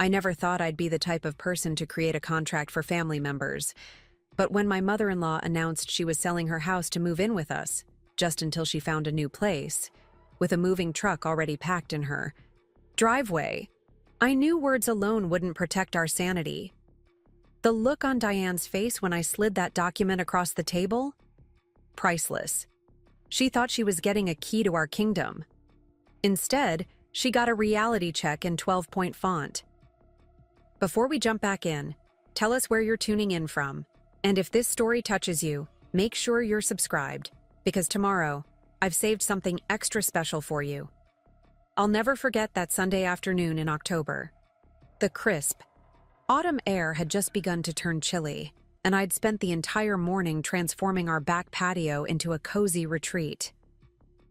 I never thought I'd be the type of person to create a contract for family members. But when my mother-in-law announced she was selling her house to move in with us, just until she found a new place, with a moving truck already packed in her driveway, I knew words alone wouldn't protect our sanity. The look on Diane's face when I slid that document across the table? Priceless. She thought she was getting a key to our kingdom. Instead, she got a reality check in 12-point font. Before we jump back in, tell us where you're tuning in from. And if this story touches you, make sure you're subscribed, because tomorrow, I've saved something extra special for you. I'll never forget that Sunday afternoon in October. The crisp, autumn air had just begun to turn chilly, and I'd spent the entire morning transforming our back patio into a cozy retreat.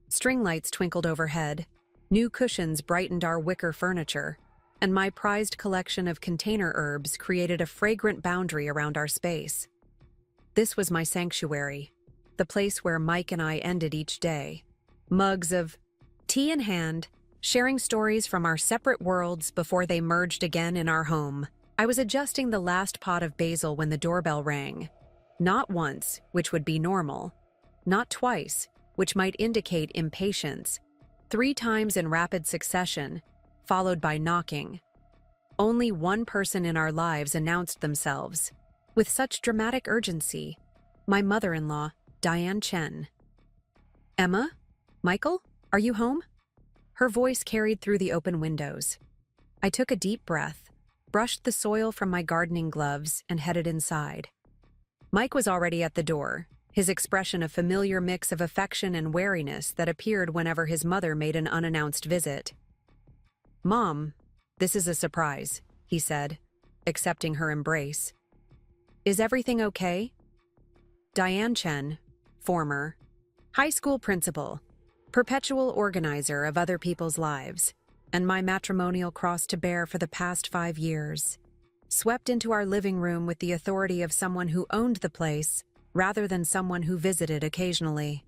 String lights twinkled overhead, new cushions brightened our wicker furniture, and my prized collection of container herbs created a fragrant boundary around our space. This was my sanctuary, the place where Mike and I ended each day. Mugs of tea in hand, sharing stories from our separate worlds before they merged again in our home. I was adjusting the last pot of basil when the doorbell rang. Not once, which would be normal. Not twice, which might indicate impatience. 3 times in rapid succession, followed by knocking. Only one person in our lives announced themselves, with such dramatic urgency, my mother-in-law, Diane Chen. "Emma? Michael? Are you home?" Her voice carried through the open windows. I took a deep breath, brushed the soil from my gardening gloves, and headed inside. Mike was already at the door, his expression a familiar mix of affection and wariness that appeared whenever his mother made an unannounced visit. "Mom, this is a surprise," he said, accepting her embrace. "Is everything okay?" Diane Chen, former high school principal, perpetual organizer of other people's lives, and my matrimonial cross to bear for the past 5 years, swept into our living room with the authority of someone who owned the place rather than someone who visited occasionally.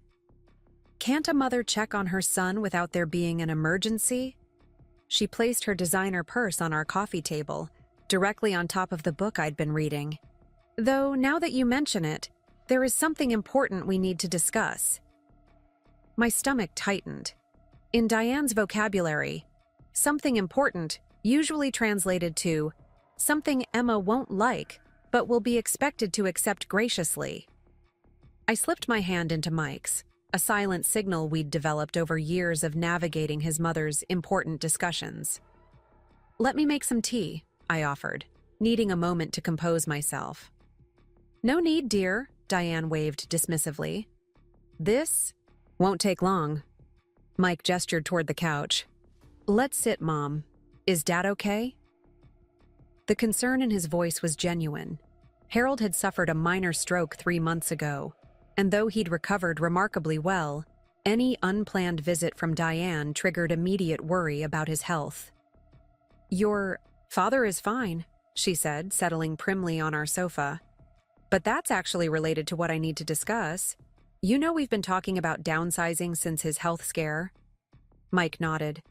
Can't a mother check on her son without there being an emergency? She placed her designer purse on our coffee table, directly on top of the book I'd been reading. Though, now that you mention it, there is something important we need to discuss. My stomach tightened. In Diane's vocabulary, something important usually translated to something Emma won't like, but will be expected to accept graciously. I slipped my hand into Mike's, a silent signal we'd developed over years of navigating his mother's important discussions. "Let me make some tea," I offered, needing a moment to compose myself. "No need, dear," Diane waved dismissively. "This won't take long." Mike gestured toward the couch. "Let's sit, Mom. Is Dad okay?" The concern in his voice was genuine. Harold had suffered a minor stroke 3 months ago, and though he'd recovered remarkably well, any unplanned visit from Diane triggered immediate worry about his health. "Your father is fine," she said, settling primly on our sofa. "But that's actually related to what I need to discuss. You know we've been talking about downsizing since his health scare." Mike nodded.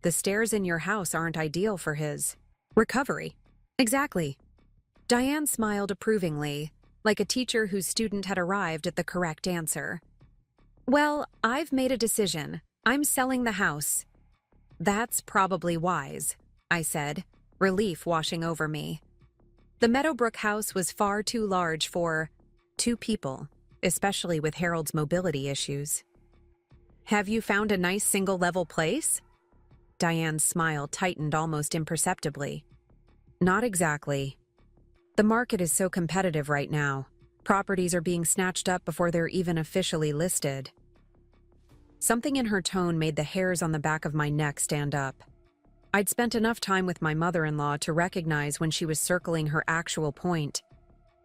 "The stairs in your house aren't ideal for his recovery." "Exactly." Diane smiled approvingly, like a teacher whose student had arrived at the correct answer. "Well, I've made a decision. I'm selling the house." "That's probably wise," I said, relief washing over me. The Meadowbrook house was far too large for 2 people, especially with Harold's mobility issues. "Have you found a nice single-level place?" Diane's smile tightened almost imperceptibly. "Not exactly. The market is so competitive right now. Properties are being snatched up before they're even officially listed." Something in her tone made the hairs on the back of my neck stand up. I'd spent enough time with my mother-in-law to recognize when she was circling her actual point.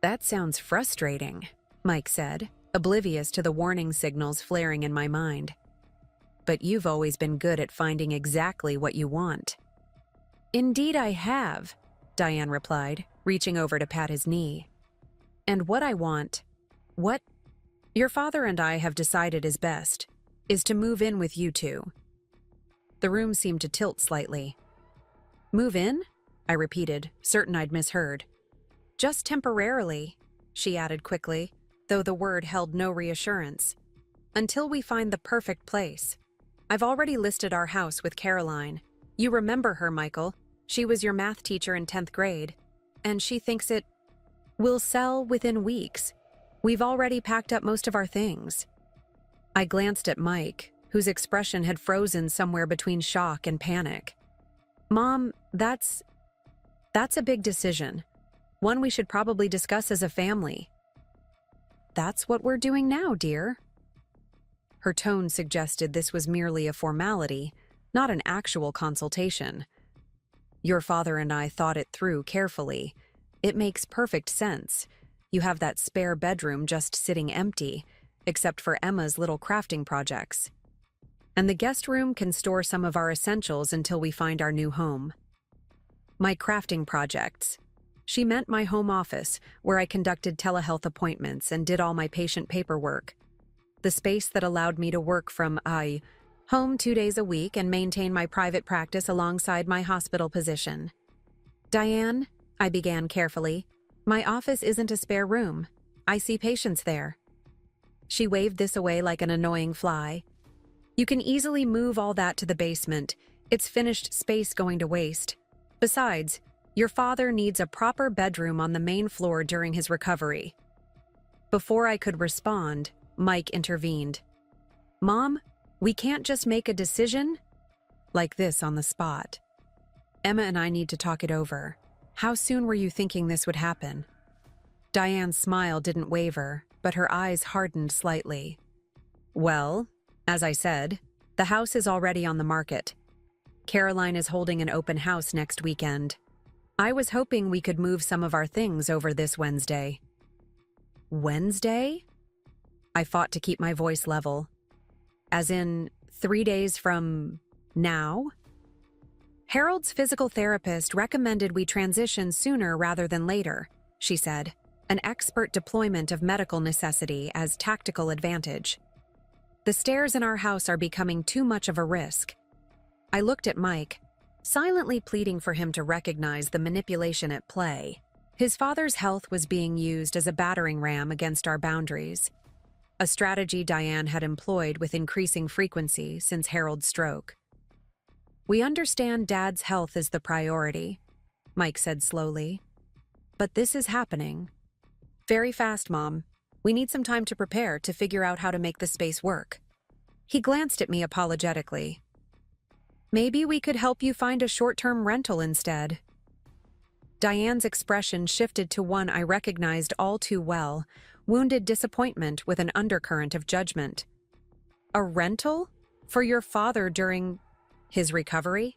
"That sounds frustrating," Mike said, oblivious to the warning signals flaring in my mind. "But you've always been good at finding exactly what you want." "Indeed I have," Diane replied, reaching over to pat his knee. "And what I want, what your father and I have decided is best, is to move in with you two." The room seemed to tilt slightly. "Move in?" I repeated, certain I'd misheard. Just temporarily, she added quickly, though the word held no reassurance. Until we find the perfect place. I've already listed our house with Caroline. You remember her, Michael. She was your math teacher in 10th grade. And she thinks it will sell within weeks. We've already packed up most of our things. I glanced at Mike, whose expression had frozen somewhere between shock and panic. Mom, that's a big decision. One we should probably discuss as a family. That's what we're doing now, dear. Her tone suggested this was merely a formality, not an actual consultation. Your father and I thought it through carefully. It makes perfect sense. You have that spare bedroom just sitting empty, except for Emma's little crafting projects. And the guest room can store some of our essentials until we find our new home. My crafting projects. She meant my home office, where I conducted telehealth appointments and did all my patient paperwork. The space that allowed me to work from home 2 days a week and maintain my private practice alongside my hospital position. Diane, I began carefully, my office isn't a spare room. I see patients there. She waved this away like an annoying fly. You can easily move all that to the basement. It's finished space going to waste. Besides, your father needs a proper bedroom on the main floor during his recovery. Before I could respond, Mike intervened. Mom, we can't just make a decision like this on the spot. Emma and I need to talk it over. How soon were you thinking this would happen? Diane's smile didn't waver, but her eyes hardened slightly. Well, as I said, the house is already on the market. Caroline is holding an open house next weekend. I was hoping we could move some of our things over this Wednesday. Wednesday? I fought to keep my voice level. As in, 3 days from now? Harold's physical therapist recommended we transition sooner rather than later, she said, an expert deployment of medical necessity as tactical advantage. The stairs in our house are becoming too much of a risk. I looked at Mike, silently pleading for him to recognize the manipulation at play. His father's health was being used as a battering ram against our boundaries, a strategy Diane had employed with increasing frequency since Harold's stroke. We understand Dad's health is the priority, Mike said slowly. But this is happening. Very fast, Mom. We need some time to prepare to figure out how to make the space work. He glanced at me apologetically. Maybe we could help you find a short-term rental instead. Diane's expression shifted to one I recognized all too well, wounded disappointment with an undercurrent of judgment. A rental? For your father during his recovery?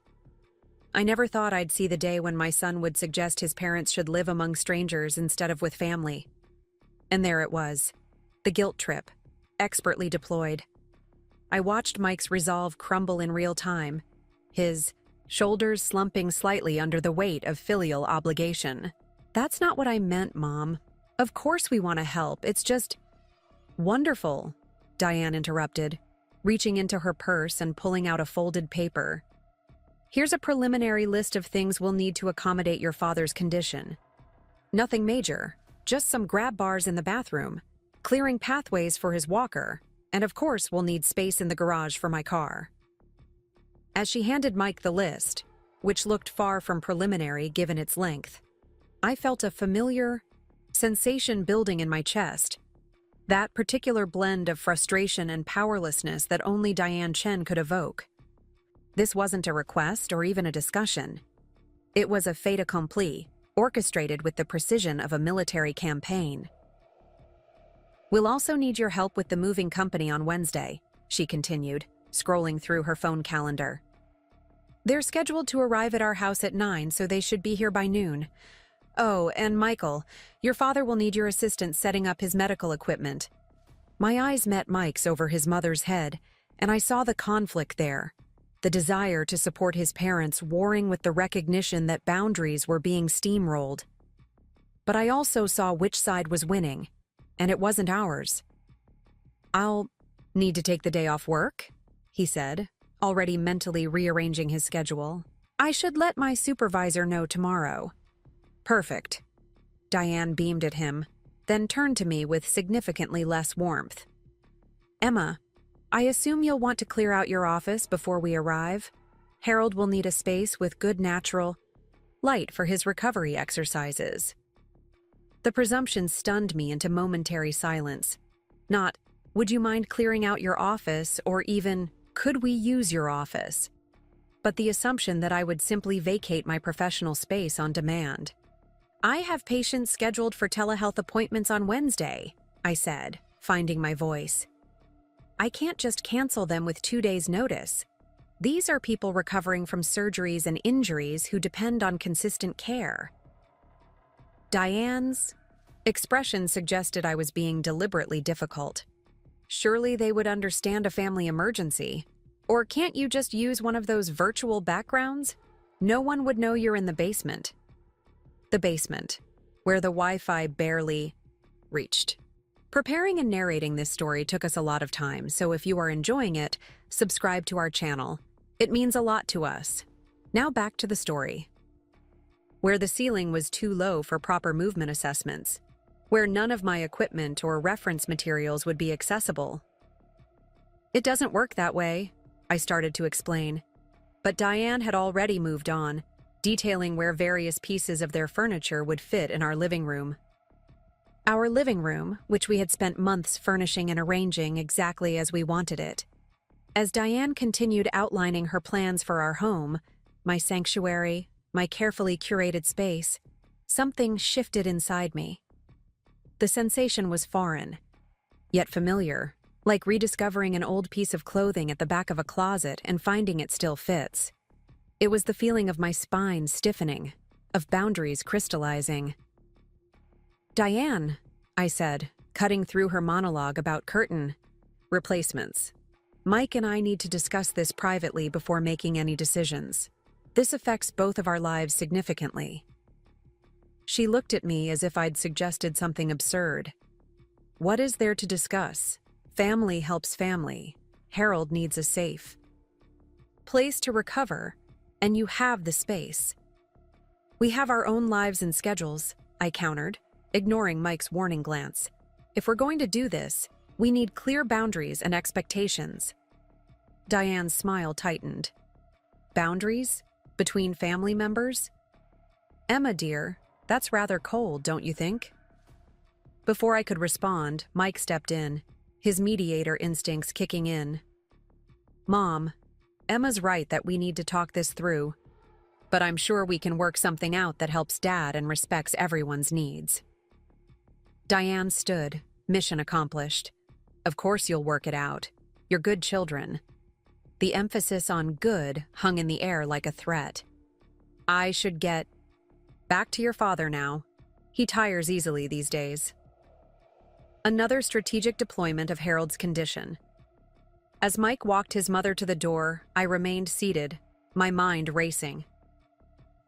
I never thought I'd see the day when my son would suggest his parents should live among strangers instead of with family. And there it was, the guilt trip, expertly deployed. I watched Mike's resolve crumble in real time, his shoulders slumping slightly under the weight of filial obligation. That's not what I meant, Mom. Of course we want to help, it's just… Wonderful, Diane interrupted, reaching into her purse and pulling out a folded paper. Here's a preliminary list of things we'll need to accommodate your father's condition. Nothing major, just some grab bars in the bathroom, clearing pathways for his walker, and of course we'll need space in the garage for my car. As she handed Mike the list, which looked far from preliminary given its length, I felt a familiar sensation building in my chest, that particular blend of frustration and powerlessness that only Diane Chen could evoke. This wasn't a request or even a discussion. It was a fait accompli, orchestrated with the precision of a military campaign. We'll also need your help with the moving company on Wednesday, she continued, scrolling through her phone calendar. They're scheduled to arrive at our house at 9, so they should be here by noon. Oh, and Michael, your father will need your assistance setting up his medical equipment. My eyes met Mike's over his mother's head, and I saw the conflict there, the desire to support his parents warring with the recognition that boundaries were being steamrolled. But I also saw which side was winning, and it wasn't ours. I'll need to take the day off work, he said, already mentally rearranging his schedule. I should let my supervisor know tomorrow. Perfect. Diane beamed at him, then turned to me with significantly less warmth. Emma, I assume you'll want to clear out your office before we arrive. Harold will need a space with good natural light for his recovery exercises. The presumption stunned me into momentary silence. Not, would you mind clearing out your office, or even, could we use your office? But the assumption that I would simply vacate my professional space on demand. I have patients scheduled for telehealth appointments on Wednesday, I said, finding my voice. I can't just cancel them with 2 days' notice. These are people recovering from surgeries and injuries who depend on consistent care. Diane's expression suggested I was being deliberately difficult. Surely they would understand a family emergency. Or can't you just use one of those virtual backgrounds? No one would know you're in the basement. The basement, where the Wi-Fi barely reached. Preparing and narrating this story took us a lot of time, so if you are enjoying it, subscribe to our channel. It means a lot to us. Now back to the story. Where the ceiling was too low for proper movement assessments, where none of my equipment or reference materials would be accessible. It doesn't work that way, I started to explain, but Diane had already moved on, detailing where various pieces of their furniture would fit in our living room. Our living room, which we had spent months furnishing and arranging exactly as we wanted it. As Diane continued outlining her plans for our home, my sanctuary, my carefully curated space, something shifted inside me. The sensation was foreign, yet familiar, like rediscovering an old piece of clothing at the back of a closet and finding it still fits. It was the feeling of my spine stiffening, of boundaries crystallizing. Diane, I said, cutting through her monologue about curtain replacements. Mike and I need to discuss this privately before making any decisions. This affects both of our lives significantly. She looked at me as if I'd suggested something absurd. What is there to discuss? Family helps family. Harold needs a safe place to recover, and you have the space. We have our own lives and schedules, I countered, ignoring Mike's warning glance. If we're going to do this, we need clear boundaries and expectations. Diane's smile tightened. Boundaries? Between family members? Emma, dear, that's rather cold, don't you think? Before I could respond, Mike stepped in, his mediator instincts kicking in. Mom, Emma's right that we need to talk this through, but I'm sure we can work something out that helps Dad and respects everyone's needs. Diane stood, mission accomplished. Of course you'll work it out. You're good children. The emphasis on good hung in the air like a threat. I should get back to your father now. He tires easily these days. Another strategic deployment of Harold's condition. As Mike walked his mother to the door, I remained seated, my mind racing.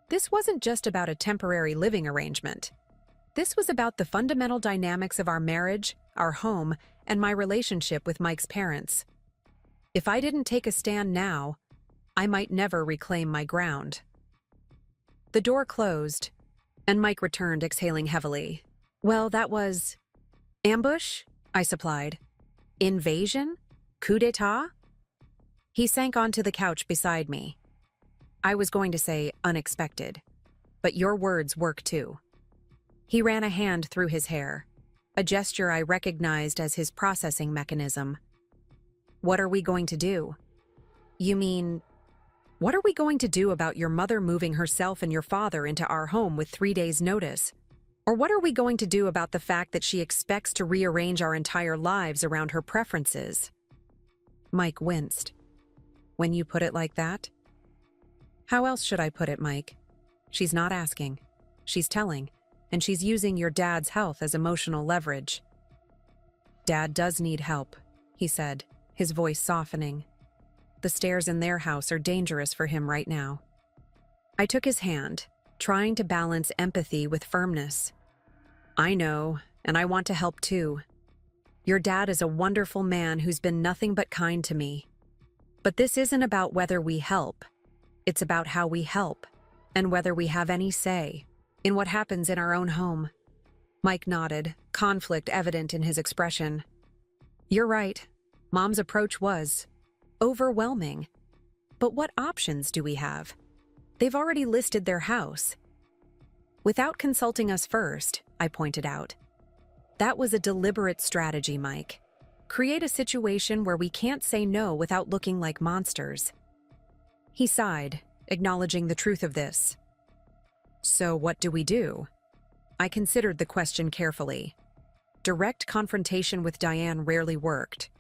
This wasn't just about a temporary living arrangement. This was about the fundamental dynamics of our marriage, our home, and my relationship with Mike's parents. If I didn't take a stand now, I might never reclaim my ground. The door closed, and Mike returned, exhaling heavily. Well, that was... ambush? I supplied. Invasion? Coup d'etat? He sank onto the couch beside me. I was going to say unexpected, but your words work too. He ran a hand through his hair, a gesture I recognized as his processing mechanism. What are we going to do? You mean, what are we going to do about your mother moving herself and your father into our home with 3 days' notice? Or what are we going to do about the fact that she expects to rearrange our entire lives around her preferences? Mike winced. When you put it like that? How else should I put it, Mike? She's not asking. She's telling, and she's using your dad's health as emotional leverage. Dad does need help, he said, his voice softening. The stairs in their house are dangerous for him right now. I took his hand, trying to balance empathy with firmness. I know, and I want to help too. Your dad is a wonderful man who's been nothing but kind to me. But this isn't about whether we help. It's about how we help and whether we have any say in what happens in our own home. Mike nodded, conflict evident in his expression. You're right. Mom's approach was overwhelming. But what options do we have? They've already listed their house. Without consulting us first, I pointed out. That was a deliberate strategy, Mike. Create a situation where we can't say no without looking like monsters. He sighed, acknowledging the truth of this. So what do we do? I considered the question carefully. Direct confrontation with Diane rarely worked.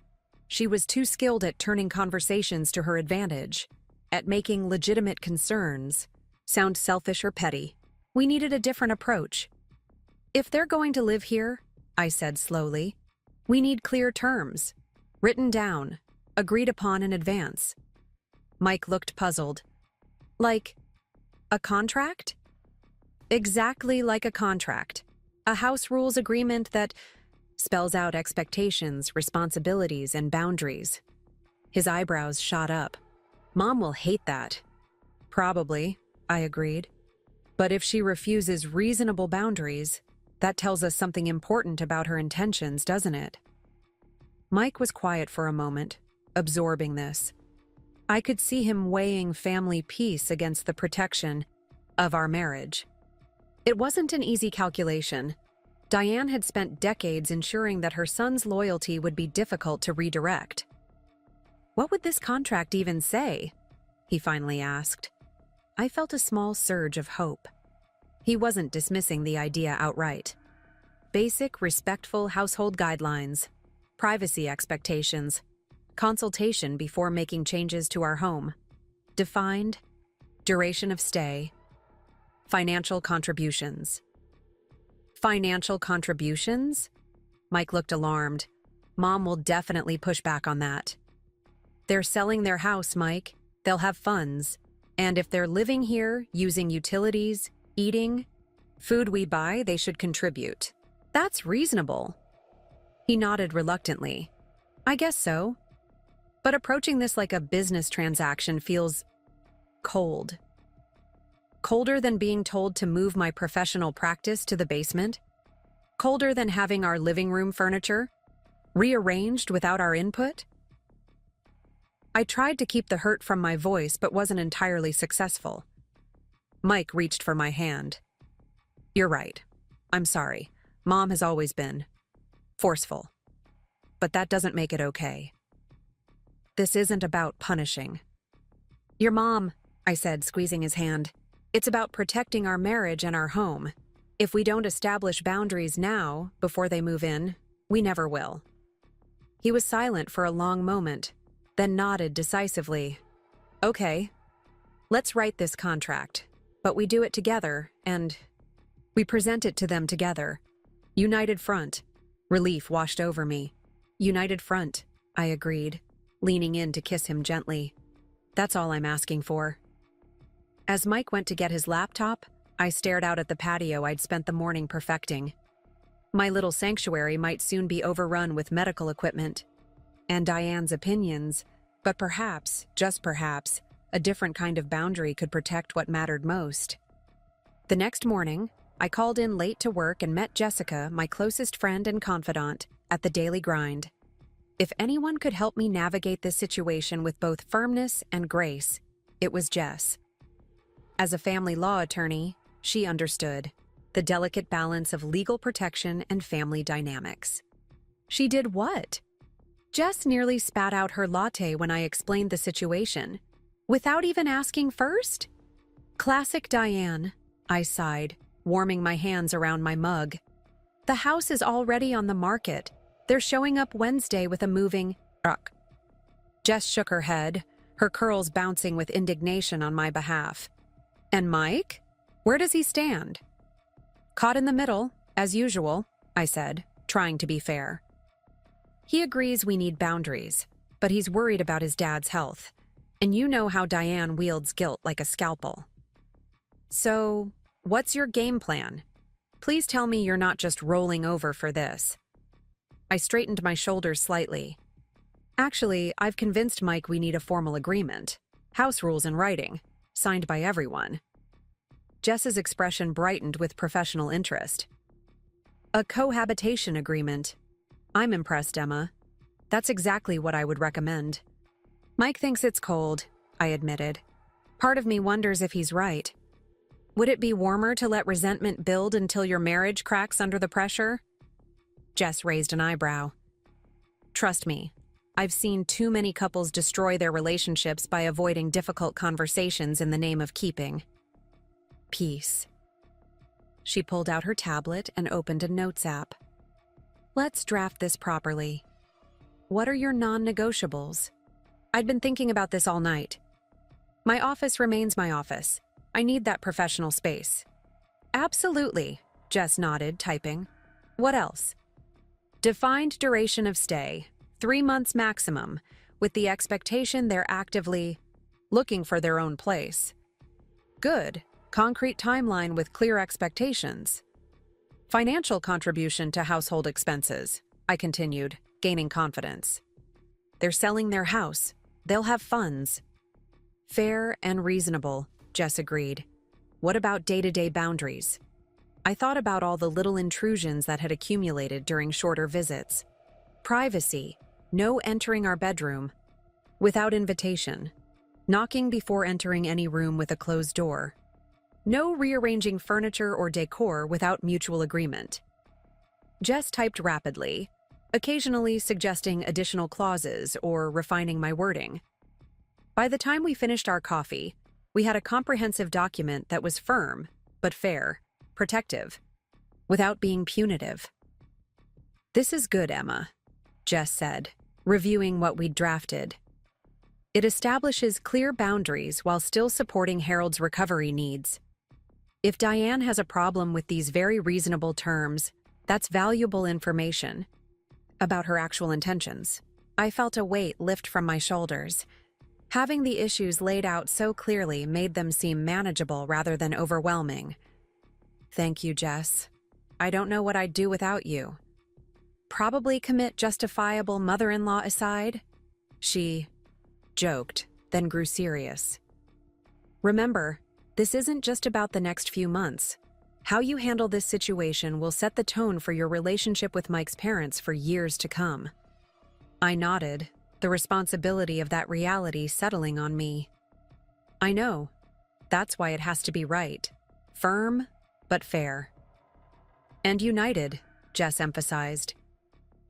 She was too skilled at turning conversations to her advantage, at making legitimate concerns sound selfish or petty. We needed a different approach. If they're going to live here, I said slowly, we need clear terms, written down, agreed upon in advance. Mike looked puzzled. Like a contract? Exactly like a contract. A house rules agreement that spells out expectations, responsibilities, and boundaries. His eyebrows shot up. Mom will hate that. Probably, I agreed. But if she refuses reasonable boundaries, that tells us something important about her intentions, doesn't it? Mike was quiet for a moment, absorbing this. I could see him weighing family peace against the protection of our marriage. It wasn't an easy calculation. Diane had spent decades ensuring that her son's loyalty would be difficult to redirect. What would this contract even say? He finally asked. I felt a small surge of hope. He wasn't dismissing the idea outright. Basic, respectful household guidelines, privacy expectations, consultation before making changes to our home, defined, duration of stay, financial contributions. Financial contributions? Mike looked alarmed. Mom will definitely push back on that. They're selling their house, Mike. They'll have funds. And if they're living here, using utilities, eating, food we buy, they should contribute. That's reasonable. He nodded reluctantly. I guess so. But approaching this like a business transaction feels cold. Colder than being told to move my professional practice to the basement? Colder than having our living room furniture rearranged without our input? I tried to keep the hurt from my voice but wasn't entirely successful. Mike reached for my hand. You're right. I'm sorry. Mom has always been forceful. But that doesn't make it okay. This isn't about punishing. Your mom, I said, squeezing his hand. It's about protecting our marriage and our home. If we don't establish boundaries now, before they move in, we never will. He was silent for a long moment, then nodded decisively. Okay, let's write this contract, but we do it together, and we present it to them together. United front. Relief washed over me. United front, I agreed, leaning in to kiss him gently. That's all I'm asking for. As Mike went to get his laptop, I stared out at the patio I'd spent the morning perfecting. My little sanctuary might soon be overrun with medical equipment and Diane's opinions, but perhaps, just perhaps, a different kind of boundary could protect what mattered most. The next morning, I called in late to work and met Jessica, my closest friend and confidant, at the daily grind. If anyone could help me navigate this situation with both firmness and grace, it was Jess. As a family law attorney, she understood the delicate balance of legal protection and family dynamics. She did what? Jess nearly spat out her latte when I explained the situation, without even asking first. Classic Diane, I sighed, warming my hands around my mug. The house is already on the market. They're showing up Wednesday with a moving truck. Jess shook her head, her curls bouncing with indignation on my behalf. And Mike? Where does he stand? Caught in the middle, as usual, I said, trying to be fair. He agrees we need boundaries, but he's worried about his dad's health. And you know how Diane wields guilt like a scalpel. So, what's your game plan? Please tell me you're not just rolling over for this. I straightened my shoulders slightly. Actually, I've convinced Mike we need a formal agreement. House rules in writing. signed by everyone. Jess's expression brightened with professional interest. A cohabitation agreement. I'm impressed, Emma. That's exactly what I would recommend. Mike thinks it's cold, I admitted. Part of me wonders if he's right. Would it be warmer to let resentment build until your marriage cracks under the pressure? Jess raised an eyebrow. Trust me, I've seen too many couples destroy their relationships by avoiding difficult conversations in the name of keeping peace. She pulled out her tablet and opened a notes app. Let's draft this properly. What are your non-negotiables? I'd been thinking about this all night. My office remains my office. I need that professional space. Absolutely, Jess nodded, typing. What else? Defined duration of stay, 3 months maximum, with the expectation they're actively looking for their own place. Good. Concrete timeline with clear expectations. Financial contribution to household expenses, I continued, gaining confidence. They're selling their house. They'll have funds. Fair and reasonable, Jess agreed. What about day-to-day boundaries? I thought about all the little intrusions that had accumulated during shorter visits. Privacy, no entering our bedroom, without invitation, knocking before entering any room with a closed door, no rearranging furniture or decor without mutual agreement. Jess typed rapidly, occasionally suggesting additional clauses or refining my wording. By the time we finished our coffee, we had a comprehensive document that was firm, but fair, protective, without being punitive. This is good, Emma, Jess said, reviewing what we'd drafted. It establishes clear boundaries while still supporting Harold's recovery needs. If Diane has a problem with these very reasonable terms, that's valuable information about her actual intentions. I felt a weight lift from my shoulders. Having the issues laid out so clearly made them seem manageable rather than overwhelming. Thank you, Jess. I don't know what I'd do without you. Probably commit justifiable mother-in-law aside? She joked, then grew serious. Remember, this isn't just about the next few months. How you handle this situation will set the tone for your relationship with Mike's parents for years to come. I nodded, the responsibility of that reality settling on me. I know. That's why it has to be right. Firm, but fair. And united, Jess emphasized.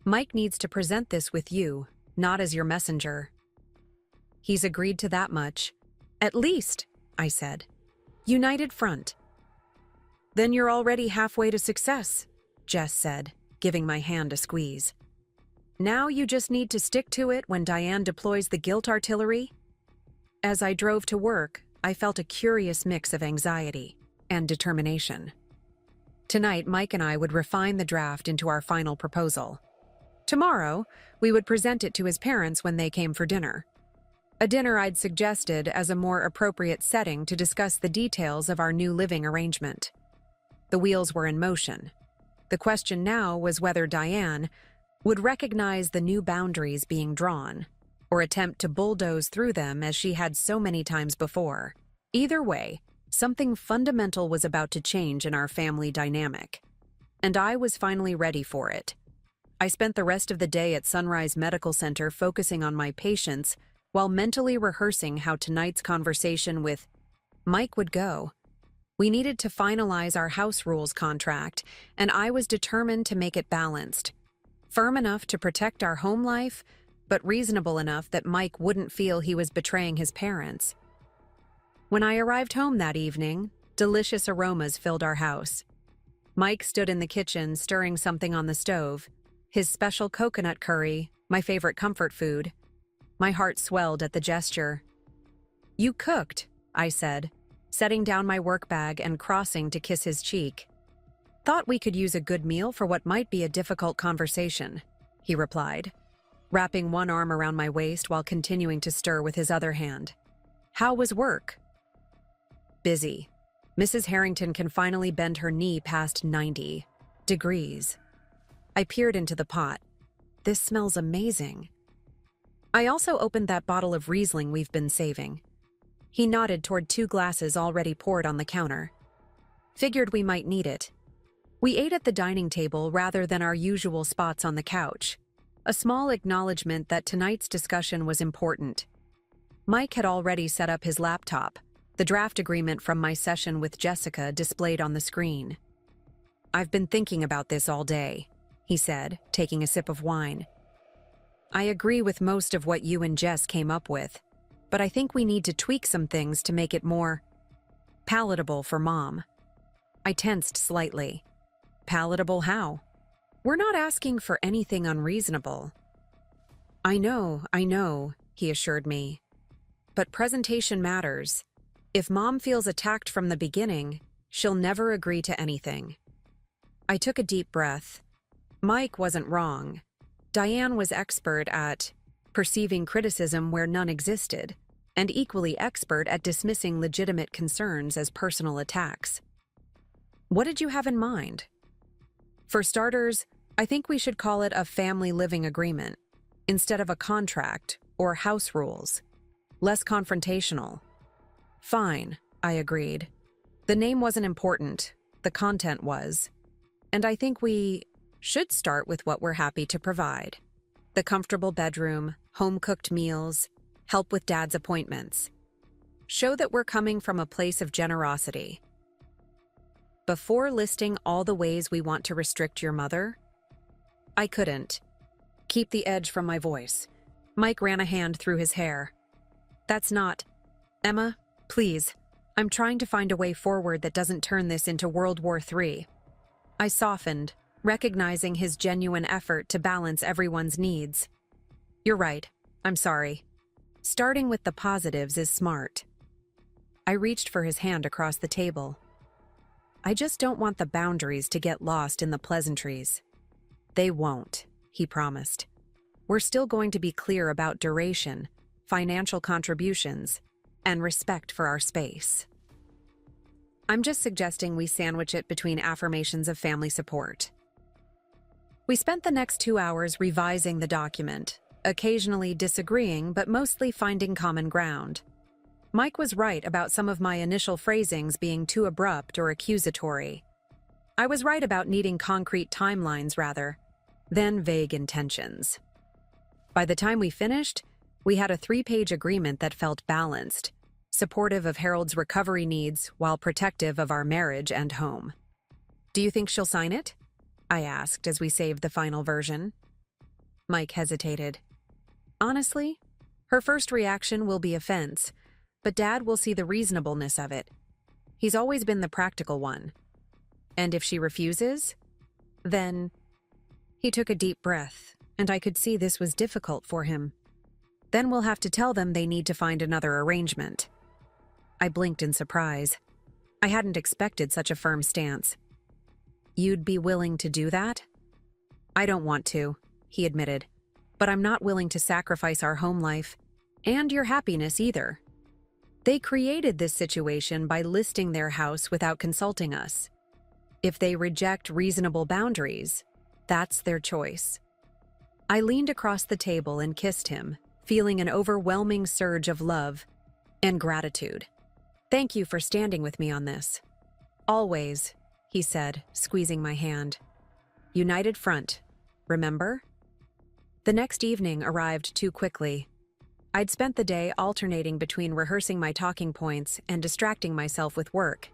Mike needs to present this with you, not as your messenger. He's agreed to that much. At least, I said. United front. Then you're already halfway to success, Jess said, giving my hand a squeeze. Now you just need to stick to it when Diane deploys the guilt artillery? As I drove to work, I felt a curious mix of anxiety and determination. Tonight, Mike and I would refine the draft into our final proposal. Tomorrow, we would present it to his parents when they came for dinner. A dinner I'd suggested as a more appropriate setting to discuss the details of our new living arrangement. The wheels were in motion. The question now was whether Diane would recognize the new boundaries being drawn, or attempt to bulldoze through them as she had so many times before. Either way, something fundamental was about to change in our family dynamic, and I was finally ready for it. I spent the rest of the day at Sunrise Medical Center focusing on my patients while mentally rehearsing how tonight's conversation with Mike would go. We needed to finalize our house rules contract, and I was determined to make it balanced. Firm enough to protect our home life, but reasonable enough that Mike wouldn't feel he was betraying his parents. When I arrived home that evening, delicious aromas filled our house. Mike stood in the kitchen stirring something on the stove, his special coconut curry, my favorite comfort food. My heart swelled at the gesture. You cooked, I said, setting down my work bag and crossing to kiss his cheek. Thought we could use a good meal for what might be a difficult conversation, he replied, wrapping one arm around my waist while continuing to stir with his other hand. How was work? Busy. Mrs. Harrington can finally bend her knee past 90 degrees. I peered into the pot. This smells amazing. I also opened that bottle of Riesling we've been saving. He nodded toward 2 glasses already poured on the counter. Figured we might need it. We ate at the dining table rather than our usual spots on the couch, a small acknowledgement that tonight's discussion was important. Mike had already set up his laptop, the draft agreement from my session with Jessica displayed on the screen. "I've been thinking about this all day," he said, taking a sip of wine. "I agree with most of what you and Jess came up with, but I think we need to tweak some things to make it more palatable for Mom." I tensed slightly. Palatable how? We're not asking for anything unreasonable. I know, he assured me. But presentation matters. If Mom feels attacked from the beginning, she'll never agree to anything. I took a deep breath. Mike wasn't wrong. Diane was expert at perceiving criticism where none existed, and equally expert at dismissing legitimate concerns as personal attacks. What did you have in mind? For starters, I think we should call it a family living agreement, instead of a contract or house rules. Less confrontational. Fine, I agreed. The name wasn't important, the content was. And I think we should start with what we're happy to provide. The comfortable bedroom, home-cooked meals, help with Dad's appointments. Show that we're coming from a place of generosity. Before listing all the ways we want to restrict your mother, I couldn't keep the edge from my voice. Mike ran a hand through his hair. That's not... Emma, please. I'm trying to find a way forward that doesn't turn this into World War III. I softened, recognizing his genuine effort to balance everyone's needs. You're right. I'm sorry. Starting with the positives is smart. I reached for his hand across the table. I just don't want the boundaries to get lost in the pleasantries. They won't, he promised. We're still going to be clear about duration, financial contributions, and respect for our space. I'm just suggesting we sandwich it between affirmations of family support. We spent the next 2 hours revising the document, occasionally disagreeing but mostly finding common ground. Mike was right about some of my initial phrasings being too abrupt or accusatory. I was right about needing concrete timelines rather than vague intentions. By the time we finished, we had a 3-page agreement that felt balanced, supportive of Harold's recovery needs while protective of our marriage and home. Do you think she'll sign it? I asked as we saved the final version. Mike hesitated. Honestly, her first reaction will be offense, but Dad will see the reasonableness of it. He's always been the practical one. And if she refuses, then... He took a deep breath, and I could see this was difficult for him. Then we'll have to tell them they need to find another arrangement. I blinked in surprise. I hadn't expected such a firm stance. You'd be willing to do that? I don't want to, he admitted, but I'm not willing to sacrifice our home life, and your happiness either. They created this situation by listing their house without consulting us. If they reject reasonable boundaries, that's their choice. I leaned across the table and kissed him, feeling an overwhelming surge of love and gratitude. Thank you for standing with me on this. Always, he said, squeezing my hand. United front, remember? The next evening arrived too quickly. I'd spent the day alternating between rehearsing my talking points and distracting myself with work.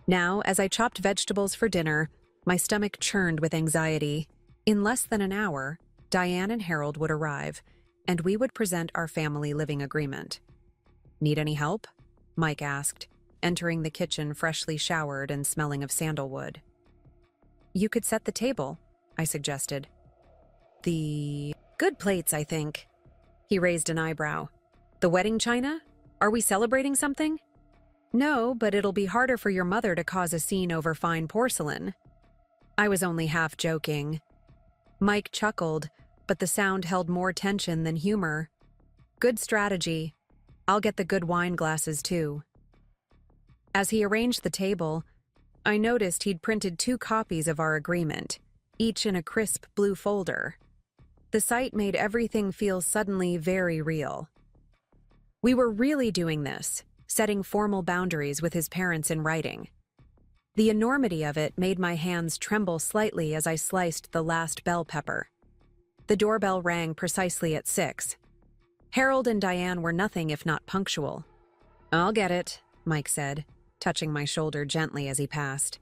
Now, as I chopped vegetables for dinner, my stomach churned with anxiety. In less than an hour, Diane and Harold would arrive, and we would present our family living agreement. Need any help? Mike asked, entering the kitchen freshly showered and smelling of sandalwood. You could set the table, I suggested. The good plates, I think. He raised an eyebrow. The wedding china? Are we celebrating something? No, but it'll be harder for your mother to cause a scene over fine porcelain. I was only half joking. Mike chuckled, but the sound held more tension than humor. Good strategy. I'll get the good wine glasses too. As he arranged the table, I noticed he'd printed 2 copies of our agreement, each in a crisp blue folder. The sight made everything feel suddenly very real. We were really doing this, setting formal boundaries with his parents in writing. The enormity of it made my hands tremble slightly as I sliced the last bell pepper. The doorbell rang precisely at 6. Harold and Diane were nothing if not punctual. "I'll get it," Mike said, touching my shoulder gently as he passed.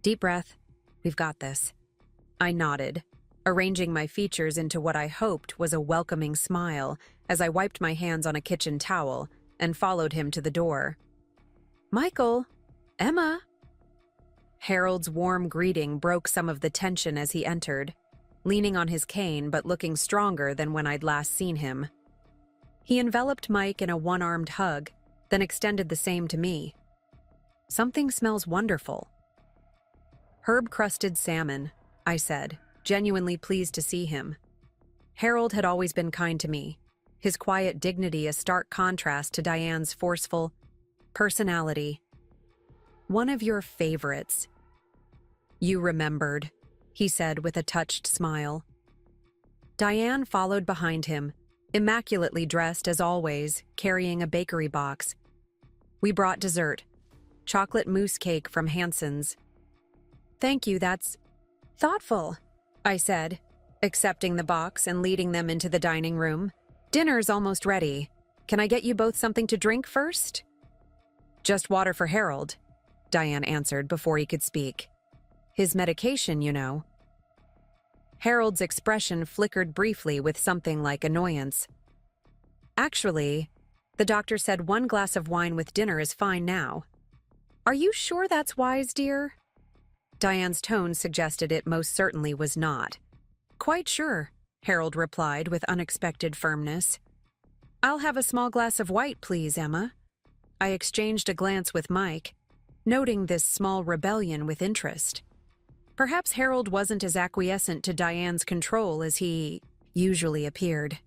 "Deep breath. We've got this." I nodded, arranging my features into what I hoped was a welcoming smile as I wiped my hands on a kitchen towel and followed him to the door. "Michael! Emma!" Harold's warm greeting broke some of the tension as he entered, leaning on his cane but looking stronger than when I'd last seen him. He enveloped Mike in a one-armed hug, then extended the same to me. "Something smells wonderful." "Herb-crusted salmon," I said, genuinely pleased to see him. Harold had always been kind to me, his quiet dignity a stark contrast to Diane's forceful personality. "One of your favorites." "You remembered," he said with a touched smile. Diane followed behind him, immaculately dressed as always, carrying a bakery box. We brought dessert, chocolate mousse cake from Hanson's. "Thank you, that's thoughtful," I said, accepting the box and leading them into the dining room. "Dinner's almost ready. Can I get you both something to drink first?" "Just water for Harold," Diane answered before he could speak. "His medication, you know." Harold's expression flickered briefly with something like annoyance. "Actually, the doctor said 1 glass of wine with dinner is fine now." "Are you sure that's wise, dear?" Diane's tone suggested it most certainly was not. "Quite sure," Harold replied with unexpected firmness. "I'll have a small glass of white, please, Emma." I exchanged a glance with Mike, noting this small rebellion with interest. Perhaps Harold wasn't as acquiescent to Diane's control as he usually appeared.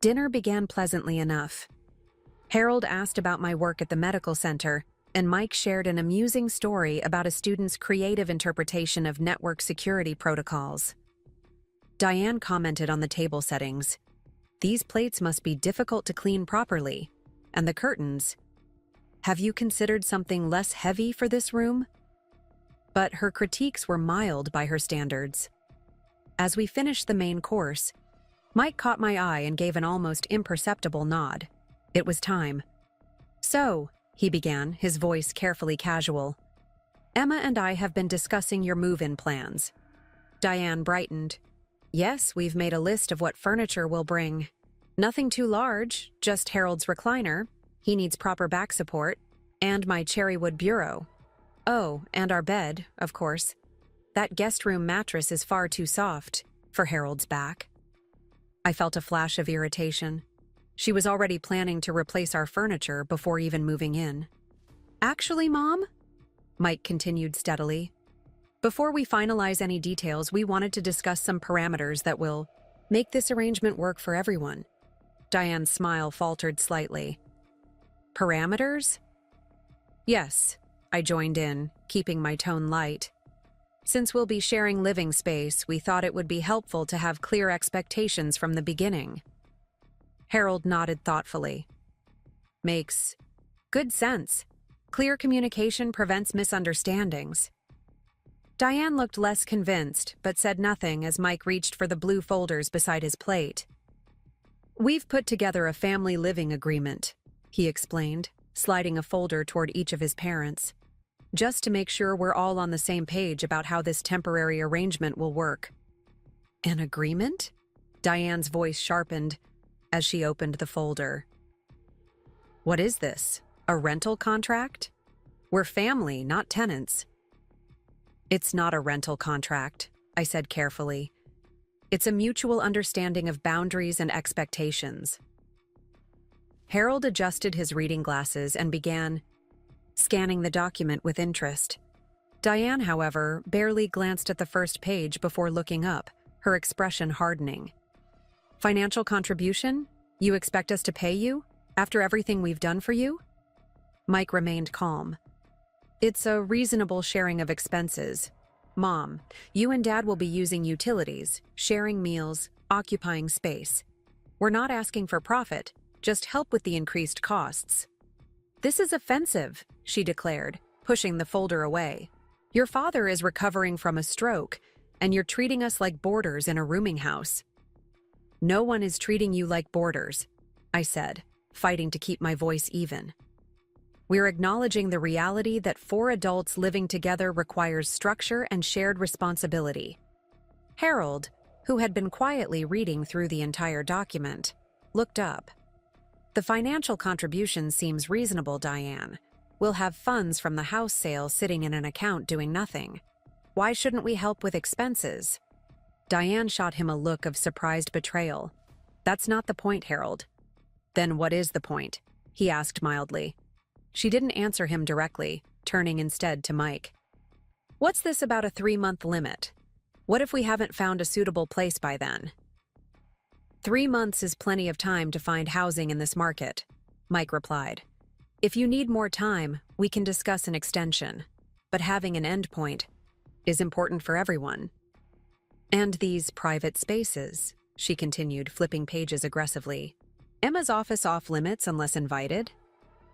Dinner began pleasantly enough. Harold asked about my work at the medical center, and Mike shared an amusing story about a student's creative interpretation of network security protocols. Diane commented on the table settings. "These plates must be difficult to clean properly. And the curtains. Have you considered something less heavy for this room?" But her critiques were mild by her standards. As we finished the main course, Mike caught my eye and gave an almost imperceptible nod. It was time. "So," he began, his voice carefully casual, "Emma and I have been discussing your move-in plans." Diane brightened. "Yes, we've made a list of what furniture we'll bring. Nothing too large, just Harold's recliner. He needs proper back support. And my cherrywood bureau. Oh, and our bed, of course. That guest room mattress is far too soft for Harold's back." I felt a flash of irritation. She was already planning to replace our furniture before even moving in. "Actually, Mom," Mike continued steadily, "before we finalize any details, we wanted to discuss some parameters that will make this arrangement work for everyone." Diane's smile faltered slightly. "Parameters?" "Yes," I joined in, keeping my tone light. "Since we'll be sharing living space, we thought it would be helpful to have clear expectations from the beginning." Harold nodded thoughtfully. "Makes good sense. Clear communication prevents misunderstandings." Diane looked less convinced, but said nothing as Mike reached for the blue folders beside his plate. "We've put together a family living agreement," he explained, sliding a folder toward each of his parents, "just to make sure we're all on the same page about how this temporary arrangement will work." "An agreement?" Diane's voice sharpened as she opened the folder. "What is this? A rental contract? We're family, not tenants." "It's not a rental contract," I said carefully. "It's a mutual understanding of boundaries and expectations." Harold adjusted his reading glasses and began scanning the document with interest. Diane, however, barely glanced at the first page before looking up, her expression hardening. "Financial contribution? You expect us to pay you? After everything we've done for you?" Mike remained calm. "It's a reasonable sharing of expenses. Mom, you and Dad will be using utilities, sharing meals, occupying space. We're not asking for profit, just help with the increased costs." "This is offensive," she declared, pushing the folder away. "Your father is recovering from a stroke, and you're treating us like boarders in a rooming house." "No one is treating you like boarders," I said, fighting to keep my voice even. "We're acknowledging the reality that 4 adults living together requires structure and shared responsibility." Harold, who had been quietly reading through the entire document, looked up. "The financial contribution seems reasonable, Diane. We'll have funds from the house sale sitting in an account doing nothing. Why shouldn't we help with expenses?" Diane shot him a look of surprised betrayal. "That's not the point, Harold." "Then what is the point?" he asked mildly. She didn't answer him directly, turning instead to Mike. "What's this about a 3-month limit? What if we haven't found a suitable place by then?" 3 months is plenty of time to find housing in this market," Mike replied. "If you need more time, we can discuss an extension. But having an endpoint is important for everyone." "And these private spaces," she continued, flipping pages aggressively. "Emma's office off limits unless invited?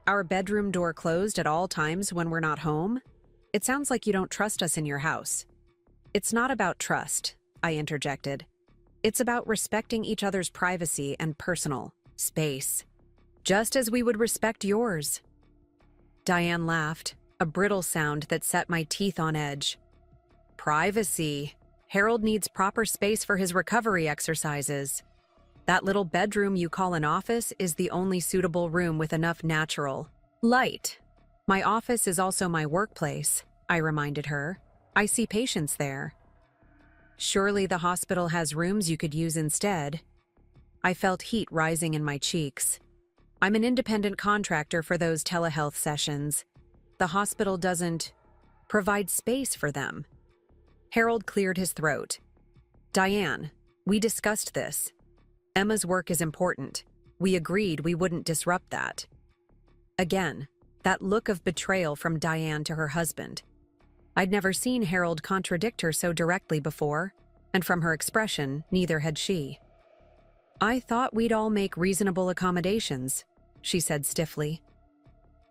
Our bedroom door closed at all times when we're not home? It sounds like you don't trust us in your house." "It's not about trust," I interjected. "It's about respecting each other's privacy and personal space, just as we would respect yours." Diane laughed, a brittle sound that set my teeth on edge. "Privacy. Harold needs proper space for his recovery exercises. That little bedroom you call an office is the only suitable room with enough natural light. My office is also my workplace," I reminded her. "I see patients there." "Surely the hospital has rooms you could use instead." I felt heat rising in my cheeks. "I'm an independent contractor for those telehealth sessions. The hospital doesn't provide space for them." Harold cleared his throat. "Diane, we discussed this. Emma's work is important. We agreed we wouldn't disrupt that." Again, that look of betrayal from Diane to her husband. I'd never seen Harold contradict her so directly before, and from her expression, neither had she. "I thought we'd all make reasonable accommodations," she said stiffly.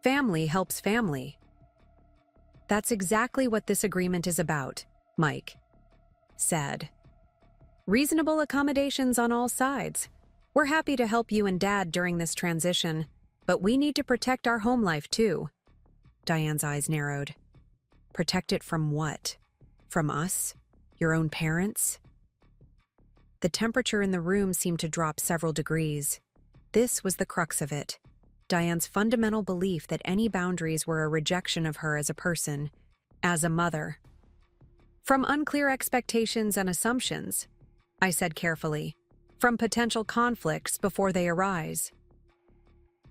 "Family helps family." "That's exactly what this agreement is about," Mike said. "Reasonable accommodations on all sides. We're happy to help you and Dad during this transition, but we need to protect our home life too." Diane's eyes narrowed. "Protect it from what? From us? Your own parents?" The temperature in the room seemed to drop several degrees. This was the crux of it. Diane's fundamental belief that any boundaries were a rejection of her as a person, as a mother. "From unclear expectations and assumptions," I said carefully. "From potential conflicts before they arise.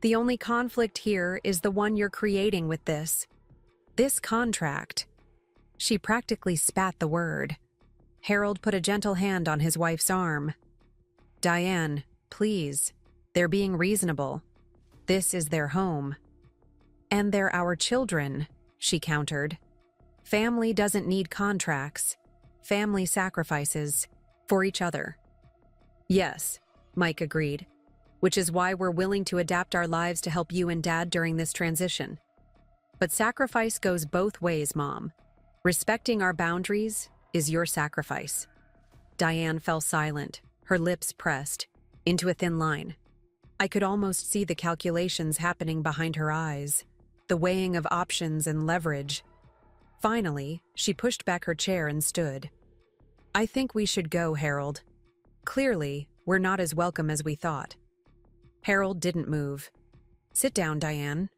The only conflict here is the one you're creating with this contract." She practically spat the word. Harold put a gentle hand on his wife's arm. "Diane, please. They're being reasonable. This is their home." "And they're our children," she countered. "Family doesn't need contracts. Family sacrifices for each other." "Yes," Mike agreed, "which is why we're willing to adapt our lives to help you and Dad during this transition. But sacrifice goes both ways, Mom. Respecting our boundaries is your sacrifice." Diane fell silent, her lips pressed into a thin line. I could almost see the calculations happening behind her eyes, the weighing of options and leverage. Finally, she pushed back her chair and stood. "I think we should go, Harold. Clearly, we're not as welcome as we thought." Harold didn't move. "Sit down, Diane."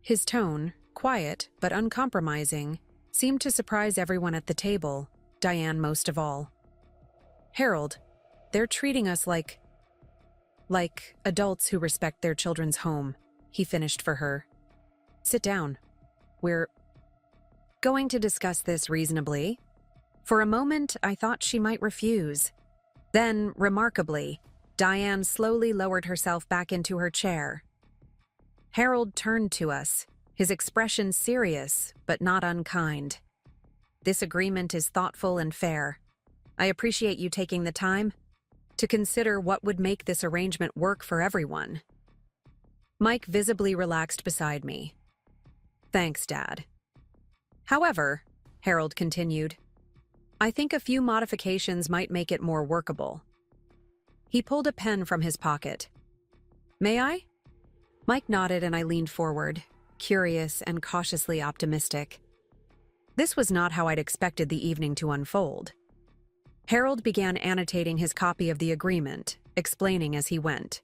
His tone, quiet but uncompromising, seemed to surprise everyone at the table, Diane most of all. "Harold, they're treating us like adults who respect their children's home," he finished for her. "Sit down. We're going to discuss this reasonably." For a moment, I thought she might refuse. Then, remarkably, Diane slowly lowered herself back into her chair. Harold turned to us, his expression serious but not unkind. "This agreement is thoughtful and fair. I appreciate you taking the time to consider what would make this arrangement work for everyone." Mike visibly relaxed beside me. Thanks, Dad. However, Harold continued, I think a few modifications might make it more workable. He pulled a pen from his pocket. May I? Mike nodded and I leaned forward, curious and cautiously optimistic. This was not how I'd expected the evening to unfold. Harold began annotating his copy of the agreement, explaining as he went.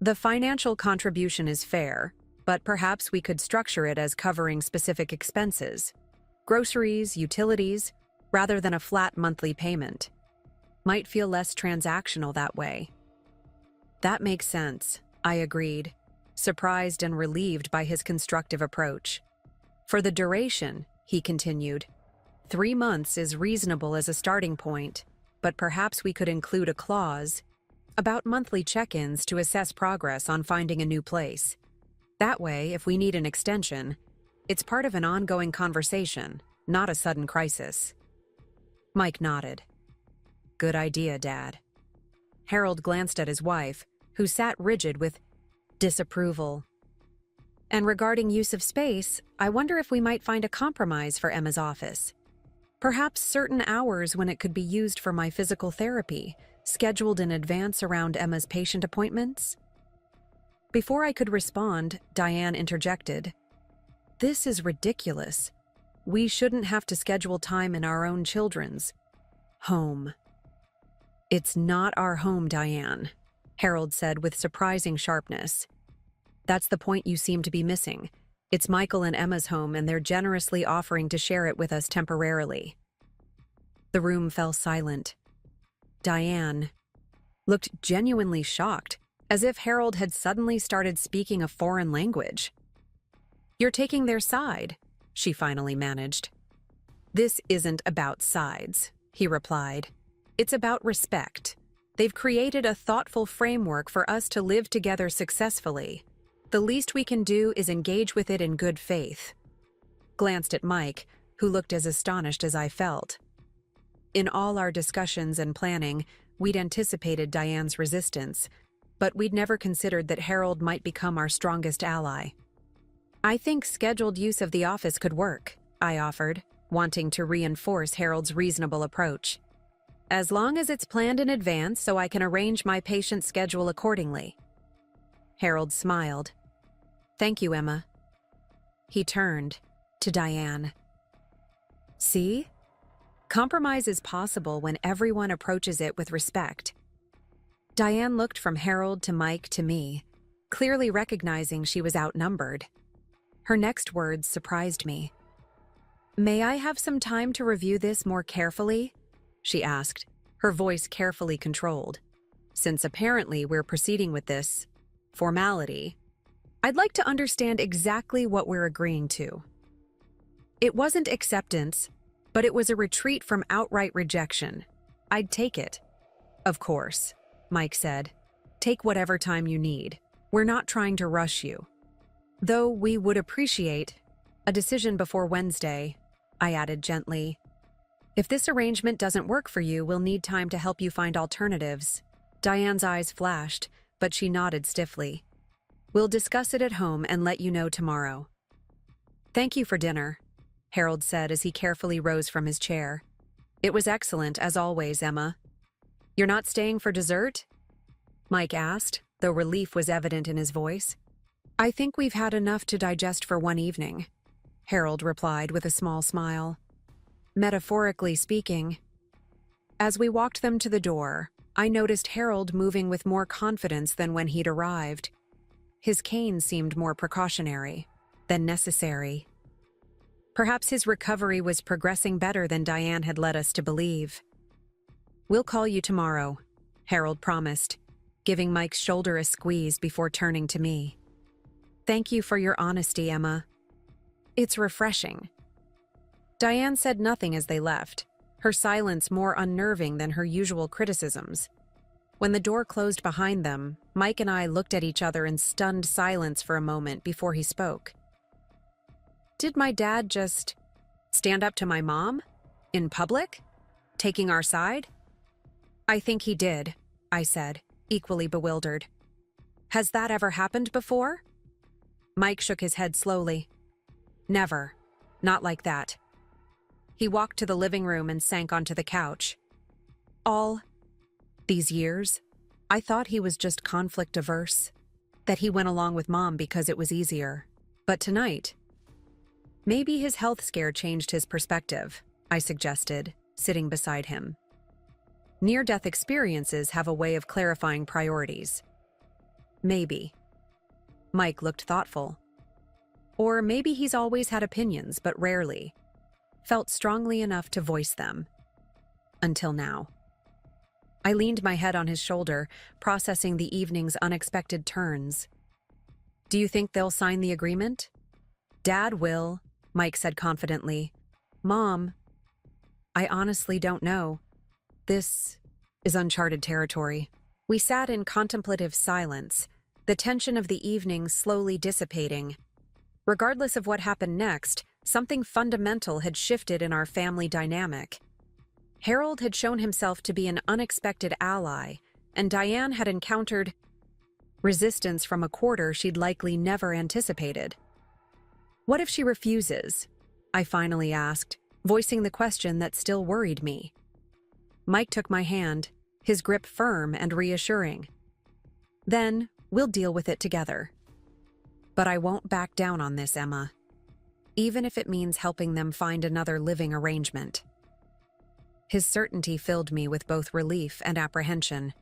The financial contribution is fair, but perhaps we could structure it as covering specific expenses, groceries, utilities, rather than a flat monthly payment. Might feel less transactional that way. That makes sense, I agreed, surprised and relieved by his constructive approach. For the duration, he continued, 3 months is reasonable as a starting point, but perhaps we could include a clause about monthly check-ins to assess progress on finding a new place. That way, if we need an extension, it's part of an ongoing conversation, not a sudden crisis. Mike nodded. Good idea, Dad. Harold glanced at his wife, who sat rigid with disapproval. And regarding use of space, I wonder if we might find a compromise for Emma's office. Perhaps certain hours when it could be used for my physical therapy, scheduled in advance around Emma's patient appointments? Before I could respond, Diane interjected. This is ridiculous. We shouldn't have to schedule time in our own children's home. It's not our home, Diane, Harold said with surprising sharpness. That's the point you seem to be missing. It's Michael and Emma's home, and they're generously offering to share it with us temporarily. The room fell silent. Diane looked genuinely shocked, as if Harold had suddenly started speaking a foreign language. You're taking their side, she finally managed. This isn't about sides, he replied. It's about respect. They've created a thoughtful framework for us to live together successfully. The least we can do is engage with it in good faith. Glanced at Mike, who looked as astonished as I felt. In all our discussions and planning, we'd anticipated Diane's resistance, but we'd never considered that Harold might become our strongest ally. I think scheduled use of the office could work, I offered, wanting to reinforce Harold's reasonable approach. As long as it's planned in advance so I can arrange my patient's schedule accordingly. Harold smiled. Thank you, Emma. He turned to Diane. See? Compromise is possible when everyone approaches it with respect. Diane looked from Harold to Mike to me, clearly recognizing she was outnumbered. Her next words surprised me. May I have some time to review this more carefully? She asked, her voice carefully controlled. Since apparently we're proceeding with this formality, I'd like to understand exactly what we're agreeing to. It wasn't acceptance, but it was a retreat from outright rejection. I'd take it. Of course, Mike said. Take whatever time you need. We're not trying to rush you. Though we would appreciate a decision before Wednesday, I added gently. If this arrangement doesn't work for you, we'll need time to help you find alternatives. Diane's eyes flashed, but she nodded stiffly. We'll discuss it at home and let you know tomorrow. Thank you for dinner, Harold said as he carefully rose from his chair. It was excellent, as always, Emma. You're not staying for dessert? Mike asked, though relief was evident in his voice. I think we've had enough to digest for one evening, Harold replied with a small smile. Metaphorically speaking. As we walked them to the door, I noticed Harold moving with more confidence than when he'd arrived. His cane seemed more precautionary than necessary. Perhaps his recovery was progressing better than Diane had led us to believe. We'll call you tomorrow, Harold promised, giving Mike's shoulder a squeeze before turning to me. Thank you for your honesty, Emma. It's refreshing. Diane said nothing as they left, her silence more unnerving than her usual criticisms. When the door closed behind them, Mike and I looked at each other in stunned silence for a moment before he spoke. Did my dad just stand up to my mom? In public? Taking our side? I think he did, I said, equally bewildered. Has that ever happened before? Mike shook his head slowly. Never. Not like that. He walked to the living room and sank onto the couch. All these years, I thought he was just conflict averse, that he went along with Mom because it was easier. But tonight, maybe his health scare changed his perspective, I suggested, sitting beside him. Near-death experiences have a way of clarifying priorities. Maybe. Mike looked thoughtful. Or maybe he's always had opinions, but rarely felt strongly enough to voice them. Until now. I leaned my head on his shoulder, processing the evening's unexpected turns. Do you think they'll sign the agreement? Dad will, Mike said confidently. Mom, I honestly don't know. This is uncharted territory. We sat in contemplative silence, the tension of the evening slowly dissipating. Regardless of what happened next, something fundamental had shifted in our family dynamic. Harold had shown himself to be an unexpected ally, and Diane had encountered resistance from a quarter she'd likely never anticipated. What if she refuses? I finally asked, voicing the question that still worried me. Mike took my hand, his grip firm and reassuring. Then, we'll deal with it together. But I won't back down on this, Emma. Even if it means helping them find another living arrangement. His certainty filled me with both relief and apprehension.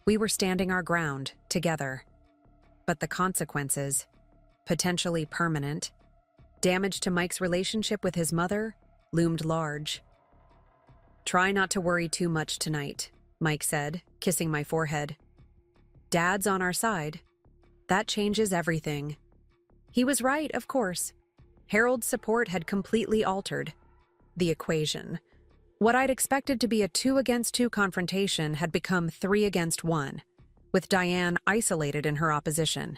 We were standing our ground, together. But the consequences, potentially permanent, damage to Mike's relationship with his mother, loomed large. Try not to worry too much tonight, Mike said, kissing my forehead. Dad's on our side. That changes everything. He was right, of course. Harold's support had completely altered the equation. What I'd expected to be a 2-against-2 confrontation had become 3-against-1, with Diane isolated in her opposition.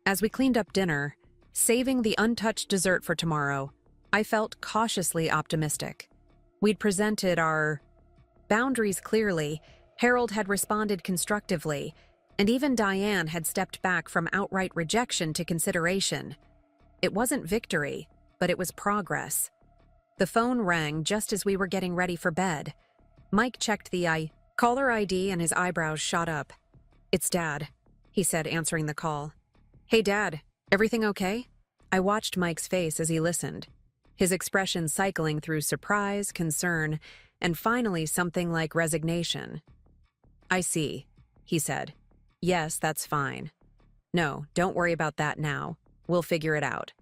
As we cleaned up dinner, saving the untouched dessert for tomorrow, I felt cautiously optimistic. We'd presented our boundaries clearly, Harold had responded constructively, and even Diane had stepped back from outright rejection to consideration. It wasn't victory, but it was progress. The phone rang just as we were getting ready for bed. Mike checked the caller ID and his eyebrows shot up. It's Dad, he said, answering the call. Hey, Dad, everything okay? I watched Mike's face as he listened, his expression cycling through surprise, concern, and finally something like resignation. I see, he said. Yes, that's fine. No, don't worry about that now. We'll figure it out.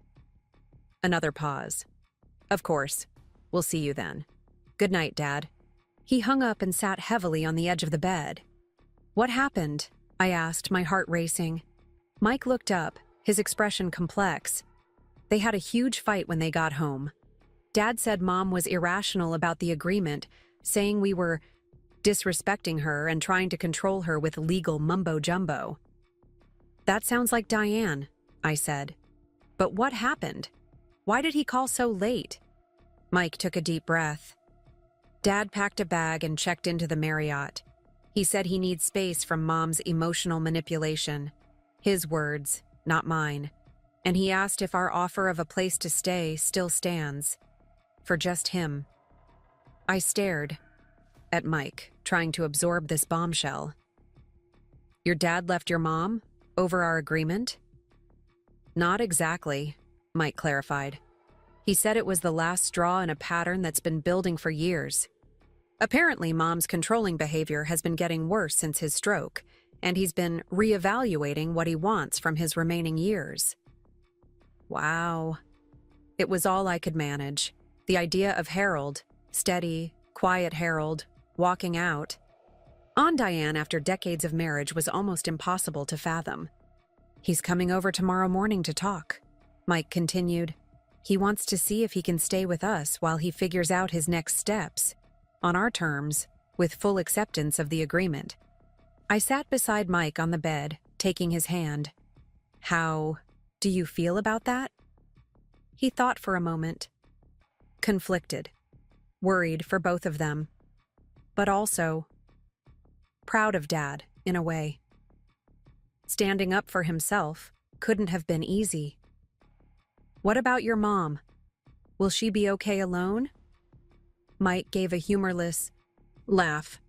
Another pause. Of course. We'll see you then. Good night, Dad. He hung up and sat heavily on the edge of the bed. What happened? I asked, my heart racing. Mike looked up, his expression complex. They had a huge fight when they got home. Dad said Mom was irrational about the agreement, saying we were disrespecting her and trying to control her with legal mumbo-jumbo. That sounds like Diane, I said. But what happened? Why did he call so late? Mike took a deep breath. Dad packed a bag and checked into the Marriott. He said he needs space from Mom's emotional manipulation. His words, not mine. And he asked if our offer of a place to stay still stands. For just him. I stared at Mike, trying to absorb this bombshell. Your dad left your mom over our agreement? Not exactly, Mike clarified. He said it was the last straw in a pattern that's been building for years. Apparently, Mom's controlling behavior has been getting worse since his stroke, and he's been reevaluating what he wants from his remaining years. Wow. It was all I could manage. The idea of Harold, steady, quiet Harold, walking out on Diane after decades of marriage was almost impossible to fathom. He's coming over tomorrow morning to talk, Mike continued. He wants to see if he can stay with us while he figures out his next steps, on our terms, with full acceptance of the agreement. I sat beside Mike on the bed, taking his hand. How do you feel about that? He thought for a moment. Conflicted, worried for both of them, but also proud of Dad, in a way. Standing up for himself, couldn't have been easy. What about your mom? Will she be okay alone? Mike gave a humorless laugh.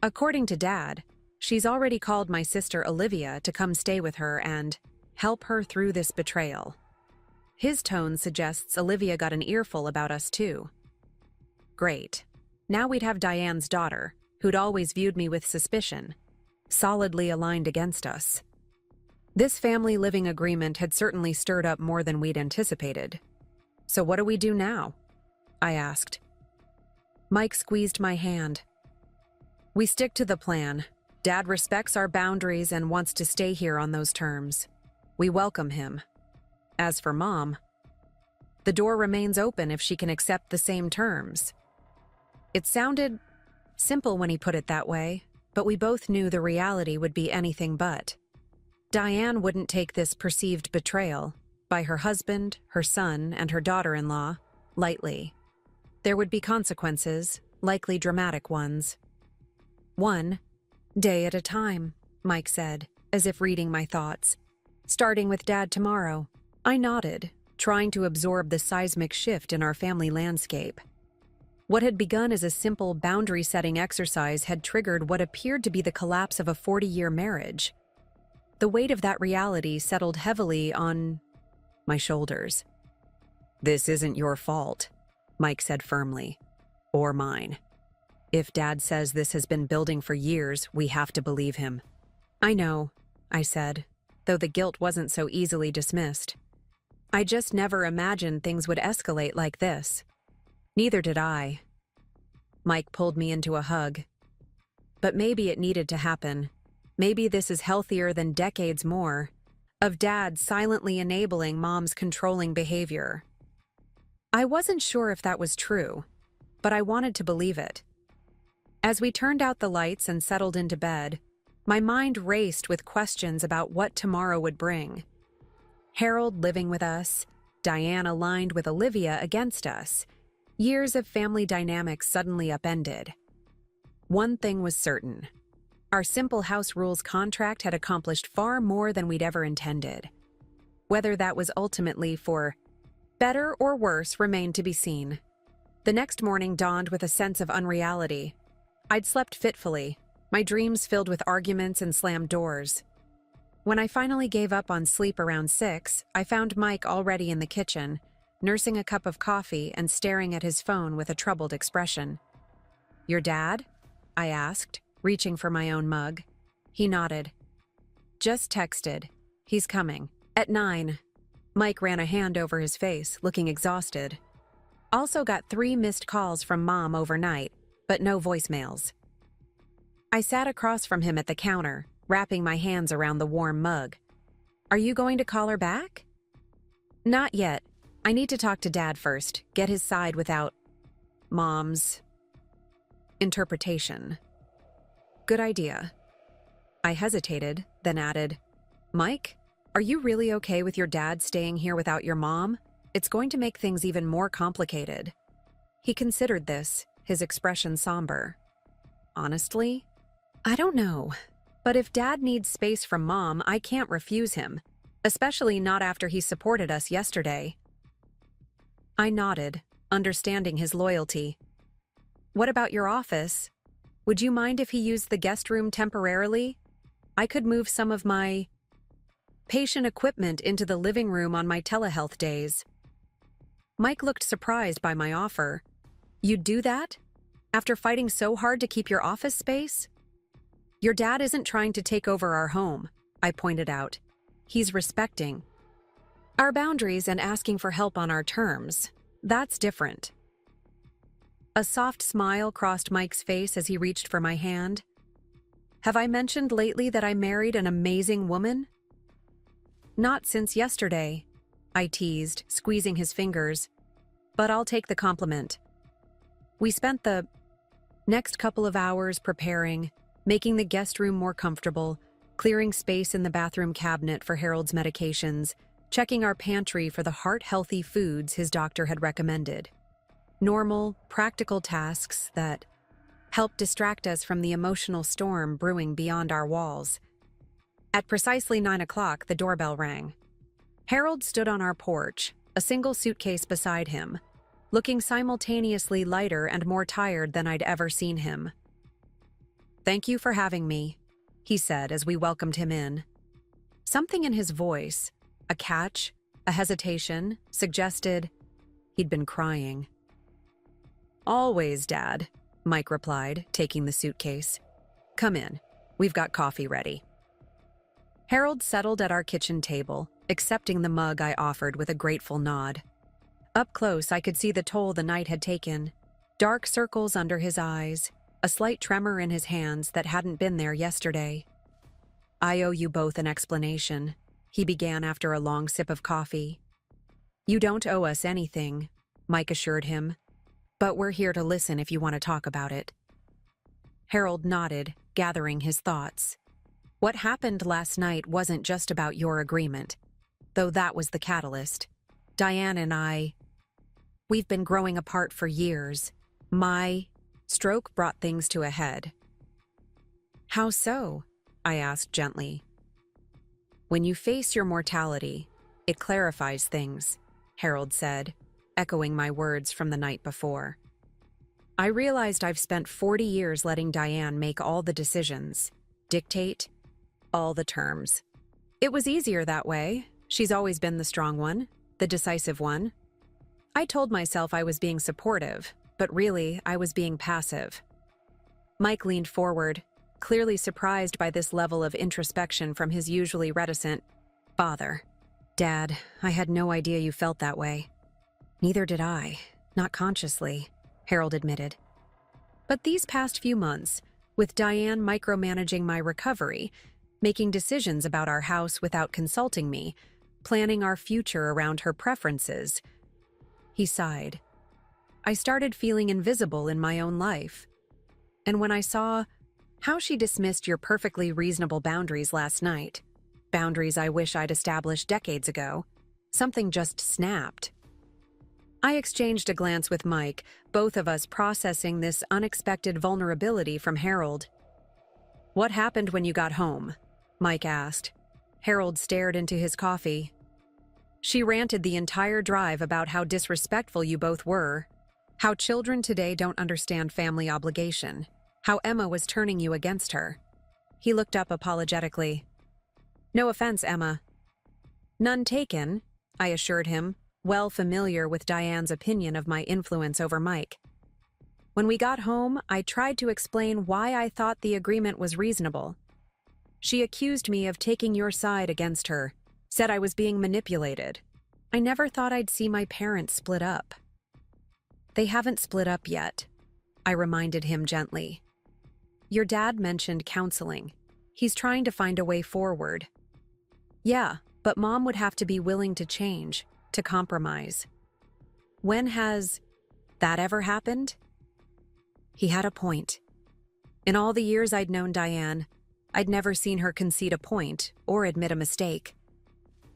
According to Dad, she's already called my sister Olivia to come stay with her and help her through this betrayal. His tone suggests Olivia got an earful about us too. Great. Now we'd have Diane's daughter, who'd always viewed me with suspicion, solidly aligned against us. This family living agreement had certainly stirred up more than we'd anticipated. So what do we do now? I asked. Mike squeezed my hand. We stick to the plan. Dad respects our boundaries and wants to stay here on those terms. We welcome him. As for Mom, the door remains open if she can accept the same terms. It sounded simple when he put it that way, but we both knew the reality would be anything but. Diane wouldn't take this perceived betrayal by her husband, her son, and her daughter-in-law lightly. There would be consequences, likely dramatic ones. One day at a time, Mike said, as if reading my thoughts. Starting with Dad tomorrow. I nodded, trying to absorb the seismic shift in our family landscape. What had begun as a simple boundary-setting exercise had triggered what appeared to be the collapse of a 40-year marriage. The weight of that reality settled heavily on my shoulders. This isn't your fault, Mike said firmly. Or mine. If Dad says this has been building for years, we have to believe him. I know, I said, though the guilt wasn't so easily dismissed. I just never imagined things would escalate like this. Neither did I. Mike pulled me into a hug. But maybe it needed to happen. Maybe this is healthier than decades more of Dad silently enabling Mom's controlling behavior. I wasn't sure if that was true, but I wanted to believe it. As we turned out the lights and settled into bed, my mind raced with questions about what tomorrow would bring. Harold living with us, Diane aligned with Olivia against us. Years of family dynamics suddenly upended. One thing was certain. Our simple house rules contract had accomplished far more than we'd ever intended. Whether that was ultimately for better or worse remained to be seen. The next morning dawned with a sense of unreality. I'd slept fitfully, my dreams filled with arguments and slammed doors. When I finally gave up on sleep around 6, I found Mike already in the kitchen, nursing a cup of coffee and staring at his phone with a troubled expression. "Your dad?" I asked, reaching for my own mug. He nodded. "Just texted. He's coming. At 9. Mike ran a hand over his face, looking exhausted. Also got 3 missed calls from Mom overnight, but no voicemails. I sat across from him at the counter, wrapping my hands around the warm mug. "Are you going to call her back?" "Not yet. I need to talk to Dad first, get his side without Mom's interpretation." "Good idea." I hesitated, then added, "Mike, are you really okay with your dad staying here without your mom? It's going to make things even more complicated." He considered this, his expression somber. "Honestly, I don't know. But if Dad needs space from Mom, I can't refuse him, especially not after he supported us yesterday." I nodded, understanding his loyalty. "What about your office? Would you mind if he used the guest room temporarily? I could move some of my patient equipment into the living room on my telehealth days." Mike looked surprised by my offer. "You'd do that? After fighting so hard to keep your office space?" "Your dad isn't trying to take over our home," I pointed out. "He's respecting our boundaries and asking for help on our terms. That's different." A soft smile crossed Mike's face as he reached for my hand. "Have I mentioned lately that I married an amazing woman?" "Not since yesterday," I teased, squeezing his fingers. "But I'll take the compliment." We spent the next couple of hours preparing, making the guest room more comfortable, clearing space in the bathroom cabinet for Harold's medications, checking our pantry for the heart-healthy foods his doctor had recommended. Normal, practical tasks that helped distract us from the emotional storm brewing beyond our walls. At precisely 9 o'clock, the doorbell rang. Harold stood on our porch, a single suitcase beside him, looking simultaneously lighter and more tired than I'd ever seen him. "Thank you for having me," he said as we welcomed him in. Something in his voice, a catch, a hesitation, suggested he'd been crying. "Always, Dad," Mike replied, taking the suitcase. "Come in. We've got coffee ready." Harold settled at our kitchen table, accepting the mug I offered with a grateful nod. Up close, I could see the toll the night had taken. Dark circles under his eyes, a slight tremor in his hands that hadn't been there yesterday. "I owe you both an explanation," he began after a long sip of coffee. "You don't owe us anything," Mike assured him. "But we're here to listen if you want to talk about it." Harold nodded, gathering his thoughts. "What happened last night wasn't just about your agreement, though that was the catalyst. Diane and we've been growing apart for years. My stroke brought things to a head." "How so?" I asked gently. "When you face your mortality, it clarifies things," Harold said, echoing my words from the night before. "I realized I've spent 40 years letting Diane make all the decisions, dictate all the terms. It was easier that way. She's always been the strong one, the decisive one. I told myself I was being supportive, but really, I was being passive." Mike leaned forward, clearly surprised by this level of introspection from his usually reticent father. "Dad, I had no idea you felt that way." "Neither did I, not consciously," Harold admitted. "But these past few months, with Diane micromanaging my recovery, making decisions about our house without consulting me, planning our future around her preferences," he sighed. "I started feeling invisible in my own life. And when I saw how she dismissed your perfectly reasonable boundaries last night, boundaries I wish I'd established decades ago, something just snapped." I exchanged a glance with Mike, both of us processing this unexpected vulnerability from Harold. "What happened when you got home?" Mike asked. Harold stared into his coffee. "She ranted the entire drive about how disrespectful you both were, how children today don't understand family obligation, how Emma was turning you against her." He looked up apologetically. "No offense, Emma." "None taken," I assured him, well familiar with Diane's opinion of my influence over Mike. "When we got home, I tried to explain why I thought the agreement was reasonable. She accused me of taking your side against her, said I was being manipulated. I never thought I'd see my parents split up." "They haven't split up yet," I reminded him gently. "Your dad mentioned counseling. He's trying to find a way forward." "Yeah, but Mom would have to be willing to change, to compromise." "When has that ever happened?" He had a point. In all the years I'd known Diane, I'd never seen her concede a point or admit a mistake.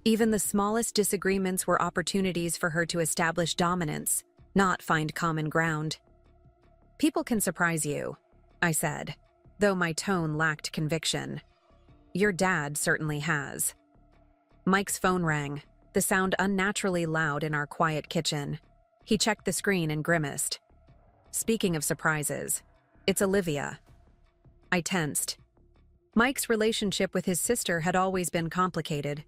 Even the smallest disagreements were opportunities for her to establish dominance, not find common ground. "People can surprise you," I said, though my tone lacked conviction. "Your dad certainly has." Mike's phone rang, the sound unnaturally loud in our quiet kitchen. He checked the screen and grimaced. "Speaking of surprises, it's Olivia." I tensed. Mike's relationship with his sister had always been complicated.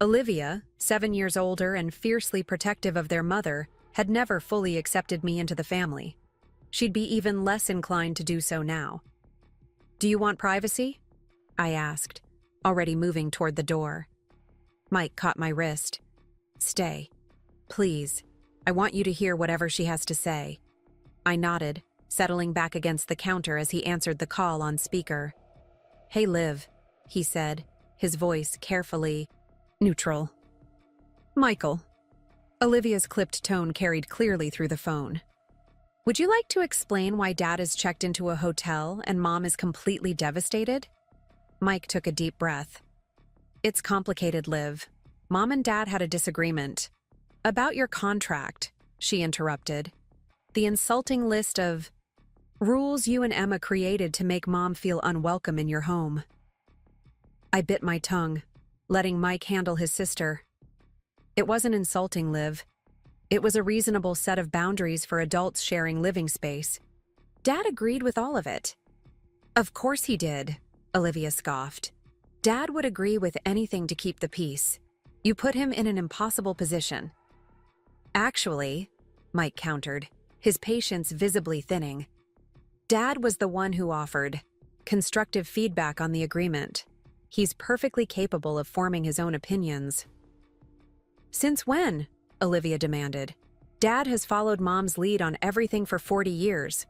Olivia, 7 years older and fiercely protective of their mother, had never fully accepted me into the family. She'd be even less inclined to do so now. "Do you want privacy?" I asked, already moving toward the door. Mike caught my wrist. "Stay. Please. I want you to hear whatever she has to say." I nodded, settling back against the counter as he answered the call on speaker. "Hey, Liv," he said, his voice carefully neutral. "Michael." Olivia's clipped tone carried clearly through the phone. "Would you like to explain why Dad is checked into a hotel and Mom is completely devastated?" Mike took a deep breath. "It's complicated, Liv. Mom and Dad had a disagreement. About your contract," she interrupted. "The insulting list of rules you and Emma created to make Mom feel unwelcome in your home." I bit my tongue, letting Mike handle his sister. It wasn't insulting, Liv. It was a reasonable set of boundaries for adults sharing living space. Dad agreed with all of it. Of course he did, Olivia scoffed. Dad would agree with anything to keep the peace. You put him in an impossible position. Actually, Mike countered, his patience visibly thinning. Dad was the one who offered constructive feedback on the agreement. He's perfectly capable of forming his own opinions. Since when? Olivia demanded. Dad has followed Mom's lead on everything for 40 years.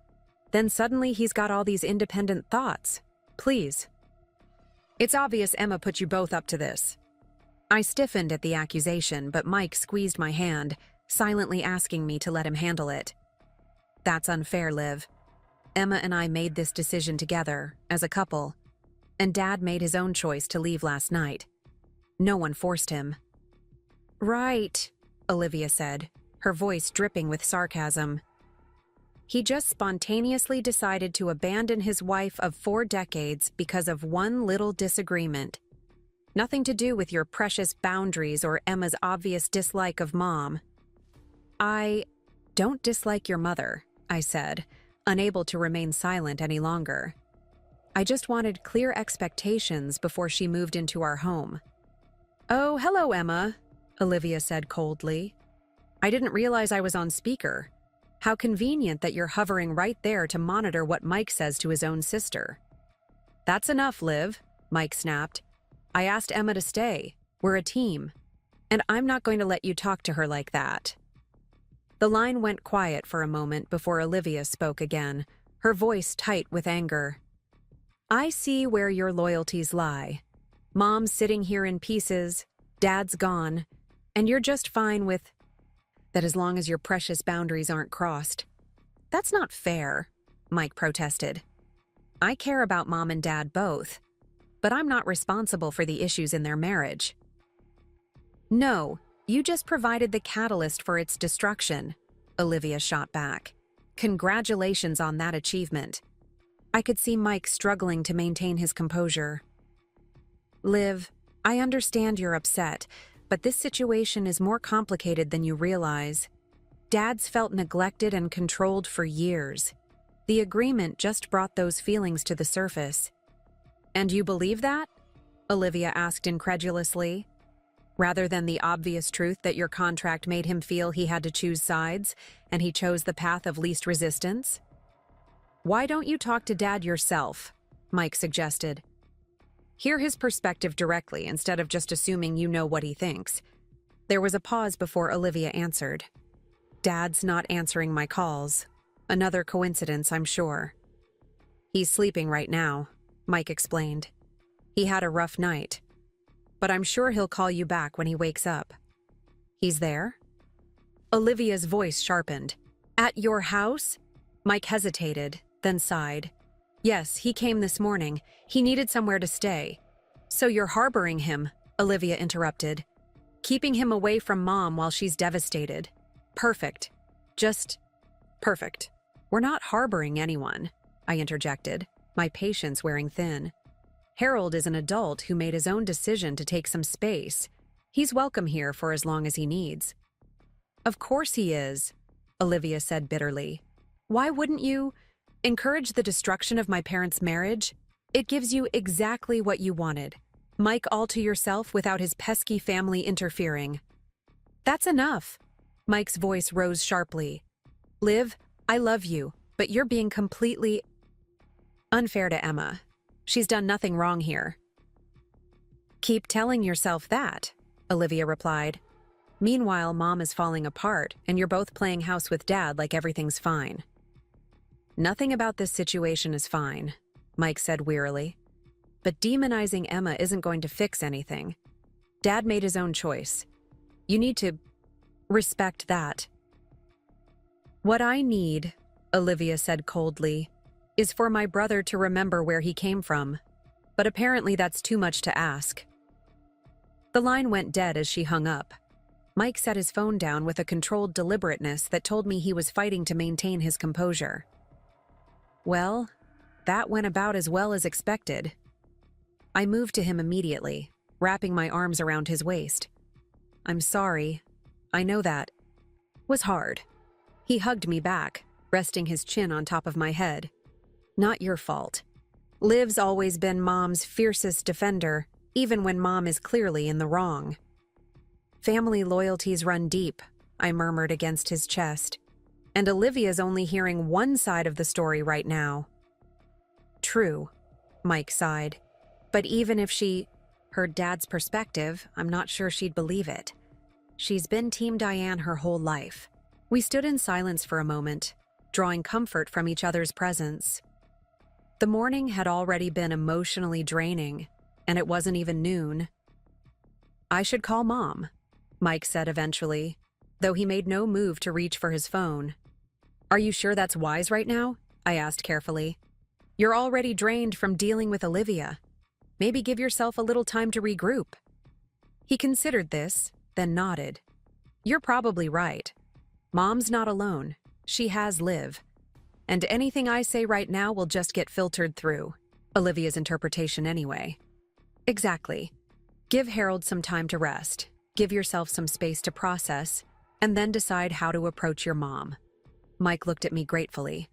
Then suddenly he's got all these independent thoughts. Please. It's obvious Emma put you both up to this. I stiffened at the accusation, but Mike squeezed my hand, silently asking me to let him handle it. That's unfair, Liv. Emma and I made this decision together, as a couple, and Dad made his own choice to leave last night. No one forced him. Right, Olivia said, her voice dripping with sarcasm. He just spontaneously decided to abandon his wife of 4 decades because of one little disagreement. Nothing to do with your precious boundaries or Emma's obvious dislike of Mom. I don't dislike your mother, I said, unable to remain silent any longer. I just wanted clear expectations before she moved into our home. Oh, hello, Emma, Olivia said coldly. I didn't realize I was on speaker. How convenient that you're hovering right there to monitor what Mike says to his own sister. That's enough, Liv, Mike snapped. I asked Emma to stay. We're a team. And I'm not going to let you talk to her like that. The line went quiet for a moment before Olivia spoke again, her voice tight with anger. I see where your loyalties lie. Mom's sitting here in pieces, Dad's gone, and you're just fine with that as long as your precious boundaries aren't crossed. That's not fair, Mike protested. I care about Mom and Dad both, but I'm not responsible for the issues in their marriage. No, you just provided the catalyst for its destruction, Olivia shot back. Congratulations on that achievement. I could see Mike struggling to maintain his composure. Liv, I understand you're upset, but this situation is more complicated than you realize. Dad's felt neglected and controlled for years. The agreement just brought those feelings to the surface. And you believe that? Olivia asked incredulously. Rather than the obvious truth that your contract made him feel he had to choose sides, and he chose the path of least resistance? Why don't you talk to Dad yourself? Mike suggested. Hear his perspective directly instead of just assuming you know what he thinks. There was a pause before Olivia answered. Dad's not answering my calls. Another coincidence, I'm sure. He's sleeping right now, Mike explained. He had a rough night. But I'm sure he'll call you back when he wakes up. He's there? Olivia's voice sharpened. At your house? Mike hesitated, then sighed. Yes, he came this morning. He needed somewhere to stay. So you're harboring him, Olivia interrupted. Keeping him away from Mom while she's devastated. Perfect. Just perfect. We're not harboring anyone, I interjected, my patience wearing thin. Harold is an adult who made his own decision to take some space. He's welcome here for as long as he needs. Of course he is, Olivia said bitterly. Why wouldn't you encourage the destruction of my parents' marriage? It gives you exactly what you wanted. Mike all to yourself without his pesky family interfering. That's enough. Mike's voice rose sharply. Liv, I love you, but you're being completely unfair to Emma. She's done nothing wrong here. Keep telling yourself that, Olivia replied. Meanwhile, Mom is falling apart, and you're both playing house with Dad like everything's fine. Nothing about this situation is fine, Mike said wearily. But demonizing Emma isn't going to fix anything. Dad made his own choice. You need to respect that. What I need, Olivia said coldly, is for my brother to remember where he came from. But apparently that's too much to ask. The line went dead as she hung up. Mike set his phone down with a controlled deliberateness that told me he was fighting to maintain his composure. Well, that went about as well as expected. I moved to him immediately, wrapping my arms around his waist. I'm sorry. I know that was hard. He hugged me back, resting his chin on top of my head. Not your fault. Liv's always been Mom's fiercest defender, even when Mom is clearly in the wrong. Family loyalties run deep, I murmured against his chest. And Olivia's only hearing one side of the story right now. True, Mike sighed. But even if she heard Dad's perspective, I'm not sure she'd believe it. She's been Team Diane her whole life. We stood in silence for a moment, drawing comfort from each other's presence. The morning had already been emotionally draining, and it wasn't even noon. I should call Mom, Mike said eventually, though he made no move to reach for his phone. Are you sure that's wise right now? I asked carefully. You're already drained from dealing with Olivia. Maybe give yourself a little time to regroup. He considered this, then nodded. You're probably right. Mom's not alone. She has Liv. And anything I say right now will just get filtered through. Olivia's interpretation anyway. Exactly. Give Harold some time to rest. Give yourself some space to process, and then decide how to approach your mom. Mike looked at me gratefully.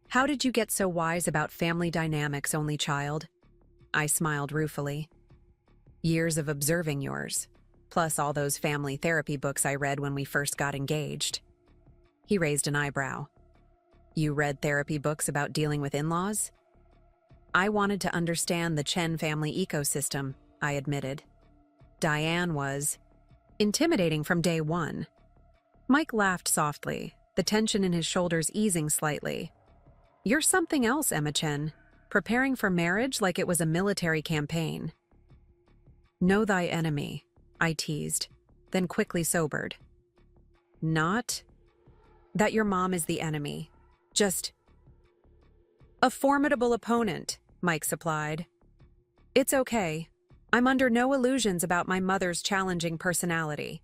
How did you get so wise about family dynamics, only child? I smiled ruefully. Years of observing yours, plus all those family therapy books I read when we first got engaged. He raised an eyebrow. You read therapy books about dealing with in-laws? I wanted to understand the Chen family ecosystem, I admitted. Diane was intimidating from day one. Mike laughed softly, the tension in his shoulders easing slightly. You're something else, Emma Chen, preparing for marriage like it was a military campaign. Know thy enemy, I teased, then quickly sobered. Not that your mom is the enemy, just a formidable opponent, Mike supplied. It's okay. I'm under no illusions about my mother's challenging personality.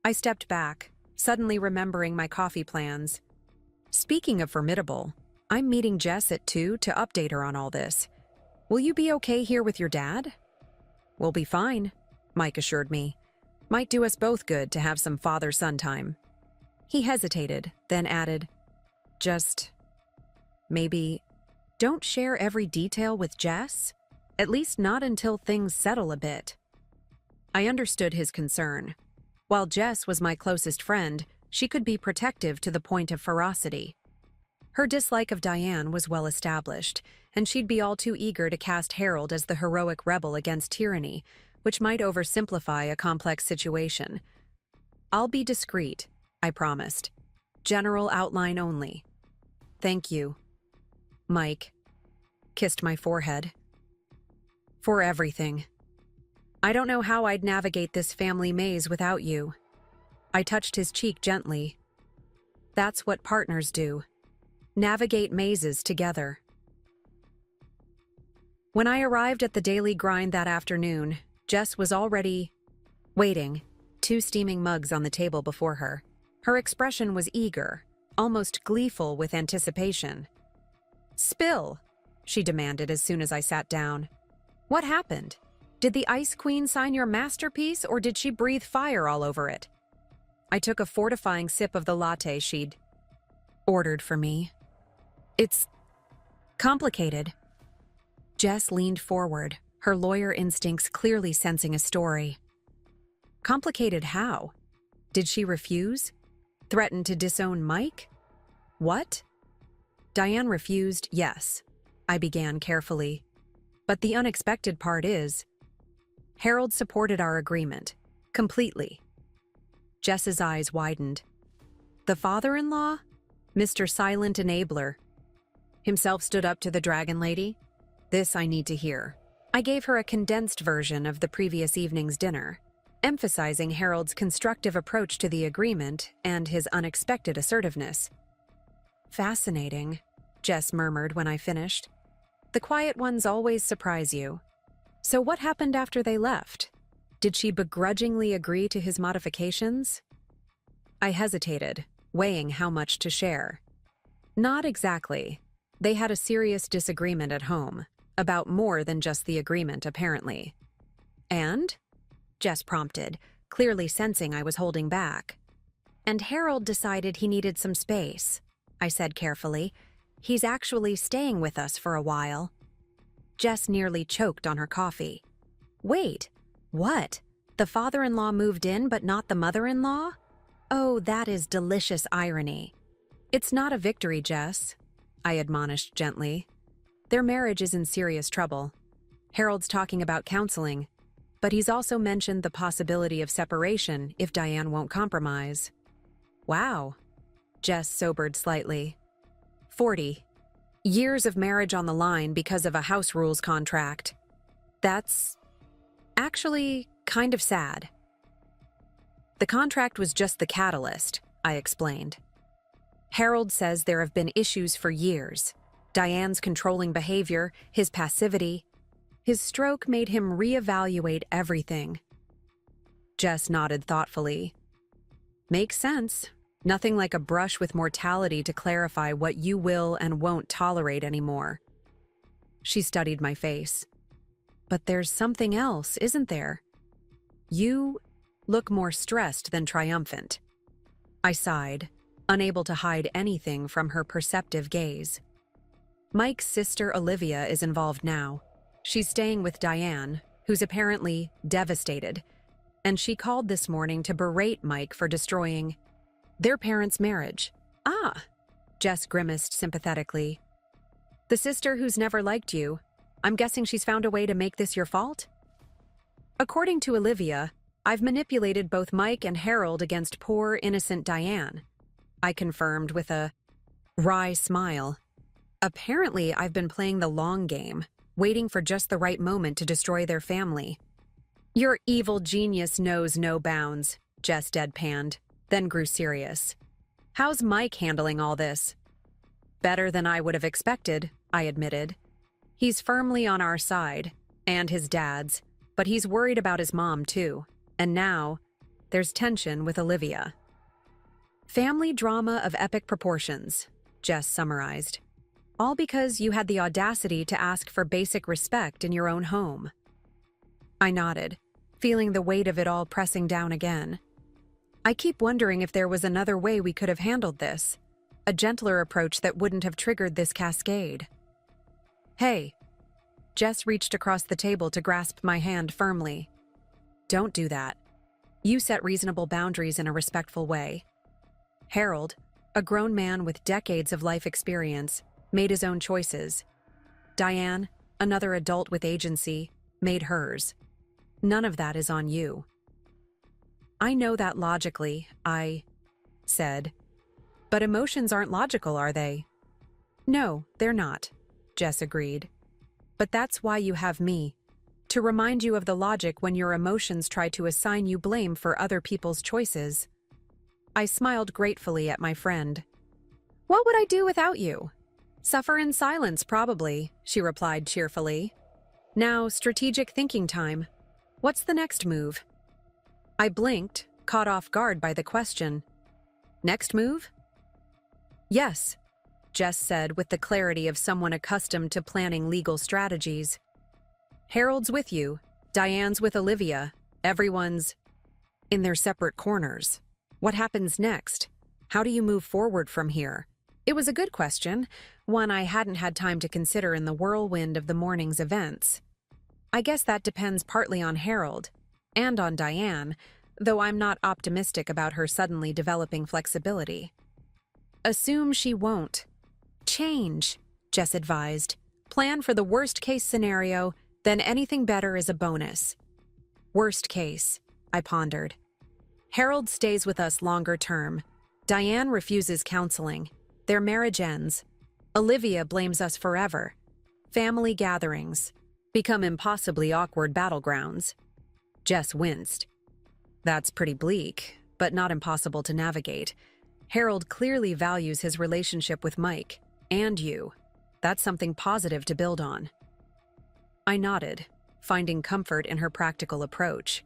I stepped back, suddenly remembering my coffee plans. Speaking of formidable, I'm meeting Jess at 2 to update her on all this. Will you be okay here with your dad? We'll be fine, Mike assured me. Might do us both good to have some father-son time. He hesitated, then added, just maybe don't share every detail with Jess, at least not until things settle a bit. I understood his concern. While Jess was my closest friend, she could be protective to the point of ferocity. Her dislike of Diane was well established, and she'd be all too eager to cast Harold as the heroic rebel against tyranny, which might oversimplify a complex situation. I'll be discreet, I promised. General outline only. Thank you. Mike kissed my forehead. For everything. I don't know how I'd navigate this family maze without you. I touched his cheek gently. That's what partners do. Navigate mazes together. When I arrived at the daily grind that afternoon, Jess was already waiting, 2 steaming mugs on the table before her. Her expression was eager, almost gleeful with anticipation. Spill, she demanded as soon as I sat down. What happened? Did the Ice Queen sign your masterpiece, or did she breathe fire all over it? I took a fortifying sip of the latte she'd ordered for me. It's complicated. Jess leaned forward, her lawyer instincts clearly sensing a story. Complicated how? Did she refuse? Threaten to disown Mike? What? Diane refused, yes, I began carefully. But the unexpected part is, Harold supported our agreement, completely. Jess's eyes widened. The father-in-law? Mr. Silent Enabler. Himself stood up to the Dragon Lady? This I need to hear. I gave her a condensed version of the previous evening's dinner, emphasizing Harold's constructive approach to the agreement and his unexpected assertiveness. Fascinating, Jess murmured when I finished. The quiet ones always surprise you. So what happened after they left? Did she begrudgingly agree to his modifications? I hesitated, weighing how much to share. Not exactly. They had a serious disagreement at home, about more than just the agreement, apparently. And? Jess prompted, clearly sensing I was holding back. "And Harold decided he needed some space," I said carefully. "He's actually staying with us for a while." Jess nearly choked on her coffee. "Wait, what? The father-in-law moved in but not the mother-in-law? Oh, that is delicious irony." "It's not a victory, Jess," I admonished gently. "Their marriage is in serious trouble. Harold's talking about counseling, but he's also mentioned the possibility of separation if Diane won't compromise." "Wow." Jess sobered slightly. 40. Years of marriage on the line because of a house rules contract. That's actually kind of sad. "The contract was just the catalyst," I explained. "Harold says there have been issues for years. Diane's controlling behavior, his passivity. His stroke made him reevaluate everything." Jess nodded thoughtfully. "Makes sense. Nothing like a brush with mortality to clarify what you will and won't tolerate anymore." She studied my face. "But there's something else, isn't there? You look more stressed than triumphant." I sighed, unable to hide anything from her perceptive gaze. "Mike's sister Olivia is involved now. She's staying with Diane, who's apparently devastated, and she called this morning to berate Mike for destroying their parents' marriage." "Ah," Jess grimaced sympathetically. "The sister who's never liked you. I'm guessing she's found a way to make this your fault?" "According to Olivia, I've manipulated both Mike and Harold against poor, innocent Diane," I confirmed with a wry smile. "Apparently, I've been playing the long game, waiting for just the right moment to destroy their family." "Your evil genius knows no bounds," Jess deadpanned, then grew serious. "How's Mike handling all this?" "Better than I would have expected," I admitted. "He's firmly on our side, and his dad's, but he's worried about his mom too. And now, there's tension with Olivia." "Family drama of epic proportions," Jess summarized. "All because you had the audacity to ask for basic respect in your own home." I nodded, feeling the weight of it all pressing down again. "I keep wondering if there was another way we could have handled this, a gentler approach that wouldn't have triggered this cascade." "Hey." Jess reached across the table to grasp my hand firmly. "Don't do that. You set reasonable boundaries in a respectful way. Harold, a grown man with decades of life experience, made his own choices. Diane, another adult with agency, made hers. None of that is on you." "I know that logically," I said. "But emotions aren't logical, are they?" "No, they're not," Jess agreed. "But that's why you have me, to remind you of the logic when your emotions try to assign you blame for other people's choices." I smiled gratefully at my friend. "What would I do without you?" "Suffer in silence, probably," she replied cheerfully. "Now, strategic thinking time. What's the next move?" I blinked, caught off guard by the question. "Next move?" "Yes," Jess said with the clarity of someone accustomed to planning legal strategies. "Harold's with you, Diane's with Olivia, everyone's in their separate corners. What happens next? How do you move forward from here?" It was a good question, one I hadn't had time to consider in the whirlwind of the morning's events. I guess that depends partly on Harold, and on Diane, though I'm not optimistic about her suddenly developing flexibility. "Assume she won't change," Jess advised. "Plan for the worst-case scenario, then anything better is a bonus." "Worst case," I pondered. "Harold stays with us longer term. Diane refuses counseling. Their marriage ends. Olivia blames us forever. Family gatherings become impossibly awkward battlegrounds." Jess winced. "That's pretty bleak, but not impossible to navigate. Harold clearly values his relationship with Mike, and you. That's something positive to build on." I nodded, finding comfort in her practical approach.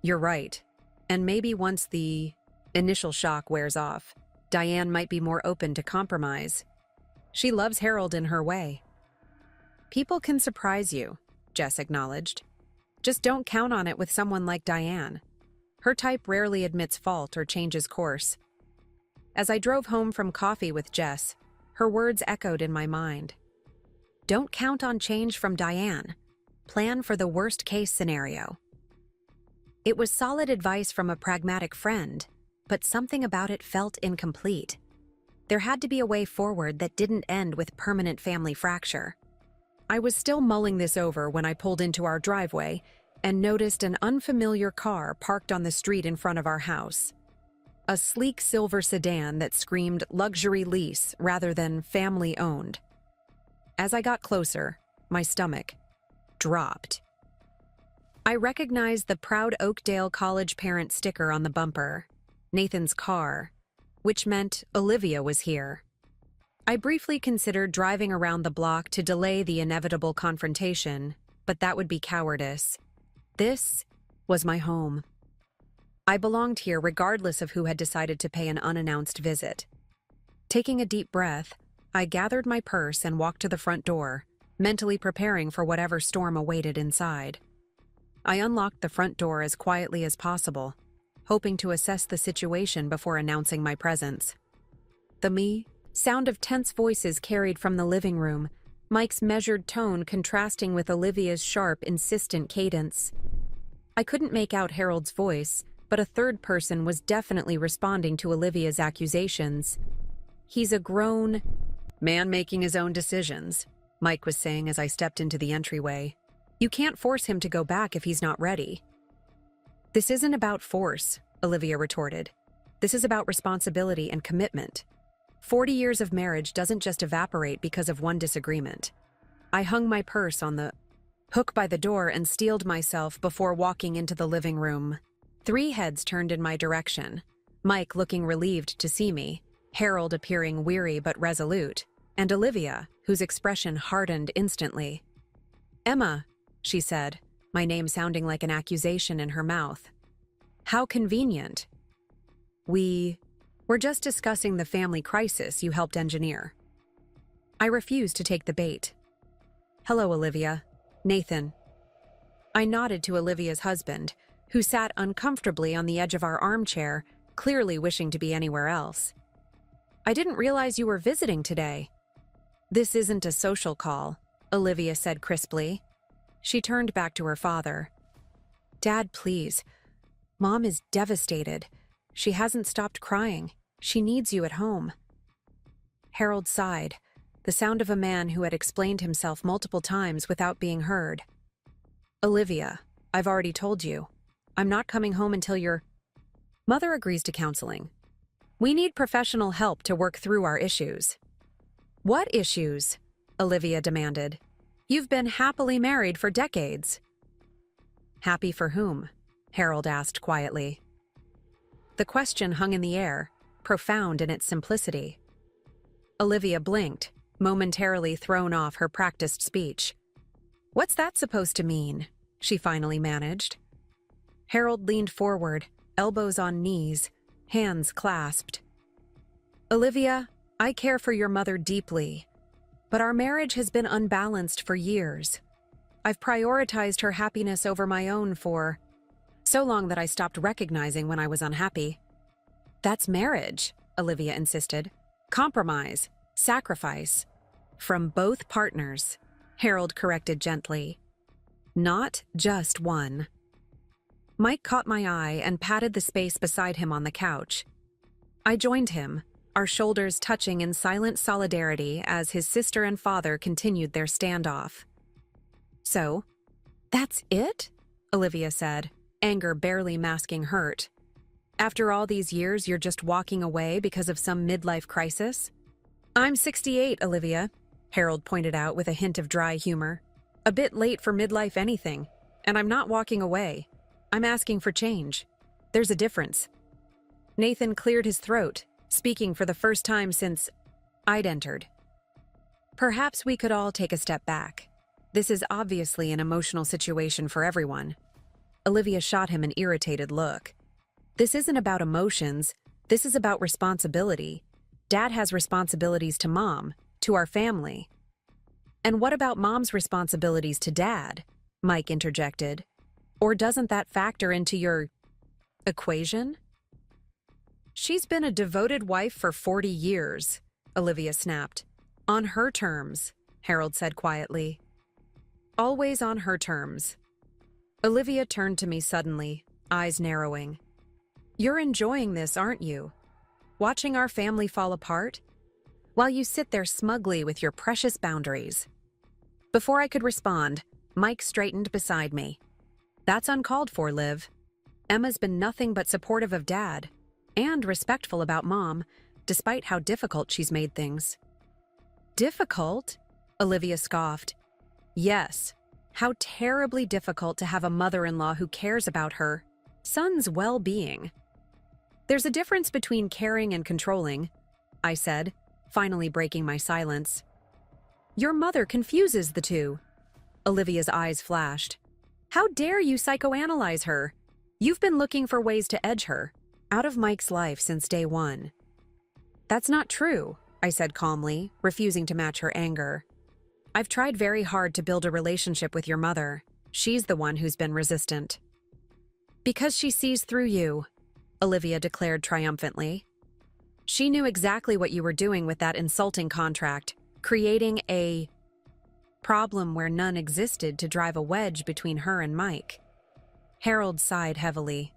"You're right, and maybe once the initial shock wears off, Diane might be more open to compromise. She loves Harold in her way." "People can surprise you," Jess acknowledged. "Just don't count on it with someone like Diane. Her type rarely admits fault or changes course. As I drove home from coffee with Jess, her words echoed in my mind. Don't count on change from Diane. Plan for the worst-case scenario. It was solid advice from a pragmatic friend, but something about it felt incomplete. There had to be a way forward that didn't end with permanent family fracture. I was still mulling this over when I pulled into our driveway and noticed an unfamiliar car parked on the street in front of our house. A sleek silver sedan that screamed luxury lease rather than family-owned. As I got closer, my stomach dropped. I recognized the proud Oakdale College parent sticker on the bumper, Nathan's car, which meant Olivia was here. I briefly considered driving around the block to delay the inevitable confrontation, but that would be cowardice. This was my home. I belonged here regardless of who had decided to pay an unannounced visit. Taking a deep breath, I gathered my purse and walked to the front door, mentally preparing for whatever storm awaited inside. I unlocked the front door as quietly as possible, hoping to assess the situation before announcing my presence. The sound of tense voices carried from the living room, Mike's measured tone contrasting with Olivia's sharp, insistent cadence. I couldn't make out Harold's voice, but a third person was definitely responding to Olivia's accusations. He's a grown man making his own decisions, Mike was saying as I stepped into the entryway. You can't force him to go back if he's not ready. This isn't about force, Olivia retorted. This is about responsibility and commitment. 40 years of marriage doesn't just evaporate because of one disagreement. I hung my purse on the hook by the door and steeled myself before walking into the living room. 3 heads turned in my direction, Mike looking relieved to see me, Harold appearing weary but resolute, and Olivia, whose expression hardened instantly. Emma, she said, my name sounding like an accusation in her mouth. How convenient. We're just discussing the family crisis you helped engineer. I refused to take the bait. Hello, Olivia. Nathan. I nodded to Olivia's husband, who sat uncomfortably on the edge of our armchair, clearly wishing to be anywhere else. I didn't realize you were visiting today. This isn't a social call, Olivia said crisply. She turned back to her father. Dad, please. Mom is devastated. She hasn't stopped crying. She needs you at home. Harold sighed, the sound of a man who had explained himself multiple times without being heard. Olivia, I've already told you. I'm not coming home until your mother agrees to counseling. We need professional help to work through our issues. What issues? Olivia demanded. You've been happily married for decades. Happy for whom? Harold asked quietly. The question hung in the air, profound in its simplicity. Olivia blinked, momentarily thrown off her practiced speech. What's that supposed to mean? She finally managed. Harold leaned forward, elbows on knees, hands clasped. Olivia, I care for your mother deeply, but our marriage has been unbalanced for years. I've prioritized her happiness over my own for so long that I stopped recognizing when I was unhappy. That's marriage, Olivia insisted. Compromise, sacrifice. From both partners, Harold corrected gently. Not just one. Mike caught my eye and patted the space beside him on the couch. I joined him, our shoulders touching in silent solidarity as his sister and father continued their standoff. So, that's it? Olivia said, anger barely masking hurt. After all these years, you're just walking away because of some midlife crisis? I'm 68, Olivia, Harold pointed out with a hint of dry humor. A bit late for midlife anything, and I'm not walking away. I'm asking for change. There's a difference. Nathan cleared his throat, speaking for the first time since I'd entered. Perhaps we could all take a step back. This is obviously an emotional situation for everyone. Olivia shot him an irritated look. This isn't about emotions. This is about responsibility. Dad has responsibilities to Mom, to our family. And what about Mom's responsibilities to Dad? Mike interjected. Or doesn't that factor into your Equation? She's been a devoted wife for 40 years, Olivia snapped. On her terms, Harold said quietly. Always on her terms. Olivia turned to me suddenly, eyes narrowing. You're enjoying this, aren't you? Watching our family fall apart? While you sit there smugly with your precious boundaries. Before I could respond, Mike straightened beside me. That's uncalled for, Liv. Emma's been nothing but supportive of Dad, and respectful about Mom, despite how difficult she's made things. Difficult? Olivia scoffed. Yes, how terribly difficult to have a mother-in-law who cares about her son's well-being. There's a difference between caring and controlling, I said, finally breaking my silence. Your mother confuses the two. Olivia's eyes flashed. How dare you psychoanalyze her? You've been looking for ways to edge her out of Mike's life since day one. That's not true, I said calmly, refusing to match her anger. I've tried very hard to build a relationship with your mother. She's the one who's been resistant. Because she sees through you, Olivia declared triumphantly. She knew exactly what you were doing with that insulting contract, creating a problem where none existed to drive a wedge between her and Mike. Harold sighed heavily.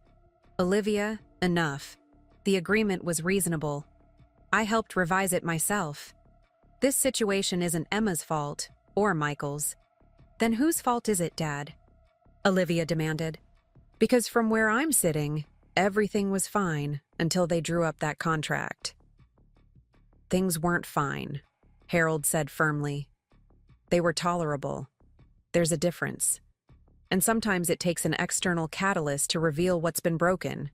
Olivia, enough. The agreement was reasonable. I helped revise it myself. This situation isn't Emma's fault, or Michael's. Then whose fault is it, Dad? Olivia demanded. Because from where I'm sitting, everything was fine until they drew up that contract. Things weren't fine, Harold said firmly. They were tolerable. There's a difference. And sometimes it takes an external catalyst to reveal what's been broken.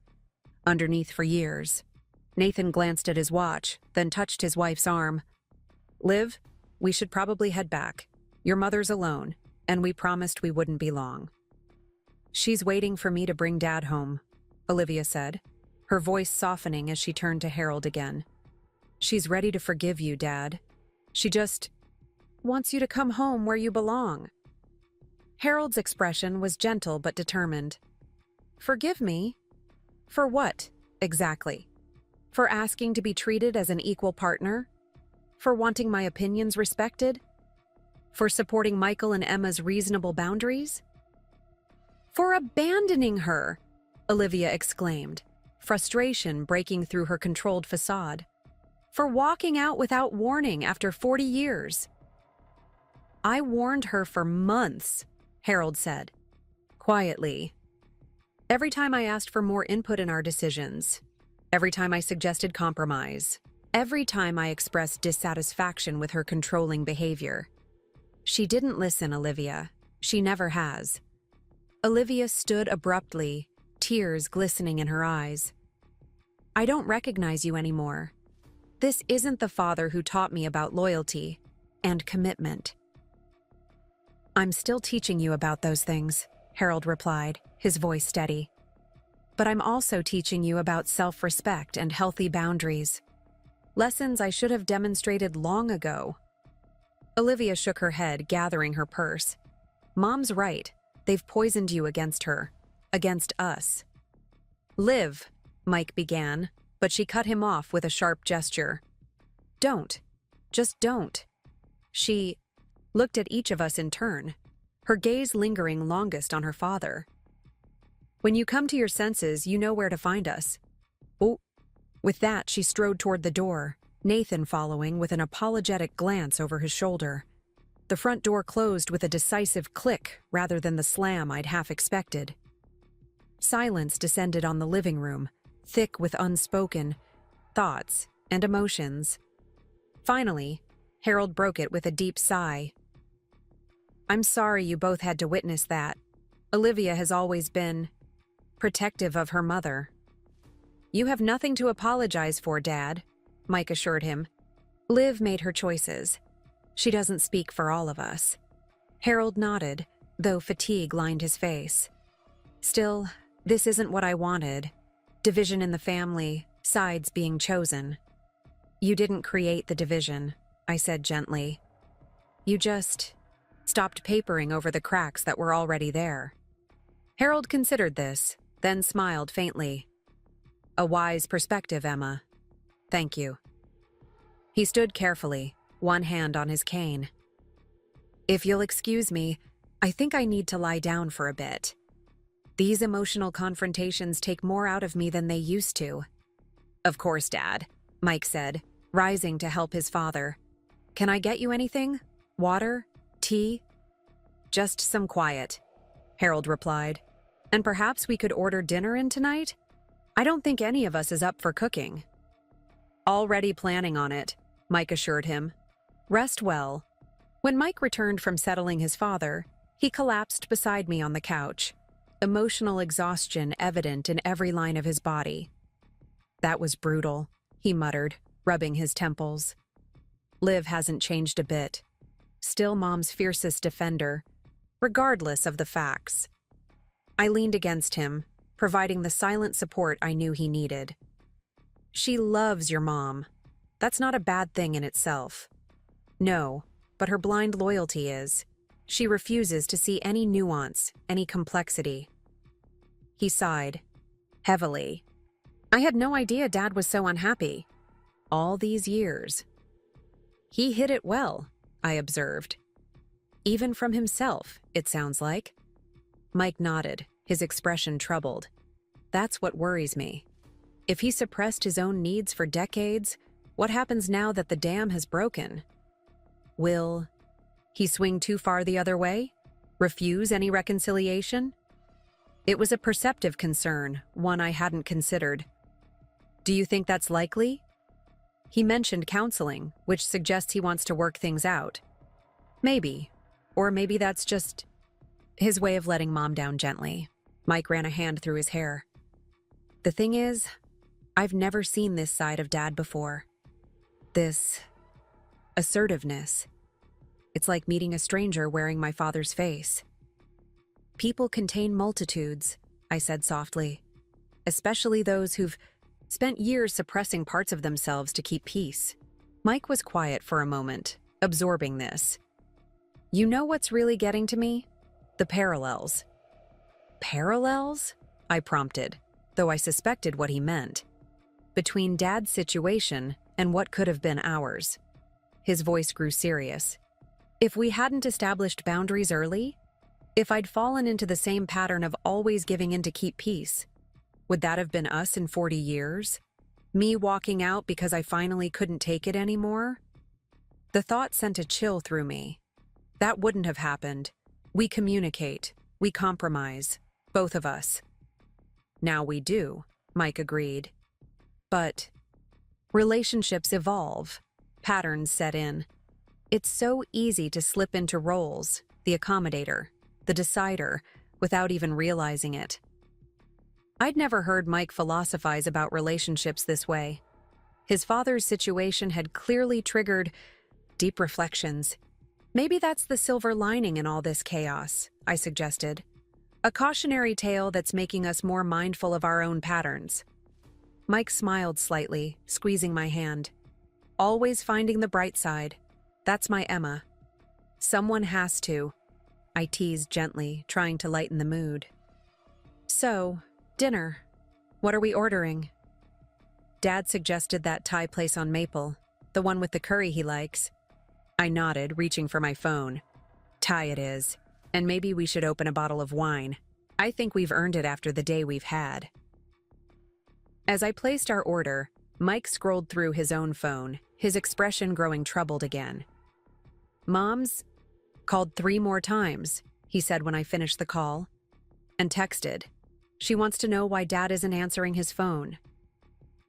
Underneath for years. Nathan glanced at his watch, then touched his wife's arm. Liv, we should probably head back. Your mother's alone, and we promised we wouldn't be long. She's waiting for me to bring Dad home, Olivia said, her voice softening as she turned to Harold again. She's ready to forgive you, Dad. She just wants you to come home where you belong. Harold's expression was gentle but determined. Forgive me? For what, exactly? For asking to be treated as an equal partner? For wanting my opinions respected? For supporting Michael and Emma's reasonable boundaries? For abandoning her, Olivia exclaimed, frustration breaking through her controlled facade. For walking out without warning after 40 years. I warned her for months, Harold said, quietly. Every time I asked for more input in our decisions, every time I suggested compromise, every time I expressed dissatisfaction with her controlling behavior. She didn't listen, Olivia. She never has. Olivia stood abruptly, tears glistening in her eyes. I don't recognize you anymore. This isn't the father who taught me about loyalty and commitment. I'm still teaching you about those things, Harold replied, his voice steady. But I'm also teaching you about self-respect and healthy boundaries. Lessons I should have demonstrated long ago. Olivia shook her head, gathering her purse. Mom's right. They've poisoned you against her. Against us. Liv, Mike began, but she cut him off with a sharp gesture. Don't. Just don't. She looked at each of us in turn, her gaze lingering longest on her father. When you come to your senses, you know where to find us. Oh. With that, she strode toward the door, Nathan following with an apologetic glance over his shoulder. The front door closed with a decisive click rather than the slam I'd half expected. Silence descended on the living room, thick with unspoken thoughts and emotions. Finally, Harold broke it with a deep sigh. I'm sorry you both had to witness that. Olivia has always been protective of her mother. You have nothing to apologize for, Dad, Mike assured him. Liv made her choices. She doesn't speak for all of us. Harold nodded, though fatigue lined his face. Still, this isn't what I wanted. Division in the family, sides being chosen. You didn't create the division, I said gently. You just stopped papering over the cracks that were already there. Harold considered this, then smiled faintly. A wise perspective, Emma. Thank you. He stood carefully, one hand on his cane. If you'll excuse me, I think I need to lie down for a bit. These emotional confrontations take more out of me than they used to. Of course, Dad, Mike said, rising to help his father. Can I get you anything? Water? Tea? Just some quiet, Harold replied. And perhaps we could order dinner in tonight? I don't think any of us is up for cooking. Already planning on it, Mike assured him. Rest well. When Mike returned from settling his father, he collapsed beside me on the couch, emotional exhaustion evident in every line of his body. That was brutal, he muttered, rubbing his temples. Liv hasn't changed a bit. Still Mom's fiercest defender, regardless of the facts. I leaned against him, providing the silent support I knew he needed. She loves your mom. That's not a bad thing in itself. No, but her blind loyalty is. She refuses to see any nuance, any complexity. He sighed, heavily. I had no idea Dad was so unhappy. All these years. He hid it well, I observed. Even from himself, it sounds like. Mike nodded, his expression troubled. That's what worries me. If he suppressed his own needs for decades, what happens now that the dam has broken? Will he swing too far the other way? Refuse any reconciliation? It was a perceptive concern, one I hadn't considered. Do you think that's likely? He mentioned counseling, which suggests he wants to work things out. Maybe. Or maybe that's just his way of letting Mom down gently. Mike ran a hand through his hair. The thing is, I've never seen this side of Dad before. This assertiveness. It's like meeting a stranger wearing my father's face. People contain multitudes, I said softly, especially those who've spent years suppressing parts of themselves to keep peace. Mike was quiet for a moment, absorbing this. You know what's really getting to me? The parallels. Parallels? I prompted, though I suspected what he meant. Between Dad's situation and what could have been ours. His voice grew serious. If we hadn't established boundaries early, if I'd fallen into the same pattern of always giving in to keep peace, would that have been us in 40 years? Me walking out because I finally couldn't take it anymore? The thought sent a chill through me. That wouldn't have happened. We communicate. We compromise. Both of us. Now we do, Mike agreed. But relationships evolve. Patterns set in. It's so easy to slip into roles, the accommodator, the decider, without even realizing it. I'd never heard Mike philosophize about relationships this way. His father's situation had clearly triggered deep reflections. Maybe that's the silver lining in all this chaos, I suggested. A cautionary tale that's making us more mindful of our own patterns. Mike smiled slightly, squeezing my hand. Always finding the bright side. That's my Emma. Someone has to. I teased gently, trying to lighten the mood. So, dinner. What are we ordering? Dad suggested that Thai place on Maple, the one with the curry he likes. I nodded, reaching for my phone. Thai it is, and maybe we should open a bottle of wine. I think we've earned it after the day we've had. As I placed our order, Mike scrolled through his own phone, his expression growing troubled again. Mom's called 3 more times, he said when I finished the call, and texted. She wants to know why Dad isn't answering his phone.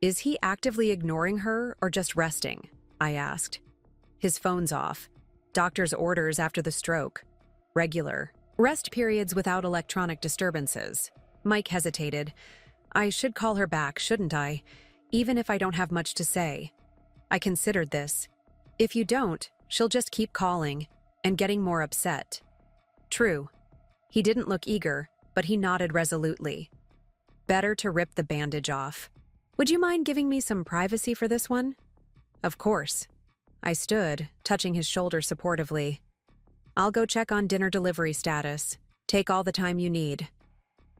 Is he actively ignoring her or just resting? I asked. His phone's off. Doctor's orders after the stroke. Regular. Rest periods without electronic disturbances. Mike hesitated. I should call her back, shouldn't I? Even if I don't have much to say. I considered this. If you don't, she'll just keep calling and getting more upset. True. He didn't look eager, but he nodded resolutely. Better to rip the bandage off. Would you mind giving me some privacy for this one? Of course. I stood, touching his shoulder supportively. I'll go check on dinner delivery status. Take all the time you need.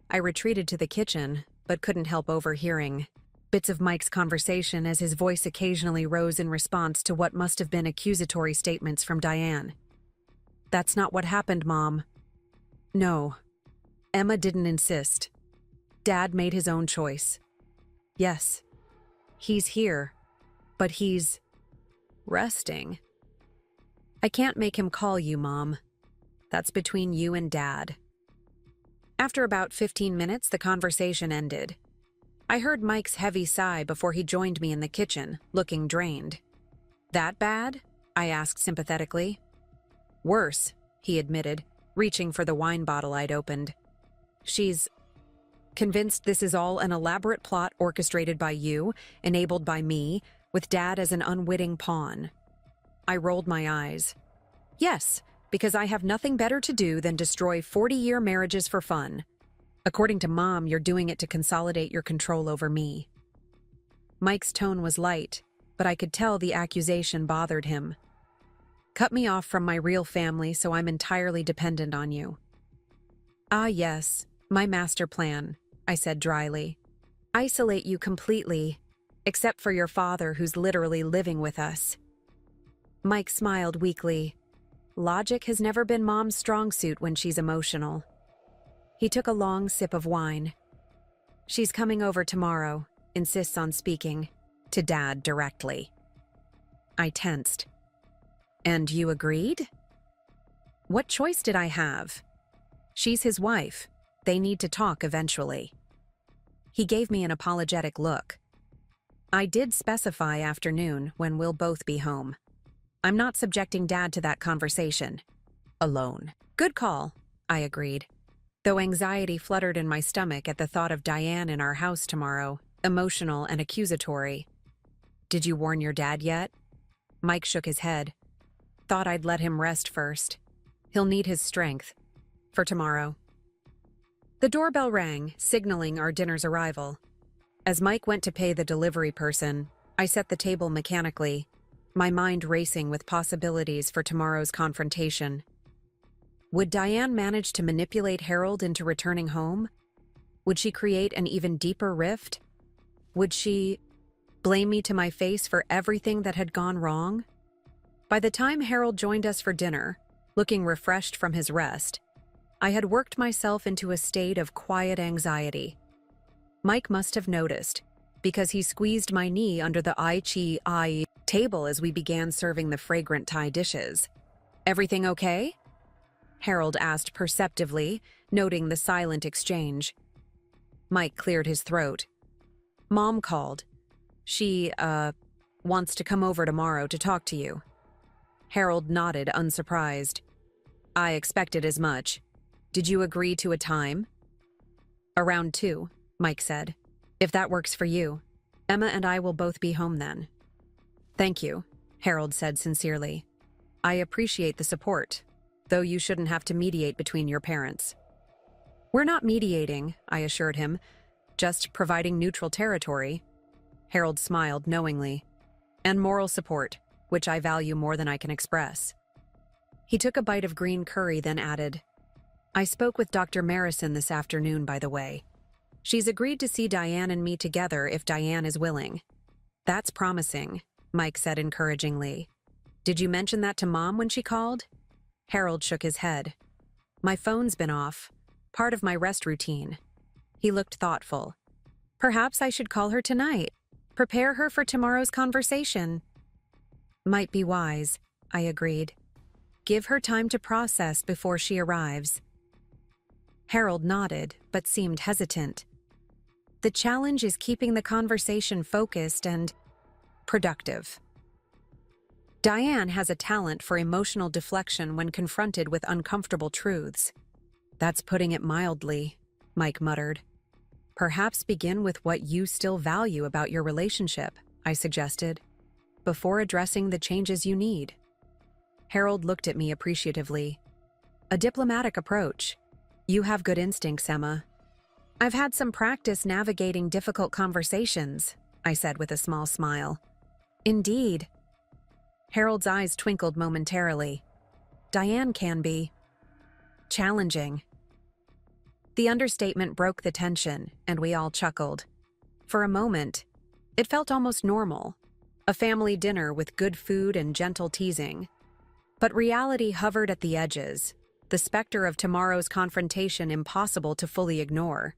I retreated to the kitchen, but couldn't help overhearing bits of Mike's conversation as his voice occasionally rose in response to what must have been accusatory statements from Diane. "That's not what happened, Mom." "No." Emma didn't insist. "Dad made his own choice." "Yes. He's here. But he's resting." "I can't make him call you, Mom. That's between you and Dad." After about 15 minutes, the conversation ended. I heard Mike's heavy sigh before he joined me in the kitchen, looking drained. "That bad?" I asked sympathetically. "Worse," he admitted, reaching for the wine bottle I'd opened. "She's convinced this is all an elaborate plot orchestrated by you, enabled by me, with Dad as an unwitting pawn." I rolled my eyes. "Yes, because I have nothing better to do than destroy 40-year marriages for fun. According to Mom, you're doing it to consolidate your control over me." Mike's tone was light, but I could tell the accusation bothered him. "Cut me off from my real family so I'm entirely dependent on you." "Ah, yes, my master plan," I said dryly. "Isolate you completely, except for your father who's literally living with us." Mike smiled weakly. Logic has never been Mom's strong suit when she's emotional. He took a long sip of wine. "She's coming over tomorrow," insists on speaking to Dad directly. I tensed. "And you agreed?" "What choice did I have? She's his wife. They need to talk eventually." He gave me an apologetic look. "I did specify afternoon when we'll both be home. I'm not subjecting Dad to that conversation alone." "Good call," I agreed, though anxiety fluttered in my stomach at the thought of Diane in our house tomorrow, emotional and accusatory. "Did you warn your dad yet?" Mike shook his head. "Thought I'd let him rest first. He'll need his strength for tomorrow." The doorbell rang, signaling our dinner's arrival. As Mike went to pay the delivery person, I set the table mechanically, my mind racing with possibilities for tomorrow's confrontation. Would Diane manage to manipulate Harold into returning home? Would she create an even deeper rift? Would she blame me to my face for everything that had gone wrong? By the time Harold joined us for dinner, looking refreshed from his rest, I had worked myself into a state of quiet anxiety. Mike must have noticed, because he squeezed my knee under the I table as we began serving the fragrant Thai dishes. "Everything okay?" Harold asked perceptively, noting the silent exchange. Mike cleared his throat. "Mom called. She, wants to come over tomorrow to talk to you." Harold nodded, unsurprised. "I expected as much. Did you agree to a time?" "Around 2, Mike said. "If that works for you. Emma and I will both be home then." "Thank you," Harold said sincerely. "I appreciate the support, though you shouldn't have to mediate between your parents." "We're not mediating," I assured him, "just providing neutral territory." Harold smiled knowingly. "And moral support, which I value more than I can express." He took a bite of green curry, then added, "I spoke with Dr. Marison this afternoon, by the way. She's agreed to see Diane and me together if Diane is willing." "That's promising," Mike said encouragingly. "Did you mention that to Mom when she called?" Harold shook his head. "My phone's been off, part of my rest routine." He looked thoughtful. "Perhaps I should call her tonight. Prepare her for tomorrow's conversation." "Might be wise," I agreed. "Give her time to process before she arrives." Harold nodded, but seemed hesitant. "The challenge is keeping the conversation focused and productive. Diane has a talent for emotional deflection when confronted with uncomfortable truths." "That's putting it mildly," Mike muttered. "Perhaps begin with what you still value about your relationship," I suggested, "before addressing the changes you need." Harold looked at me appreciatively. "A diplomatic approach. You have good instincts, Emma." "I've had some practice navigating difficult conversations," I said with a small smile. "Indeed." Harold's eyes twinkled momentarily. "Diane can be challenging." The understatement broke the tension, and we all chuckled. For a moment, it felt almost normal. A family dinner with good food and gentle teasing. But reality hovered at the edges, the specter of tomorrow's confrontation impossible to fully ignore.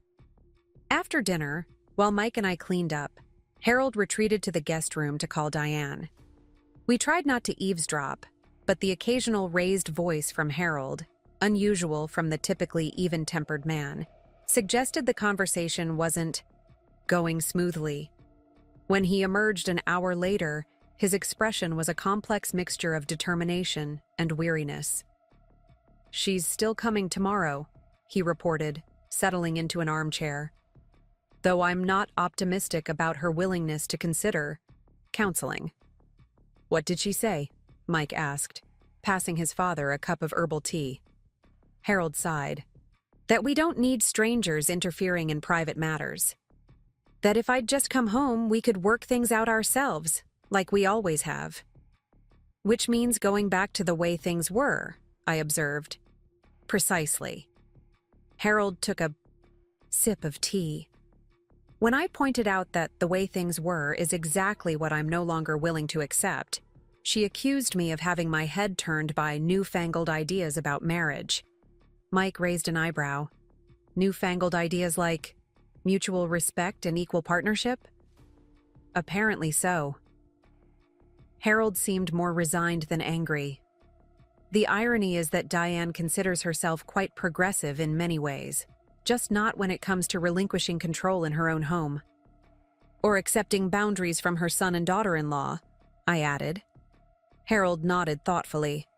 After dinner, while Mike and I cleaned up, Harold retreated to the guest room to call Diane. We tried not to eavesdrop, but the occasional raised voice from Harold, unusual from the typically even-tempered man, suggested the conversation wasn't going smoothly. When he emerged an hour later, his expression was a complex mixture of determination and weariness. "She's still coming tomorrow," he reported, settling into an armchair. "Though I'm not optimistic about her willingness to consider counseling." "What did she say?" Mike asked, passing his father a cup of herbal tea. Harold sighed. "That we don't need strangers interfering in private matters. That if I'd just come home, we could work things out ourselves, like we always have." "Which means going back to the way things were," I observed. "Precisely." Harold took a sip of tea. When I pointed out that the way things were is exactly what I'm no longer willing to accept, she accused me of having my head turned by newfangled ideas about marriage. Mike raised an eyebrow. Newfangled ideas like mutual respect and equal partnership? Apparently so. Harold seemed more resigned than angry. The irony is that Diane considers herself quite progressive in many ways, just not when it comes to relinquishing control in her own home. Or accepting boundaries from her son and daughter-in-law, I added. Harold nodded thoughtfully.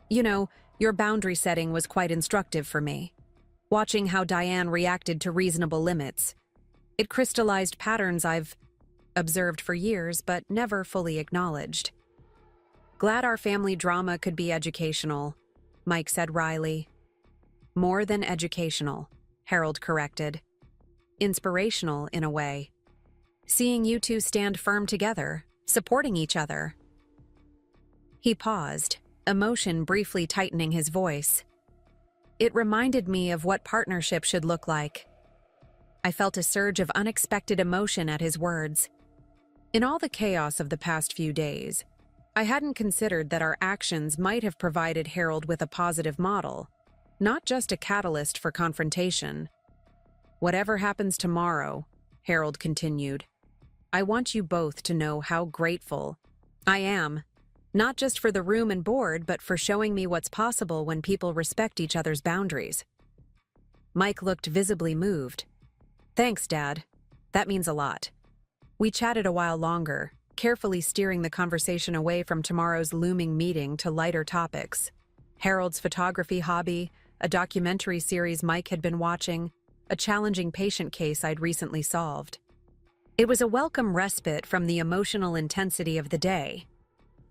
"You know, your boundary setting was quite instructive for me. Watching how Diane reacted to reasonable limits. It crystallized patterns I've observed for years but never fully acknowledged." "Glad our family drama could be educational," Mike said wryly. "More than educational," Harold corrected. "Inspirational, in a way. Seeing you two stand firm together, supporting each other." He paused, emotion briefly tightening his voice. It reminded me of what partnership should look like. I felt a surge of unexpected emotion at his words. In all the chaos of the past few days, I hadn't considered that our actions might have provided Harold with a positive model, not just a catalyst for confrontation. "Whatever happens tomorrow," Harold continued, "I want you both to know how grateful I am, not just for the room and board, but for showing me what's possible when people respect each other's boundaries." Mike looked visibly moved. "Thanks, Dad. That means a lot." We chatted a while longer, carefully steering the conversation away from tomorrow's looming meeting to lighter topics. Harold's photography hobby, a documentary series Mike had been watching, a challenging patient case I'd recently solved. It was a welcome respite from the emotional intensity of the day.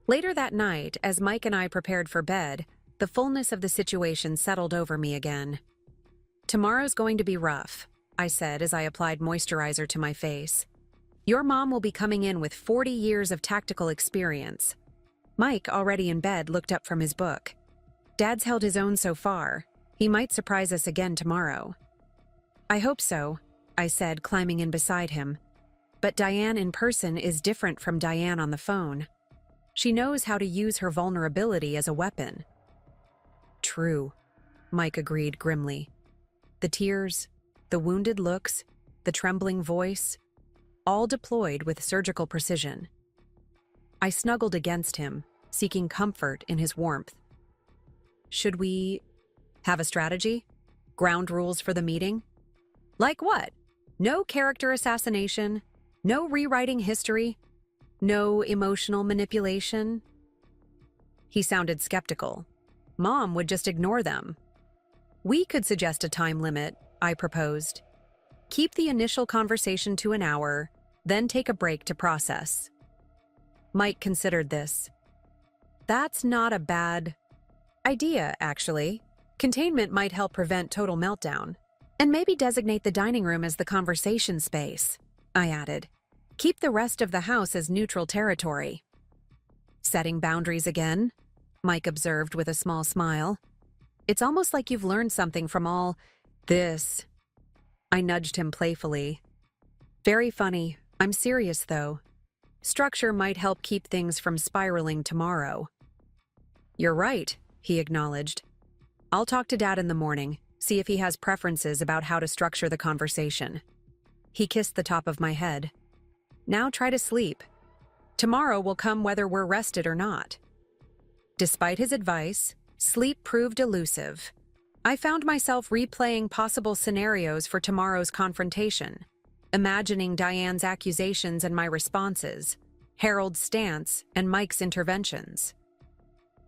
Later that night, as Mike and I prepared for bed, the fullness of the situation settled over me again. "Tomorrow's going to be rough," I said as I applied moisturizer to my face. "Your mom will be coming in with 40 years of tactical experience." Mike, already in bed, looked up from his book. "Dad's held his own so far. He might surprise us again tomorrow." "I hope so," I said, climbing in beside him. "But Diane in person is different from Diane on the phone. She knows how to use her vulnerability as a weapon." "True," Mike agreed grimly. The tears, the wounded looks, the trembling voice, all deployed with surgical precision. I snuggled against him, seeking comfort in his warmth. "Should we have a strategy? Ground rules for the meeting?" "Like what? No character assassination, no rewriting history, no emotional manipulation?" He sounded skeptical. "Mom would just ignore them." "We could suggest a time limit," I proposed. "Keep the initial conversation to an hour, then take a break to process." Mike considered this. "That's not a bad idea, actually. Containment might help prevent total meltdown. And maybe designate the dining room as the conversation space," I added. "Keep the rest of the house as neutral territory." "Setting boundaries again?" Mike observed with a small smile. "It's almost like you've learned something from all This. I nudged him playfully. Very funny. I'm serious, though. Structure might help keep things from spiraling tomorrow. You're right, he acknowledged. I'll talk to Dad in the morning, see if he has preferences about how to structure the conversation. He kissed the top of my head. Now try to sleep. Tomorrow will come whether we're rested or not. Despite his advice, sleep proved elusive. I found myself replaying possible scenarios for tomorrow's confrontation, imagining Diane's accusations and my responses, Harold's stance, and Mike's interventions.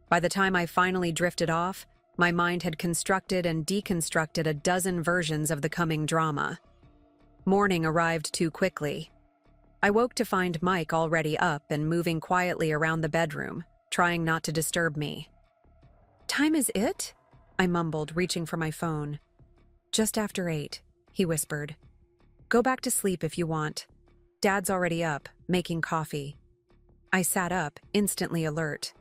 By the time I finally drifted off, my mind had constructed and deconstructed a dozen versions of the coming drama. Morning arrived too quickly. I woke to find Mike already up and moving quietly around the bedroom, trying not to disturb me. "Time is it?" I mumbled, reaching for my phone. "Just after 8, he whispered. "Go back to sleep if you want. Dad's already up, making coffee." I sat up, instantly alert.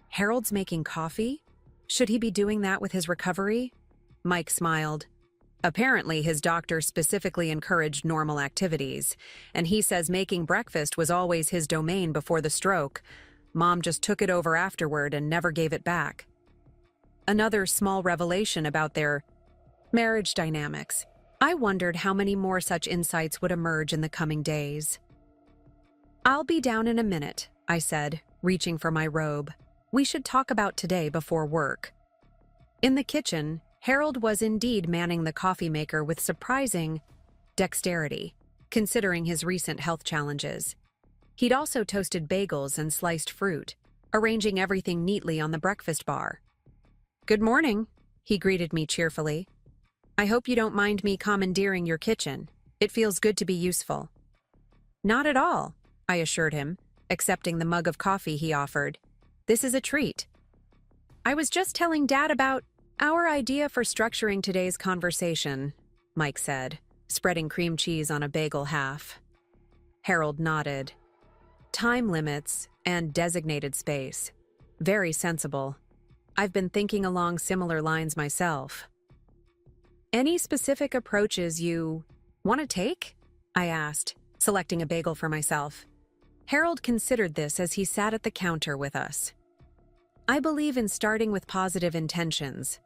Harold's making coffee? Should he be doing that with his recovery? Mike smiled. Apparently, his doctor specifically encouraged normal activities, and he says making breakfast was always his domain before the stroke. Mom just took it over afterward and never gave it back. Another small revelation about their marriage dynamics. I wondered how many more such insights would emerge in the coming days. "I'll be down in a minute," I said, reaching for my robe. "We should talk about today before work." In the kitchen, Harold was indeed manning the coffee maker with surprising dexterity, considering his recent health challenges. He'd also toasted bagels and sliced fruit, arranging everything neatly on the breakfast bar. "Good morning," he greeted me cheerfully. "I hope you don't mind me commandeering your kitchen. It feels good to be useful." "Not at all," I assured him, accepting the mug of coffee he offered. "This is a treat." "I was just telling Dad about our idea for structuring today's conversation," Mike said, spreading cream cheese on a bagel half. Harold nodded. Time limits and designated space. Very sensible. I've been thinking along similar lines myself. "Any specific approaches you want to take?" I asked, selecting a bagel for myself. Harold considered this as he sat at the counter with us. "I believe in starting with positive intentions.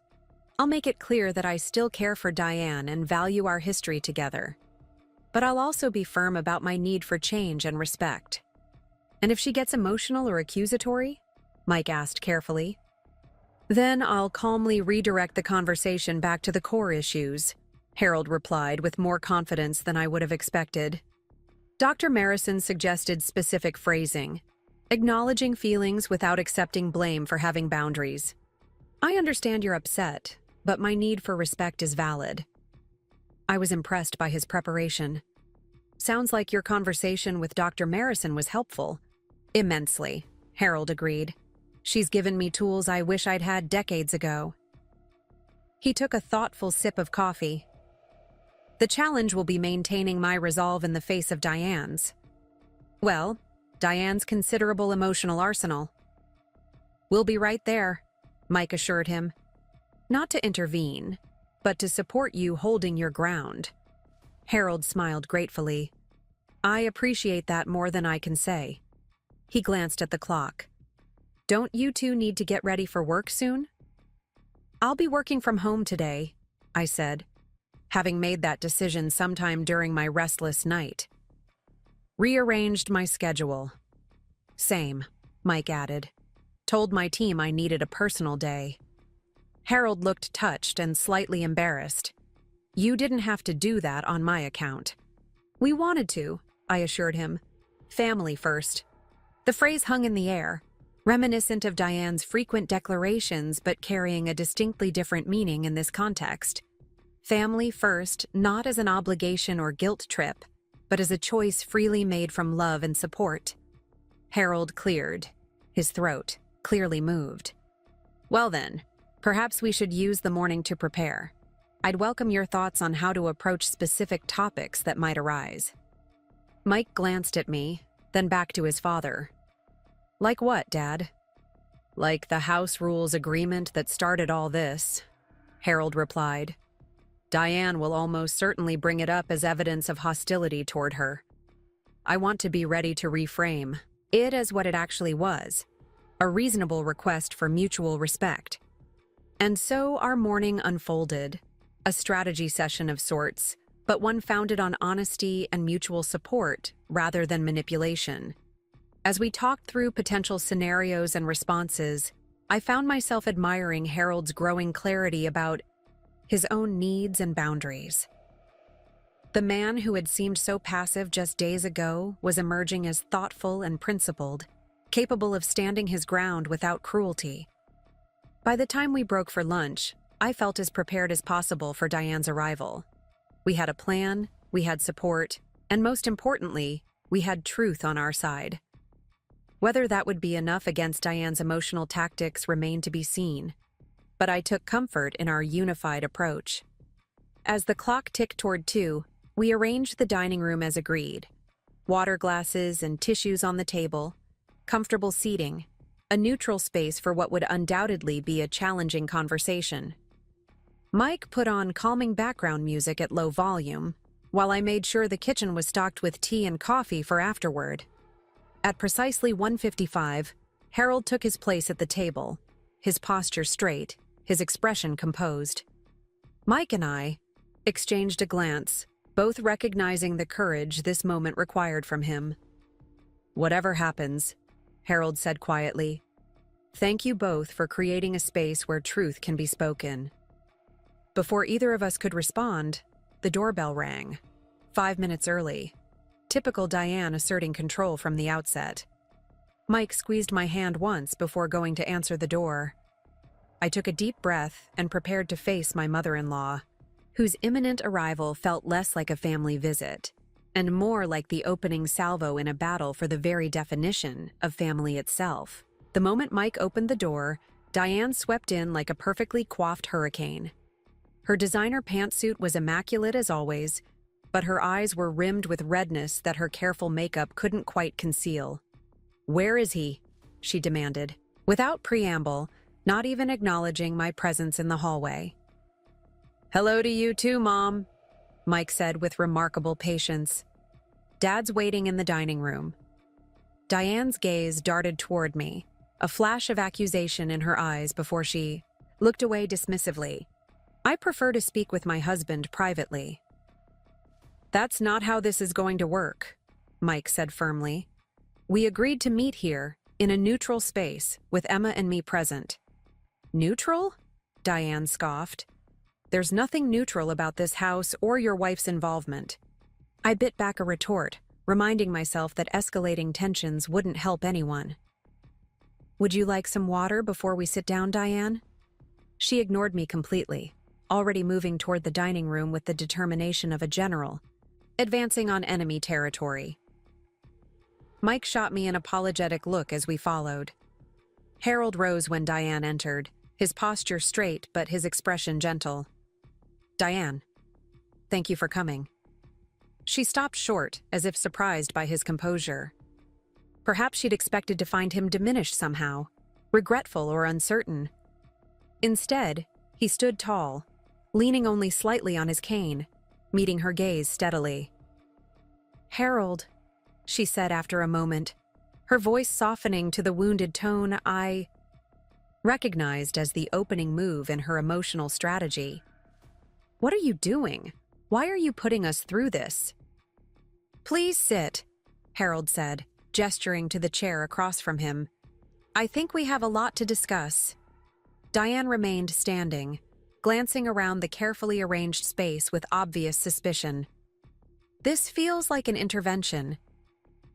I'll make it clear that I still care for Diane and value our history together. But I'll also be firm about my need for change and respect." "And if she gets emotional or accusatory?" Mike asked carefully. "Then I'll calmly redirect the conversation back to the core issues," Harold replied with more confidence than I would have expected. Dr. Marison suggested specific phrasing, acknowledging feelings without accepting blame for having boundaries. "I understand you're upset, but my need for respect is valid." I was impressed by his preparation. "Sounds like your conversation with Dr. Marison was helpful." "Immensely," Harold agreed. "She's given me tools I wish I'd had decades ago." He took a thoughtful sip of coffee. "The challenge will be maintaining my resolve in the face of Diane's." "Well, Diane's considerable emotional arsenal." "We'll be right there," Mike assured him. "Not to intervene, but to support you holding your ground." Harold smiled gratefully. "I appreciate that more than I can say." He glanced at the clock. "Don't you two need to get ready for work soon?" "I'll be working from home today," I said, having made that decision sometime during my restless night. Rearranged my schedule. "Same," Mike added. "Told my team I needed a personal day." Harold looked touched and slightly embarrassed. "You didn't have to do that on my account." "We wanted to," I assured him. "Family first." The phrase hung in the air, reminiscent of Diane's frequent declarations but carrying a distinctly different meaning in this context. Family first, not as an obligation or guilt trip, but as a choice freely made from love and support. Harold cleared, his throat clearly moved. "Well then, perhaps we should use the morning to prepare. I'd welcome your thoughts on how to approach specific topics that might arise." Mike glanced at me, then back to his father. "Like what, Dad?" "Like the house rules agreement that started all this," Harold replied. Diane will almost certainly bring it up as evidence of hostility toward her. I want to be ready to reframe it as what it actually was, a reasonable request for mutual respect. And so our morning unfolded, a strategy session of sorts, but one founded on honesty and mutual support rather than manipulation. As we talked through potential scenarios and responses, I found myself admiring Harold's growing clarity about his own needs and boundaries. The man who had seemed so passive just days ago was emerging as thoughtful and principled, capable of standing his ground without cruelty. By the time we broke for lunch, I felt as prepared as possible for Diane's arrival. We had a plan, we had support, and most importantly, we had truth on our side. Whether that would be enough against Diane's emotional tactics remained to be seen, but I took comfort in our unified approach. As the clock ticked toward 2, we arranged the dining room as agreed. Water glasses and tissues on the table, comfortable seating, a neutral space for what would undoubtedly be a challenging conversation. Mike put on calming background music at low volume, while I made sure the kitchen was stocked with tea and coffee for afterward. At precisely 1:55, Harold took his place at the table, his posture straight, his expression composed. Mike and I exchanged a glance, both recognizing the courage this moment required from him. "Whatever happens," Harold said quietly, "thank you both for creating a space where truth can be spoken." Before either of us could respond, the doorbell rang. 5 minutes early. Typical Diane asserting control from the outset. Mike squeezed my hand once before going to answer the door. I took a deep breath and prepared to face my mother-in-law, whose imminent arrival felt less like a family visit, and more like the opening salvo in a battle for the very definition of family itself. The moment Mike opened the door, Diane swept in like a perfectly coiffed hurricane. Her designer pantsuit was immaculate as always, but her eyes were rimmed with redness that her careful makeup couldn't quite conceal. "Where is he?" she demanded, without preamble, not even acknowledging my presence in the hallway. "Hello to you too, Mom," Mike said with remarkable patience. "Dad's waiting in the dining room." Diane's gaze darted toward me, a flash of accusation in her eyes before she looked away dismissively. "I prefer to speak with my husband privately." "That's not how this is going to work," Mike said firmly. "We agreed to meet here, in a neutral space, with Emma and me present." "Neutral?" Diane scoffed. "There's nothing neutral about this house or your wife's involvement." I bit back a retort, reminding myself that escalating tensions wouldn't help anyone. "Would you like some water before we sit down, Diane?" She ignored me completely, already moving toward the dining room with the determination of a general, advancing on enemy territory. Mike shot me an apologetic look as we followed. Harold rose when Diane entered, his posture straight but his expression gentle. "Diane, thank you for coming." She stopped short, as if surprised by his composure. Perhaps she'd expected to find him diminished somehow, regretful or uncertain. Instead, he stood tall, leaning only slightly on his cane, meeting her gaze steadily. "Harold," she said after a moment, her voice softening to the wounded tone I recognized as the opening move in her emotional strategy. "What are you doing? Why are you putting us through this?" "Please sit," Harold said, gesturing to the chair across from him. "I think we have a lot to discuss." Diane remained standing, glancing around the carefully arranged space with obvious suspicion. "This feels like an intervention.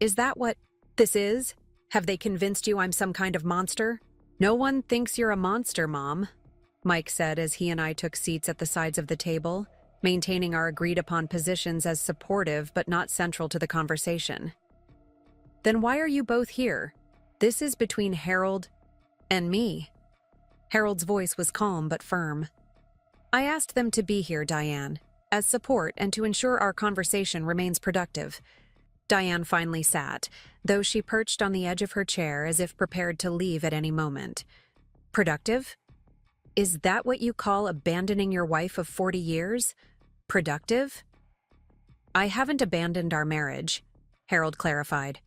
Is that what this is? Have they convinced you I'm some kind of monster?" "No one thinks you're a monster, Mom," Mike said as he and I took seats at the sides of the table, maintaining our agreed-upon positions as supportive but not central to the conversation. "Then why are you both here? This is between Harold and me." Harold's voice was calm but firm. "I asked them to be here, Diane, as support and to ensure our conversation remains productive." Diane finally sat, though she perched on the edge of her chair as if prepared to leave at any moment. "Productive?" Is that what you call abandoning your wife of 40 years? Productive? I haven't abandoned our marriage, Harold clarified.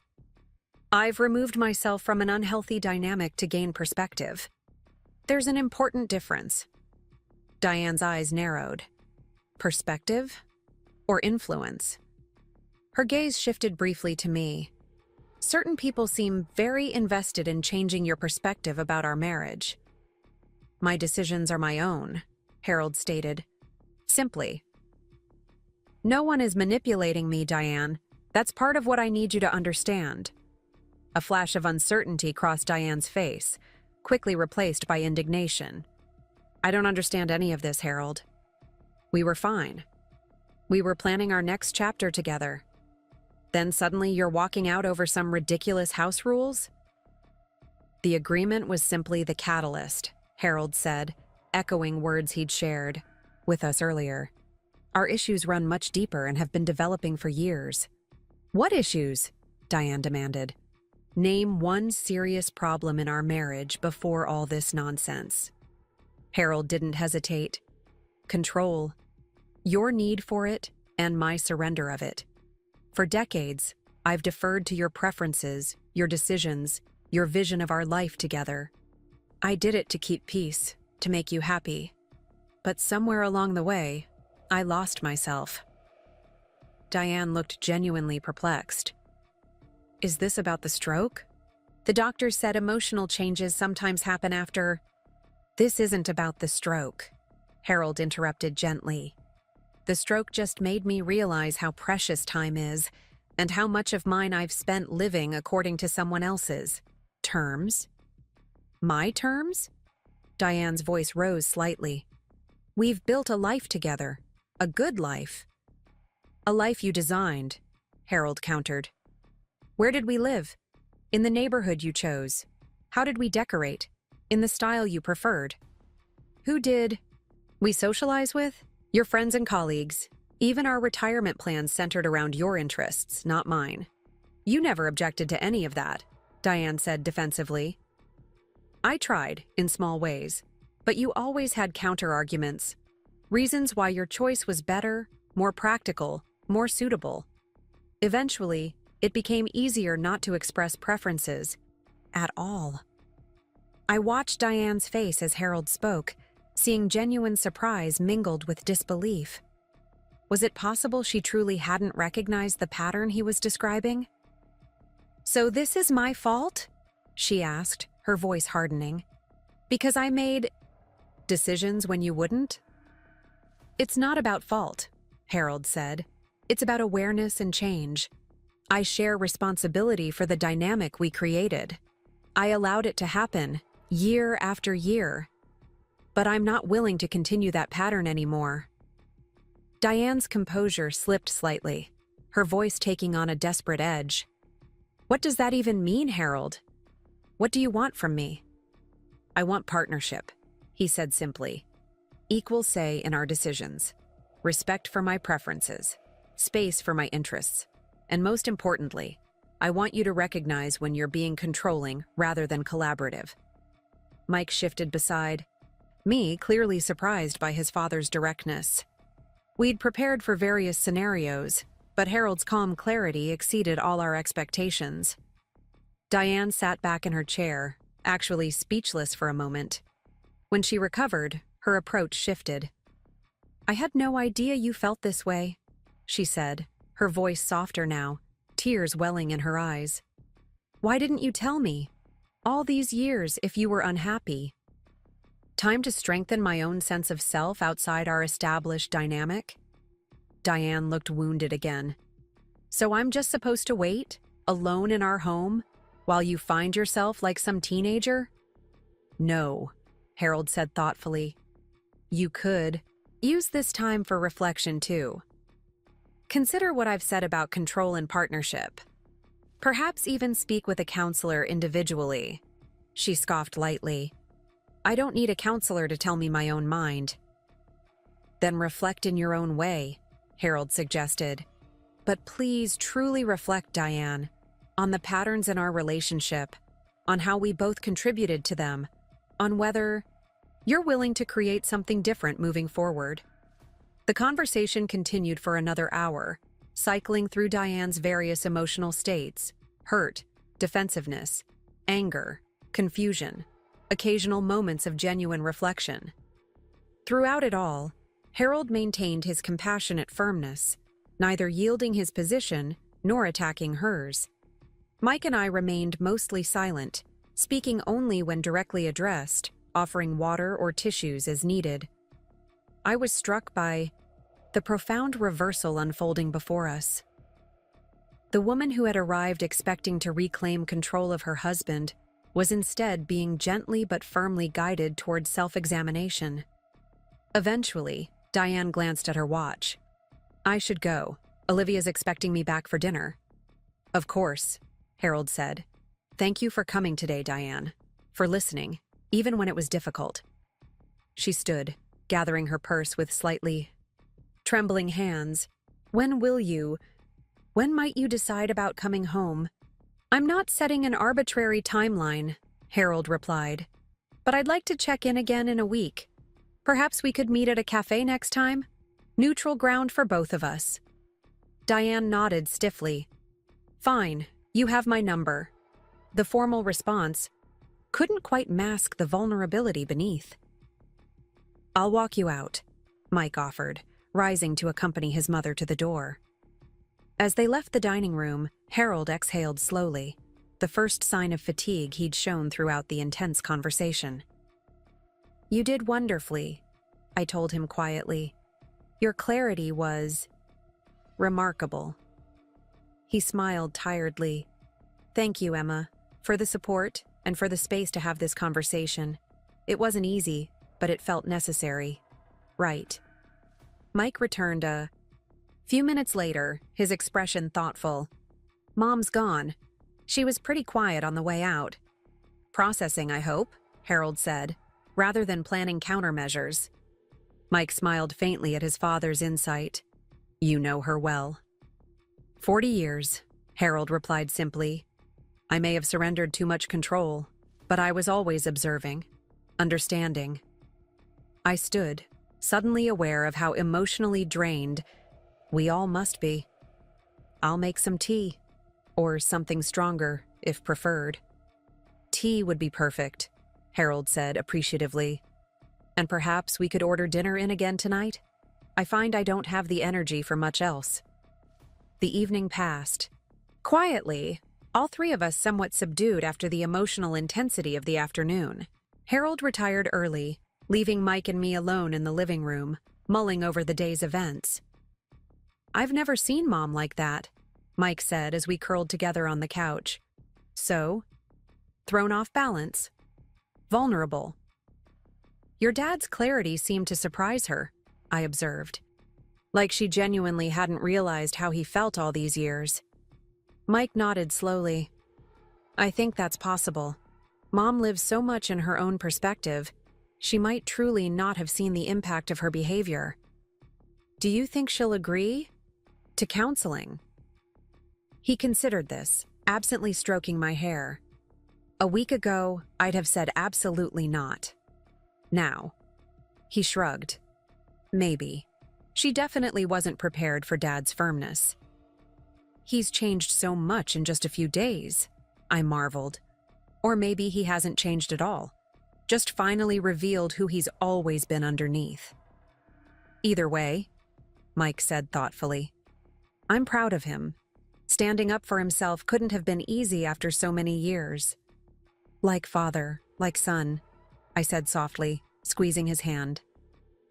I've removed myself from an unhealthy dynamic to gain perspective. There's an important difference. Diane's eyes narrowed. Perspective? Or influence? Her gaze shifted briefly to me. Certain people seem very invested in changing your perspective about our marriage. My decisions are my own, Harold stated. Simply. No one is manipulating me, Diane. That's part of what I need you to understand. A flash of uncertainty crossed Diane's face, quickly replaced by indignation. I don't understand any of this, Harold. We were fine. We were planning our next chapter together. Then suddenly you're walking out over some ridiculous house rules? The agreement was simply the catalyst, Harold said, echoing words he'd shared with us earlier. Our issues run much deeper and have been developing for years. What issues? Diane demanded. Name one serious problem in our marriage before all this nonsense. Harold didn't hesitate. Control. Your need for it and my surrender of it. For decades, I've deferred to your preferences, your decisions, your vision of our life together. I did it to keep peace, to make you happy. But somewhere along the way, I lost myself. Diane looked genuinely perplexed. Is this about the stroke? The doctor said emotional changes sometimes happen after. This isn't about the stroke, Harold interrupted gently. The stroke just made me realize how precious time is and how much of mine I've spent living according to someone else's terms. My terms? Diane's voice rose slightly. We've built a life together, a good life. A life you designed, Harold countered. Where did we live? In the neighborhood you chose. How did we decorate? In the style you preferred. Who did we socialize with? Your friends and colleagues. Even our retirement plans centered around your interests, not mine. You never objected to any of that, Diane said defensively. I tried, in small ways, but you always had counter-arguments. Reasons why your choice was better, more practical, more suitable. Eventually, it became easier not to express preferences at all. I watched Diane's face as Harold spoke, seeing genuine surprise mingled with disbelief. Was it possible she truly hadn't recognized the pattern he was describing? So this is my fault? She asked, her voice hardening. Because I made decisions when you wouldn't? It's not about fault, Harold said. It's about awareness and change. I share responsibility for the dynamic we created. I allowed it to happen, year after year. But I'm not willing to continue that pattern anymore. Diane's composure slipped slightly, her voice taking on a desperate edge. What does that even mean, Harold? What do you want from me? I want partnership, he said simply. Equal say in our decisions. Respect for my preferences. Space for my interests. And most importantly, I want you to recognize when you're being controlling rather than collaborative. Mike shifted beside me, clearly surprised by his father's directness. We'd prepared for various scenarios, but Harold's calm clarity exceeded all our expectations. Diane sat back in her chair, actually speechless for a moment. When she recovered, her approach shifted. I had no idea you felt this way, she said, her voice softer now, tears welling in her eyes. Why didn't you tell me? All these years if you were unhappy. Time to strengthen my own sense of self outside our established dynamic? Diane looked wounded again. So I'm just supposed to wait, alone in our home, while you find yourself like some teenager? No, Harold said thoughtfully. You could use this time for reflection too. Consider what I've said about control and partnership. Perhaps even speak with a counselor individually. She scoffed lightly. I don't need a counselor to tell me my own mind. Then reflect in your own way, Harold suggested. But please truly reflect, Diane, on the patterns in our relationship, on how we both contributed to them, on whether You're willing to create something different moving forward. The conversation continued for another hour, cycling through Diane's various emotional states: hurt, defensiveness, anger, confusion, occasional moments of genuine reflection. Throughout it all, Harold maintained his compassionate firmness, neither yielding his position nor attacking hers. Mike and I remained mostly silent, speaking only when directly addressed, offering water or tissues as needed. I was struck by the profound reversal unfolding before us. The woman who had arrived expecting to reclaim control of her husband was instead being gently but firmly guided towards self-examination. Eventually, Diane glanced at her watch. "I should go. Olivia's expecting me back for dinner." "Of course," Harold said. "Thank you for coming today, Diane. For listening, even when it was difficult." She stood, gathering her purse with slightly trembling hands. When might you decide about coming home?" "I'm not setting an arbitrary timeline," Harold replied. "But I'd like to check in again in a week. Perhaps we could meet at a cafe next time? Neutral ground for both of us." Diane nodded stiffly. "Fine, you have my number." The formal response couldn't quite mask the vulnerability beneath. "I'll walk you out," Mike offered, rising to accompany his mother to the door. As they left the dining room, Harold exhaled slowly, the first sign of fatigue he'd shown throughout the intense conversation. "You did wonderfully," I told him quietly. "Your clarity was remarkable." He smiled tiredly. "Thank you, Emma, for the support and for the space to have this conversation. It wasn't easy, but it felt necessary." "Right." Mike returned a few minutes later, his expression thoughtful. "Mom's gone. She was pretty quiet on the way out." "Processing, I hope," Harold said, rather than planning countermeasures. Mike smiled faintly at his father's insight. "You know her well." 40 years, Harold replied simply. "I may have surrendered too much control, but I was always observing, understanding." I stood, suddenly aware of how emotionally drained we all must be. "I'll make some tea, or something stronger, if preferred." "Tea would be perfect," Harold said appreciatively. "And perhaps we could order dinner in again tonight? I find I don't have the energy for much else." The evening passed. Quietly, all three of us somewhat subdued after the emotional intensity of the afternoon. Harold retired early, leaving Mike and me alone in the living room, mulling over the day's events. "I've never seen Mom like that," Mike said as we curled together on the couch. "So? Thrown off balance? Vulnerable?" "Your dad's clarity seemed to surprise her," I observed. "Like she genuinely hadn't realized how he felt all these years." Mike nodded slowly. "I think that's possible. Mom lives so much in her own perspective, she might truly not have seen the impact of her behavior." "Do you think she'll agree to counseling?" He considered this, absently stroking my hair. "A week ago, I'd have said absolutely not. Now." He shrugged. "Maybe. She definitely wasn't prepared for Dad's firmness." "He's changed so much in just a few days," I marveled. "Or maybe he hasn't changed at all, just finally revealed who he's always been underneath." "Either way," Mike said thoughtfully, "I'm proud of him. Standing up for himself couldn't have been easy after so many years." "Like father, like son," I said softly, squeezing his hand.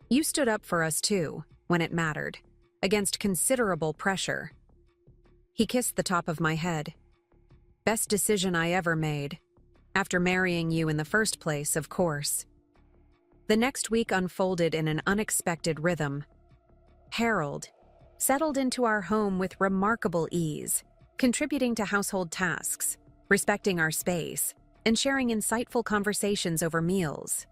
"You stood up for us too, when it mattered, against considerable pressure." He kissed the top of my head. "Best decision I ever made. After marrying you in the first place, of course." The next week unfolded in an unexpected rhythm. Harold settled into our home with remarkable ease, contributing to household tasks, respecting our space, and sharing insightful conversations over meals.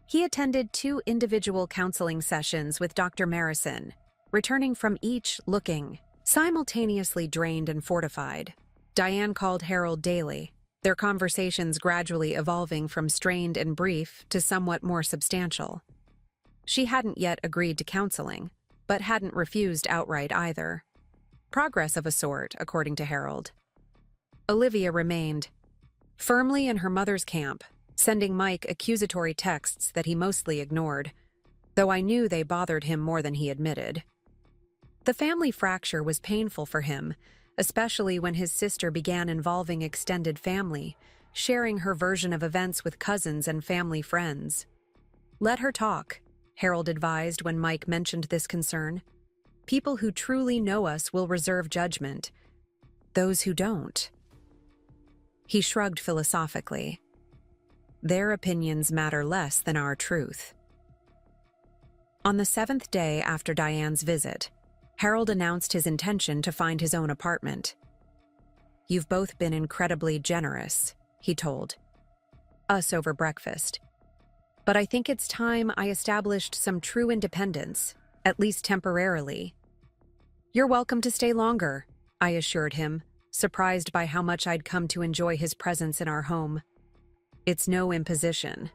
He attended 2 individual counseling sessions with Dr. Marison, returning from each looking simultaneously drained and fortified. Diane called Harold daily, their conversations gradually evolving from strained and brief to somewhat more substantial. She hadn't yet agreed to counseling, but hadn't refused outright either. Progress of a sort, according to Harold. Olivia remained, firmly in her mother's camp, sending Mike accusatory texts that he mostly ignored, though I knew they bothered him more than he admitted. The family fracture was painful for him, especially when his sister began involving extended family, sharing her version of events with cousins and family friends. "Let her talk," Harold advised when Mike mentioned this concern. "People who truly know us will reserve judgment. Those who don't." He shrugged philosophically. "Their opinions matter less than our truth." On the 7th day after Diane's visit, Harold announced his intention to find his own apartment. "You've both been incredibly generous," he told us over breakfast. "But I think it's time I established some true independence, at least temporarily." "You're welcome to stay longer," I assured him, surprised by how much I'd come to enjoy his presence in our home. "It's no imposition."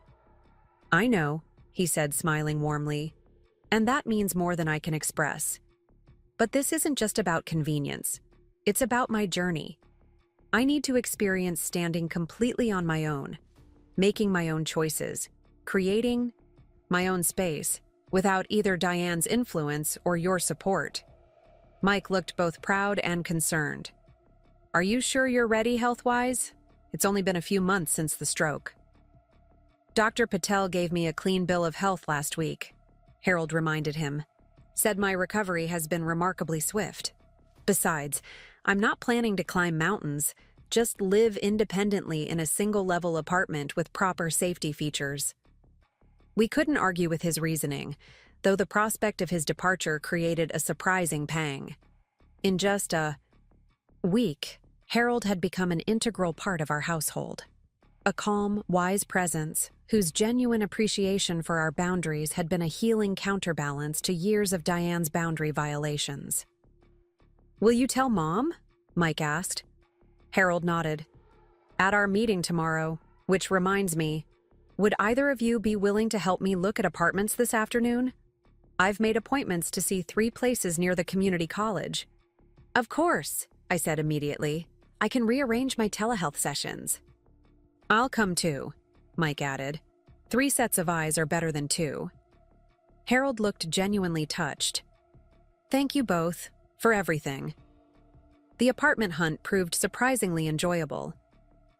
"I know," he said, smiling warmly, "and that means more than I can express. But this isn't just about convenience. It's about my journey. I need to experience standing completely on my own, making my own choices, creating my own space, without either Diane's influence or your support." Mike looked both proud and concerned. "Are you sure you're ready health-wise? It's only been a few months since the stroke." "Dr. Patel gave me a clean bill of health last week," Harold reminded him. "Said my recovery has been remarkably swift. Besides, I'm not planning to climb mountains, just live independently in a single-level apartment with proper safety features." We couldn't argue with his reasoning, though the prospect of his departure created a surprising pang. In just a week, Harold had become an integral part of our household. A calm, wise presence, whose genuine appreciation for our boundaries had been a healing counterbalance to years of Diane's boundary violations. "Will you tell Mom?" Mike asked. Harold nodded. "At our meeting tomorrow, which reminds me, would either of you be willing to help me look at apartments this afternoon? I've made appointments to see 3 places near the community college." "Of course," I said immediately. "I can rearrange my telehealth sessions." "I'll come too," Mike added. 3 sets of eyes are better than 2. Harold looked genuinely touched. "Thank you both, for everything." The apartment hunt proved surprisingly enjoyable.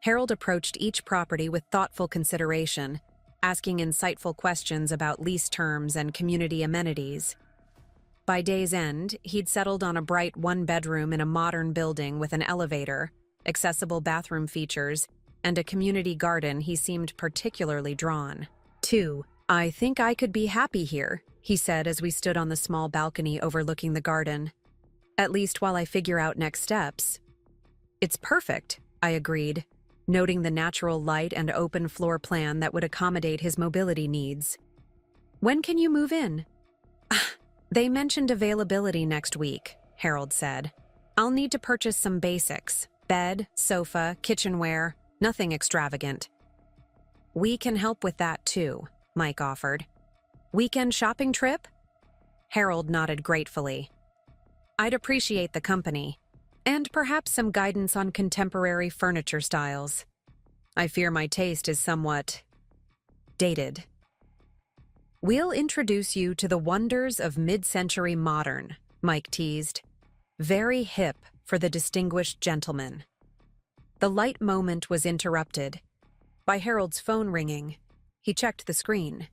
Harold approached each property with thoughtful consideration, asking insightful questions about lease terms and community amenities. By day's end, he'd settled on a bright 1-bedroom in a modern building with an elevator, accessible bathroom features, and a community garden he seemed particularly drawn to. "I think I could be happy here," he said as we stood on the small balcony overlooking the garden. "At least while I figure out next steps." "It's perfect," I agreed, noting the natural light and open floor plan that would accommodate his mobility needs. "When can you move in?" "They mentioned availability next week," Harold said. "I'll need to purchase some basics: bed, sofa, kitchenware, nothing extravagant." "We can help with that too," Mike offered. "Weekend shopping trip?" Harold nodded gratefully. "I'd appreciate the company, and perhaps some guidance on contemporary furniture styles. I fear my taste is somewhat dated." "We'll introduce you to the wonders of mid-century modern," Mike teased. "Very hip for the distinguished gentleman." The light moment was interrupted by Harold's phone ringing. He checked the screen.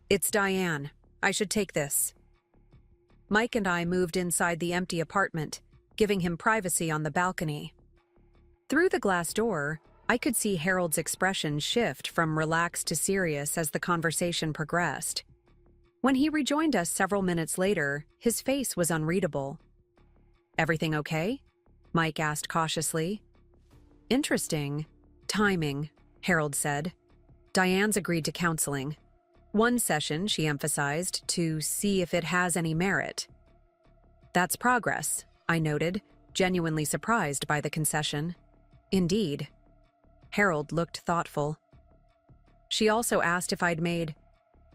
"It's Diane. I should take this." Mike and I moved inside the empty apartment, giving him privacy on the balcony. Through the glass door, I could see Harold's expression shift from relaxed to serious as the conversation progressed. When he rejoined us several minutes later, his face was unreadable. "Everything okay?" Mike asked cautiously. "Interesting timing," Harold said. "Diane's agreed to counseling. 1 session, she emphasized, to see if it has any merit." "That's progress," I noted, genuinely surprised by the concession. "Indeed." Harold looked thoughtful. She also asked if I'd made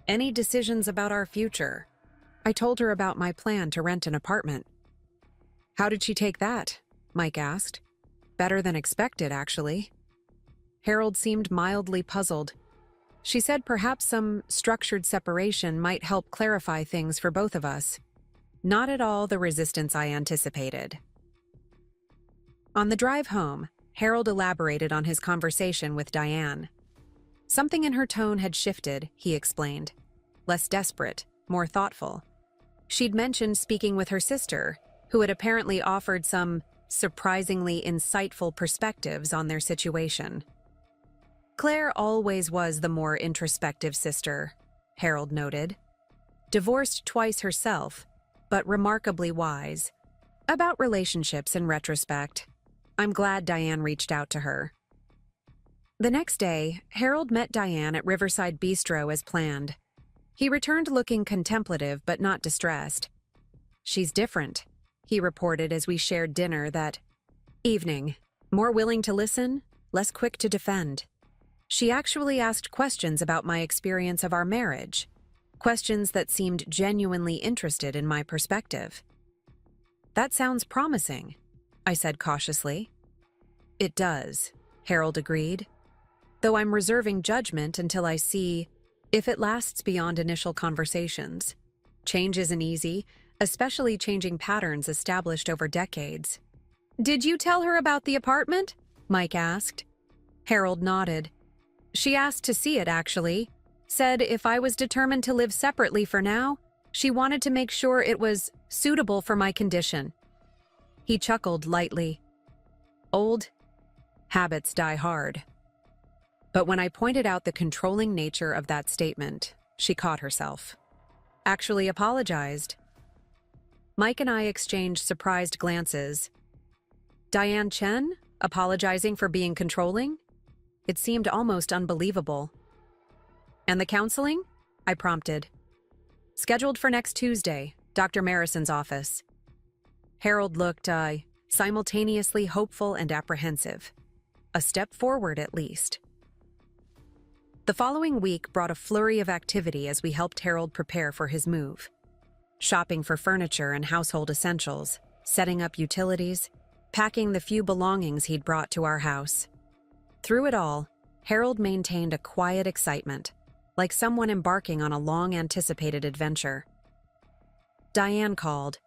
any decisions about our future. I told her about my plan to rent an apartment. How did she take that? Mike asked. Better than expected, actually. Harold seemed mildly puzzled. She said perhaps some structured separation might help clarify things for both of us. Not at all the resistance I anticipated. On the drive home, Harold elaborated on his conversation with Diane. Something in her tone had shifted, he explained. Less desperate, more thoughtful. She'd mentioned speaking with her sister, who had apparently offered some surprisingly insightful perspectives on their situation. Claire always was the more introspective sister, Harold noted. Divorced twice herself, but remarkably wise. About relationships in retrospect. I'm glad Diane reached out to her. The next day, Harold met Diane at Riverside Bistro as planned. He returned looking contemplative but not distressed. She's different, he reported as we shared dinner that evening. More willing to listen, less quick to defend. She actually asked questions about my experience of our marriage, questions that seemed genuinely interested in my perspective. That sounds promising, I said cautiously. It does, Harold agreed, though I'm reserving judgment until I see if it lasts beyond initial conversations. Change isn't easy, especially changing patterns established over decades. Did you tell her about the apartment? Mike asked. Harold nodded. She asked to see it, actually. Said if I was determined to live separately for now, she wanted to make sure it was suitable for my condition. He chuckled lightly. Old habits die hard. But when I pointed out the controlling nature of that statement, she caught herself. Actually apologized. Mike and I exchanged surprised glances. Diane Chen, apologizing for being controlling? It seemed almost unbelievable. And the counseling? I prompted. Scheduled for next Tuesday, Dr. Marison's office. Harold looked, simultaneously hopeful and apprehensive. A step forward, at least. The following week brought a flurry of activity as we helped Harold prepare for his move. Shopping for furniture and household essentials, setting up utilities, packing the few belongings he'd brought to our house. Through it all, Harold maintained a quiet excitement, like someone embarking on a long-anticipated adventure. Diane called.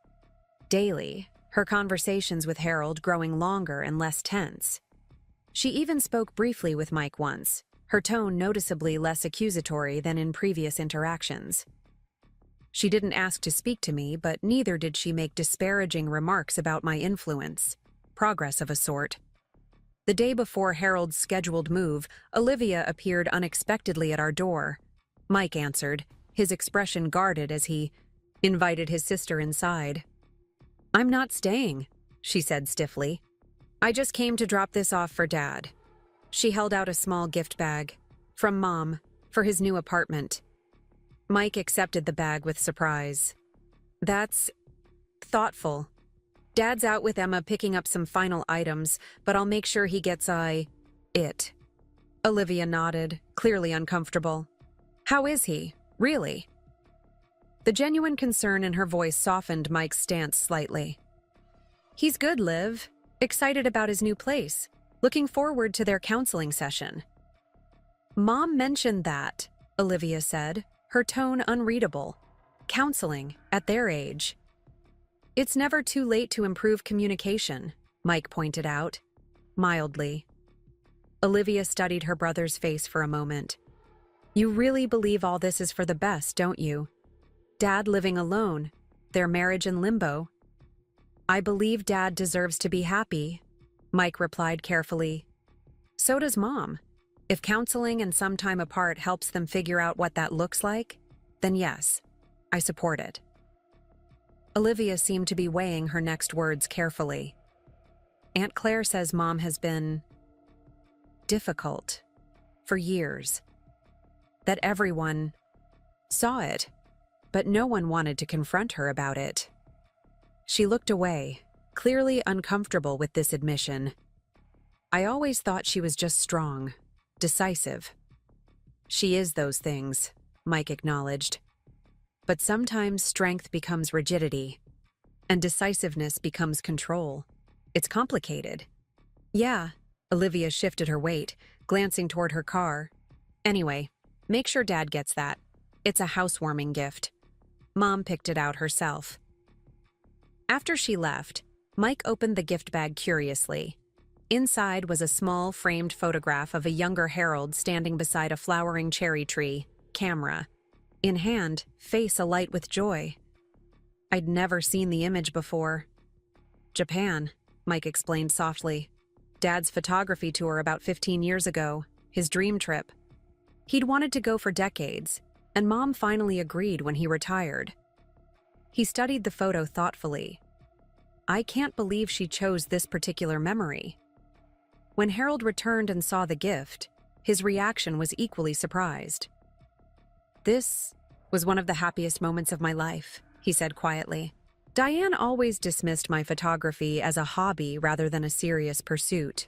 Daily, her conversations with Harold growing longer and less tense. She even spoke briefly with Mike once, her tone noticeably less accusatory than in previous interactions. She didn't ask to speak to me, but neither did she make disparaging remarks about my influence, progress of a sort. The day before Harold's scheduled move, Olivia appeared unexpectedly at our door. Mike answered, his expression guarded as he invited his sister inside. I'm not staying, she said stiffly. I just came to drop this off for Dad. She held out a small gift bag. From Mom, for his new apartment. Mike accepted the bag with surprise. That's thoughtful. Dad's out with Emma picking up some final items, but I'll make sure he gets it. Olivia nodded, clearly uncomfortable. How is he, really? The genuine concern in her voice softened Mike's stance slightly. He's good, Liv. Excited about his new place. Looking forward to their counseling session. Mom mentioned that, Olivia said, her tone unreadable. Counseling, at their age. It's never too late to improve communication, Mike pointed out, mildly. Olivia studied her brother's face for a moment. You really believe all this is for the best, don't you? Dad living alone, their marriage in limbo. I believe Dad deserves to be happy, Mike replied carefully. So does Mom. If counseling and some time apart helps them figure out what that looks like, then yes, I support it. Olivia seemed to be weighing her next words carefully. Aunt Claire says Mom has been difficult for years. That everyone saw it, but no one wanted to confront her about it. She looked away, clearly uncomfortable with this admission. I always thought she was just strong, decisive. She is those things, Mike acknowledged. But sometimes strength becomes rigidity, and decisiveness becomes control. It's complicated. Yeah, Olivia shifted her weight, glancing toward her car. Anyway, make sure Dad gets that. It's a housewarming gift. Mom picked it out herself. After she left, Mike opened the gift bag curiously. Inside was a small, framed photograph of a younger Harold standing beside a flowering cherry tree, camera in hand, face alight with joy. I'd never seen the image before. Japan, Mike explained softly. Dad's photography tour about 15 years ago, his dream trip. He'd wanted to go for decades, and Mom finally agreed when he retired. He studied the photo thoughtfully. I can't believe she chose this particular memory. When Harold returned and saw the gift, his reaction was equally surprised. This was one of the happiest moments of my life, he said quietly. Diane always dismissed my photography as a hobby rather than a serious pursuit.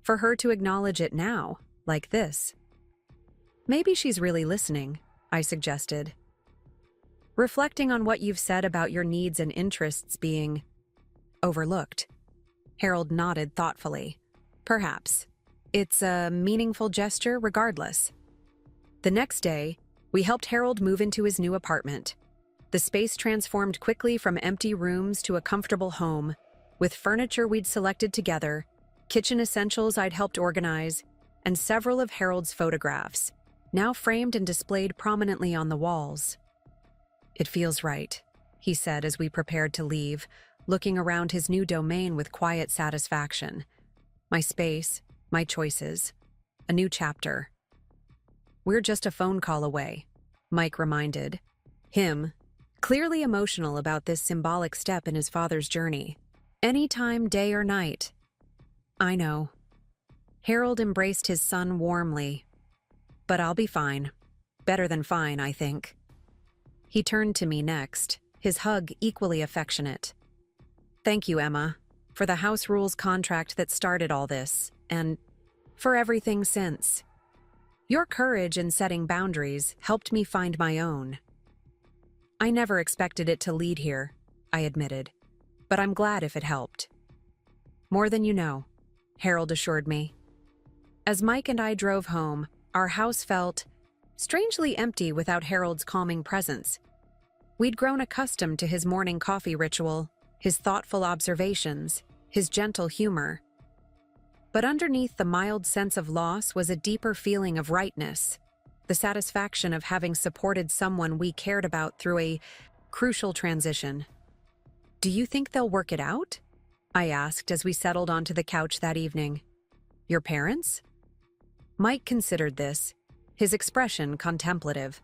For her to acknowledge it now, like this. Maybe she's really listening, I suggested. Reflecting on what you've said about your needs and interests being overlooked. Harold nodded thoughtfully. Perhaps. It's a meaningful gesture regardless. The next day, we helped Harold move into his new apartment. The space transformed quickly from empty rooms to a comfortable home, with furniture we'd selected together, kitchen essentials I'd helped organize, and several of Harold's photographs, now framed and displayed prominently on the walls. It feels right, he said as we prepared to leave, looking around his new domain with quiet satisfaction. My space, my choices, a new chapter. We're just a phone call away, Mike reminded. Him, clearly emotional about this symbolic step in his father's journey. Anytime, day or night. I know. Harold embraced his son warmly. But I'll be fine. Better than fine, I think. He turned to me next, his hug equally affectionate. Thank you, Emma, for the house rules contract that started all this, and for everything since. Your courage in setting boundaries helped me find my own. I never expected it to lead here, I admitted, but I'm glad if it helped. More than you know, Harold assured me. As Mike and I drove home, our house felt strangely empty without Harold's calming presence. We'd grown accustomed to his morning coffee ritual, his thoughtful observations, his gentle humor. But underneath the mild sense of loss was a deeper feeling of rightness, the satisfaction of having supported someone we cared about through a crucial transition. Do you think they'll work it out? I asked as we settled onto the couch that evening. Your parents? Mike considered this, his expression contemplative.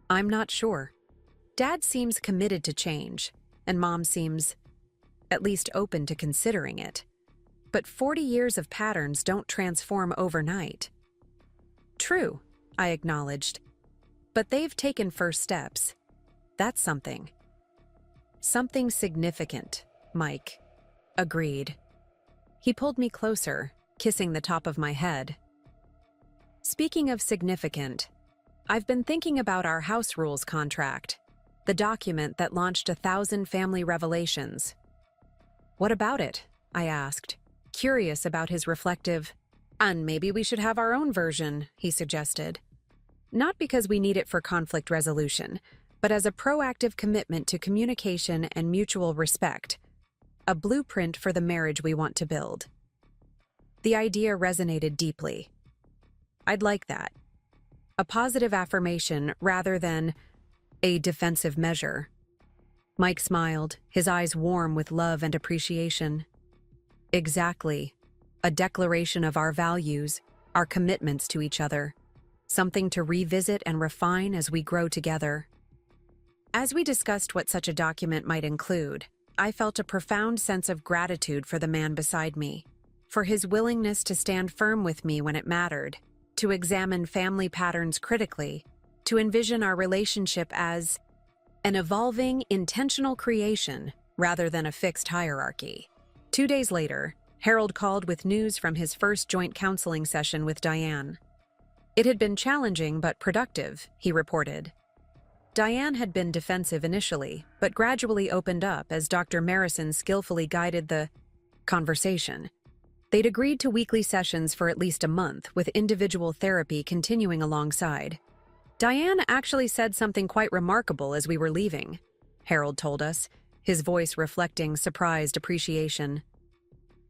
I'm not sure. Dad seems committed to change, and Mom seems at least open to considering it. But 40 years of patterns don't transform overnight. True, I acknowledged. But they've taken first steps. That's something. Something significant, Mike. Agreed. He pulled me closer, kissing the top of my head. Speaking of significant, I've been thinking about our house rules contract, the document that launched 1,000 family revelations. What about it? I asked, curious about his reflective, and maybe we should have our own version, he suggested. Not because we need it for conflict resolution, but as a proactive commitment to communication and mutual respect, a blueprint for the marriage we want to build. The idea resonated deeply. I'd like that. A positive affirmation rather than a defensive measure. Mike smiled, his eyes warm with love and appreciation. Exactly. A declaration of our values, our commitments to each other. Something to revisit and refine as we grow together. As we discussed what such a document might include, I felt a profound sense of gratitude for the man beside me, for his willingness to stand firm with me when it mattered, to examine family patterns critically, to envision our relationship as an evolving, intentional creation rather than a fixed hierarchy. 2 days later, Harold called with news from his first joint counseling session with Diane. It had been challenging but productive, he reported. Diane had been defensive initially, but gradually opened up as Dr. Marison skillfully guided the conversation. They'd agreed to weekly sessions for at least a month, with individual therapy continuing alongside. Diane actually said something quite remarkable as we were leaving, Harold told us, his voice reflecting surprised appreciation.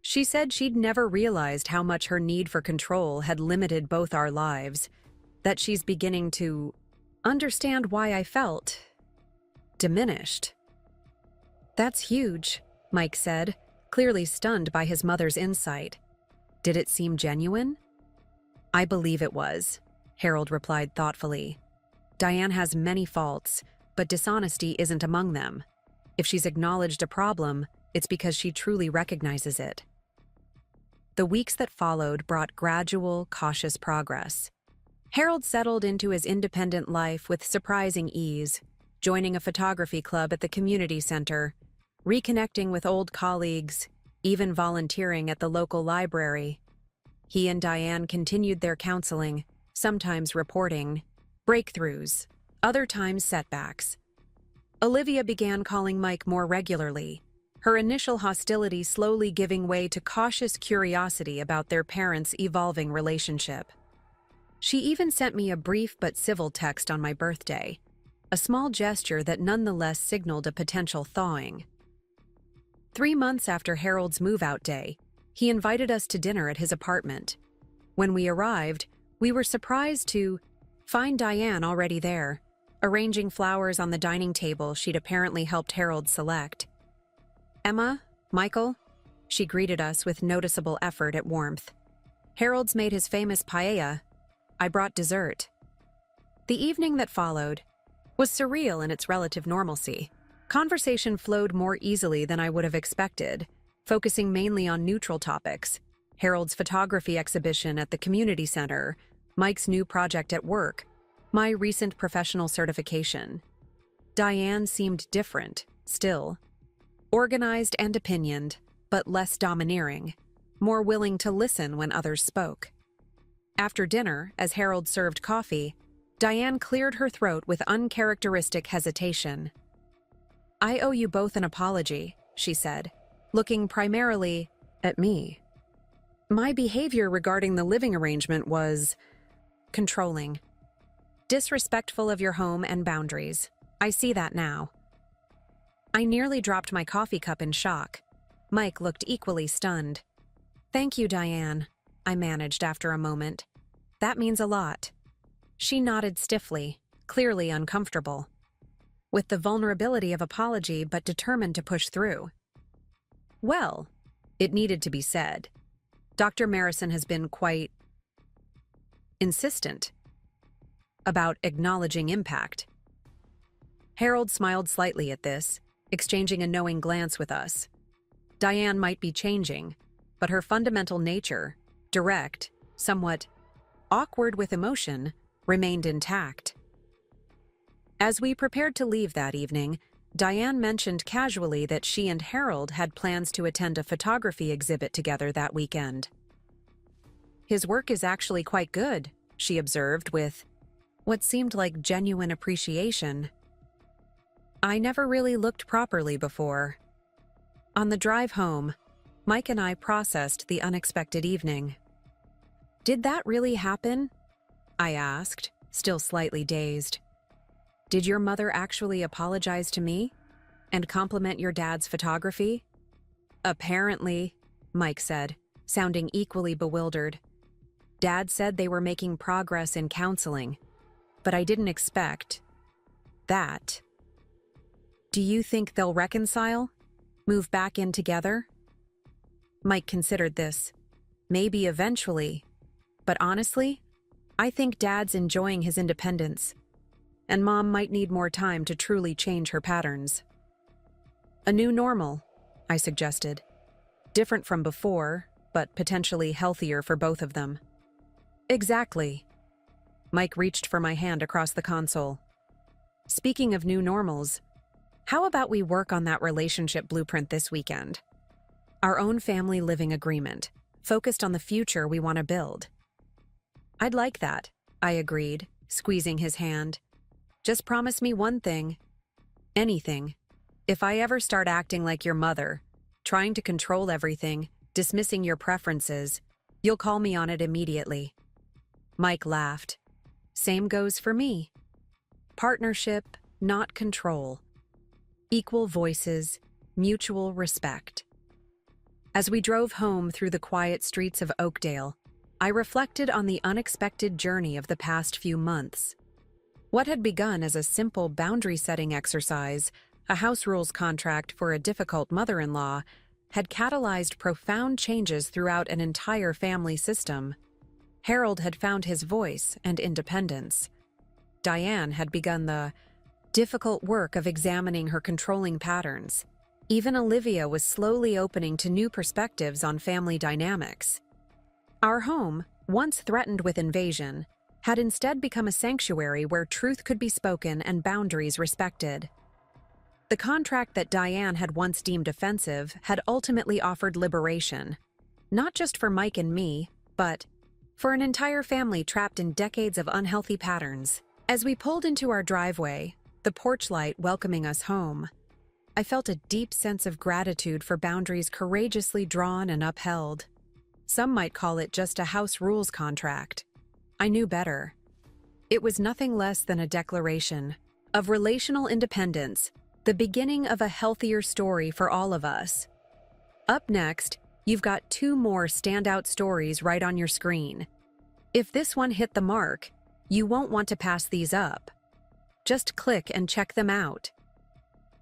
She said she'd never realized how much her need for control had limited both our lives, that she's beginning to understand why I felt diminished. That's huge, Mike said, clearly stunned by his mother's insight. Did it seem genuine? I believe it was, Harold replied thoughtfully. Diane has many faults, but dishonesty isn't among them. If she's acknowledged a problem, it's because she truly recognizes it. The weeks that followed brought gradual, cautious progress. Harold settled into his independent life with surprising ease, joining a photography club at the community center, reconnecting with old colleagues, even volunteering at the local library. He and Diane continued their counseling, sometimes reporting breakthroughs, other times setbacks. Olivia began calling Mike more regularly, her initial hostility slowly giving way to cautious curiosity about their parents' evolving relationship. She even sent me a brief but civil text on my birthday, a small gesture that nonetheless signaled a potential thawing. 3 months after Harold's move-out day, he invited us to dinner at his apartment. When we arrived, we were surprised to find Diane already there, arranging flowers on the dining table she'd apparently helped Harold select. Emma, Michael, she greeted us with noticeable effort at warmth. Harold's made his famous paella. I brought dessert. The evening that followed was surreal in its relative normalcy. Conversation flowed more easily than I would have expected, focusing mainly on neutral topics: Harold's photography exhibition at the community center, Mike's new project at work, my recent professional certification. Diane seemed different, still. Organized and opinioned, but less domineering, more willing to listen when others spoke. After dinner, as Harold served coffee, Diane cleared her throat with uncharacteristic hesitation. I owe you both an apology, she said, looking primarily at me. My behavior regarding the living arrangement was controlling, disrespectful of your home and boundaries. I see that now. I nearly dropped my coffee cup in shock. Mike looked equally stunned. Thank you, Diane, I managed after a moment. That means a lot. She nodded stiffly, clearly uncomfortable, with the vulnerability of apology but determined to push through. Well, it needed to be said. Dr. Marison has been quite insistent about acknowledging impact. Harold smiled slightly at this, exchanging a knowing glance with us. Diane might be changing, but her fundamental nature, direct, somewhat awkward with emotion, remained intact. As we prepared to leave that evening, Diane mentioned casually that she and Harold had plans to attend a photography exhibit together that weekend. His work is actually quite good, she observed with what seemed like genuine appreciation. I never really looked properly before. On the drive home, Mike and I processed the unexpected evening. Did that really happen? I asked, still slightly dazed. Did your mother actually apologize to me and compliment your dad's photography? Apparently, Mike said, sounding equally bewildered. Dad said they were making progress in counseling, but I didn't expect that. Do you think they'll reconcile? Move back in together? Mike considered this. Maybe eventually. But honestly, I think Dad's enjoying his independence, and Mom might need more time to truly change her patterns. A new normal, I suggested. Different from before, but potentially healthier for both of them. Exactly. Mike reached for my hand across the console. Speaking of new normals, how about we work on that relationship blueprint this weekend? Our own family living agreement, focused on the future we want to build. I'd like that, I agreed, squeezing his hand. Just promise me one thing. Anything. If I ever start acting like your mother, trying to control everything, dismissing your preferences, you'll call me on it immediately. Mike laughed. Same goes for me. Partnership, not control. Equal voices, mutual respect. As we drove home through the quiet streets of Oakdale, I reflected on the unexpected journey of the past few months. What had begun as a simple boundary-setting exercise, a house rules contract for a difficult mother-in-law, had catalyzed profound changes throughout an entire family system. Harold had found his voice and independence. Diane had begun the difficult work of examining her controlling patterns. Even Olivia was slowly opening to new perspectives on family dynamics. Our home, once threatened with invasion, had instead become a sanctuary where truth could be spoken and boundaries respected. The contract that Diane had once deemed offensive had ultimately offered liberation, not just for Mike and me, but for an entire family trapped in decades of unhealthy patterns. As we pulled into our driveway, the porch light welcoming us home, I felt a deep sense of gratitude for boundaries courageously drawn and upheld. Some might call it just a house rules contract. I knew better. It was nothing less than a declaration of relational independence, the beginning of a healthier story for all of us. Up next, you've got 2 more standout stories right on your screen. If this one hit the mark, you won't want to pass these up. Just click and check them out.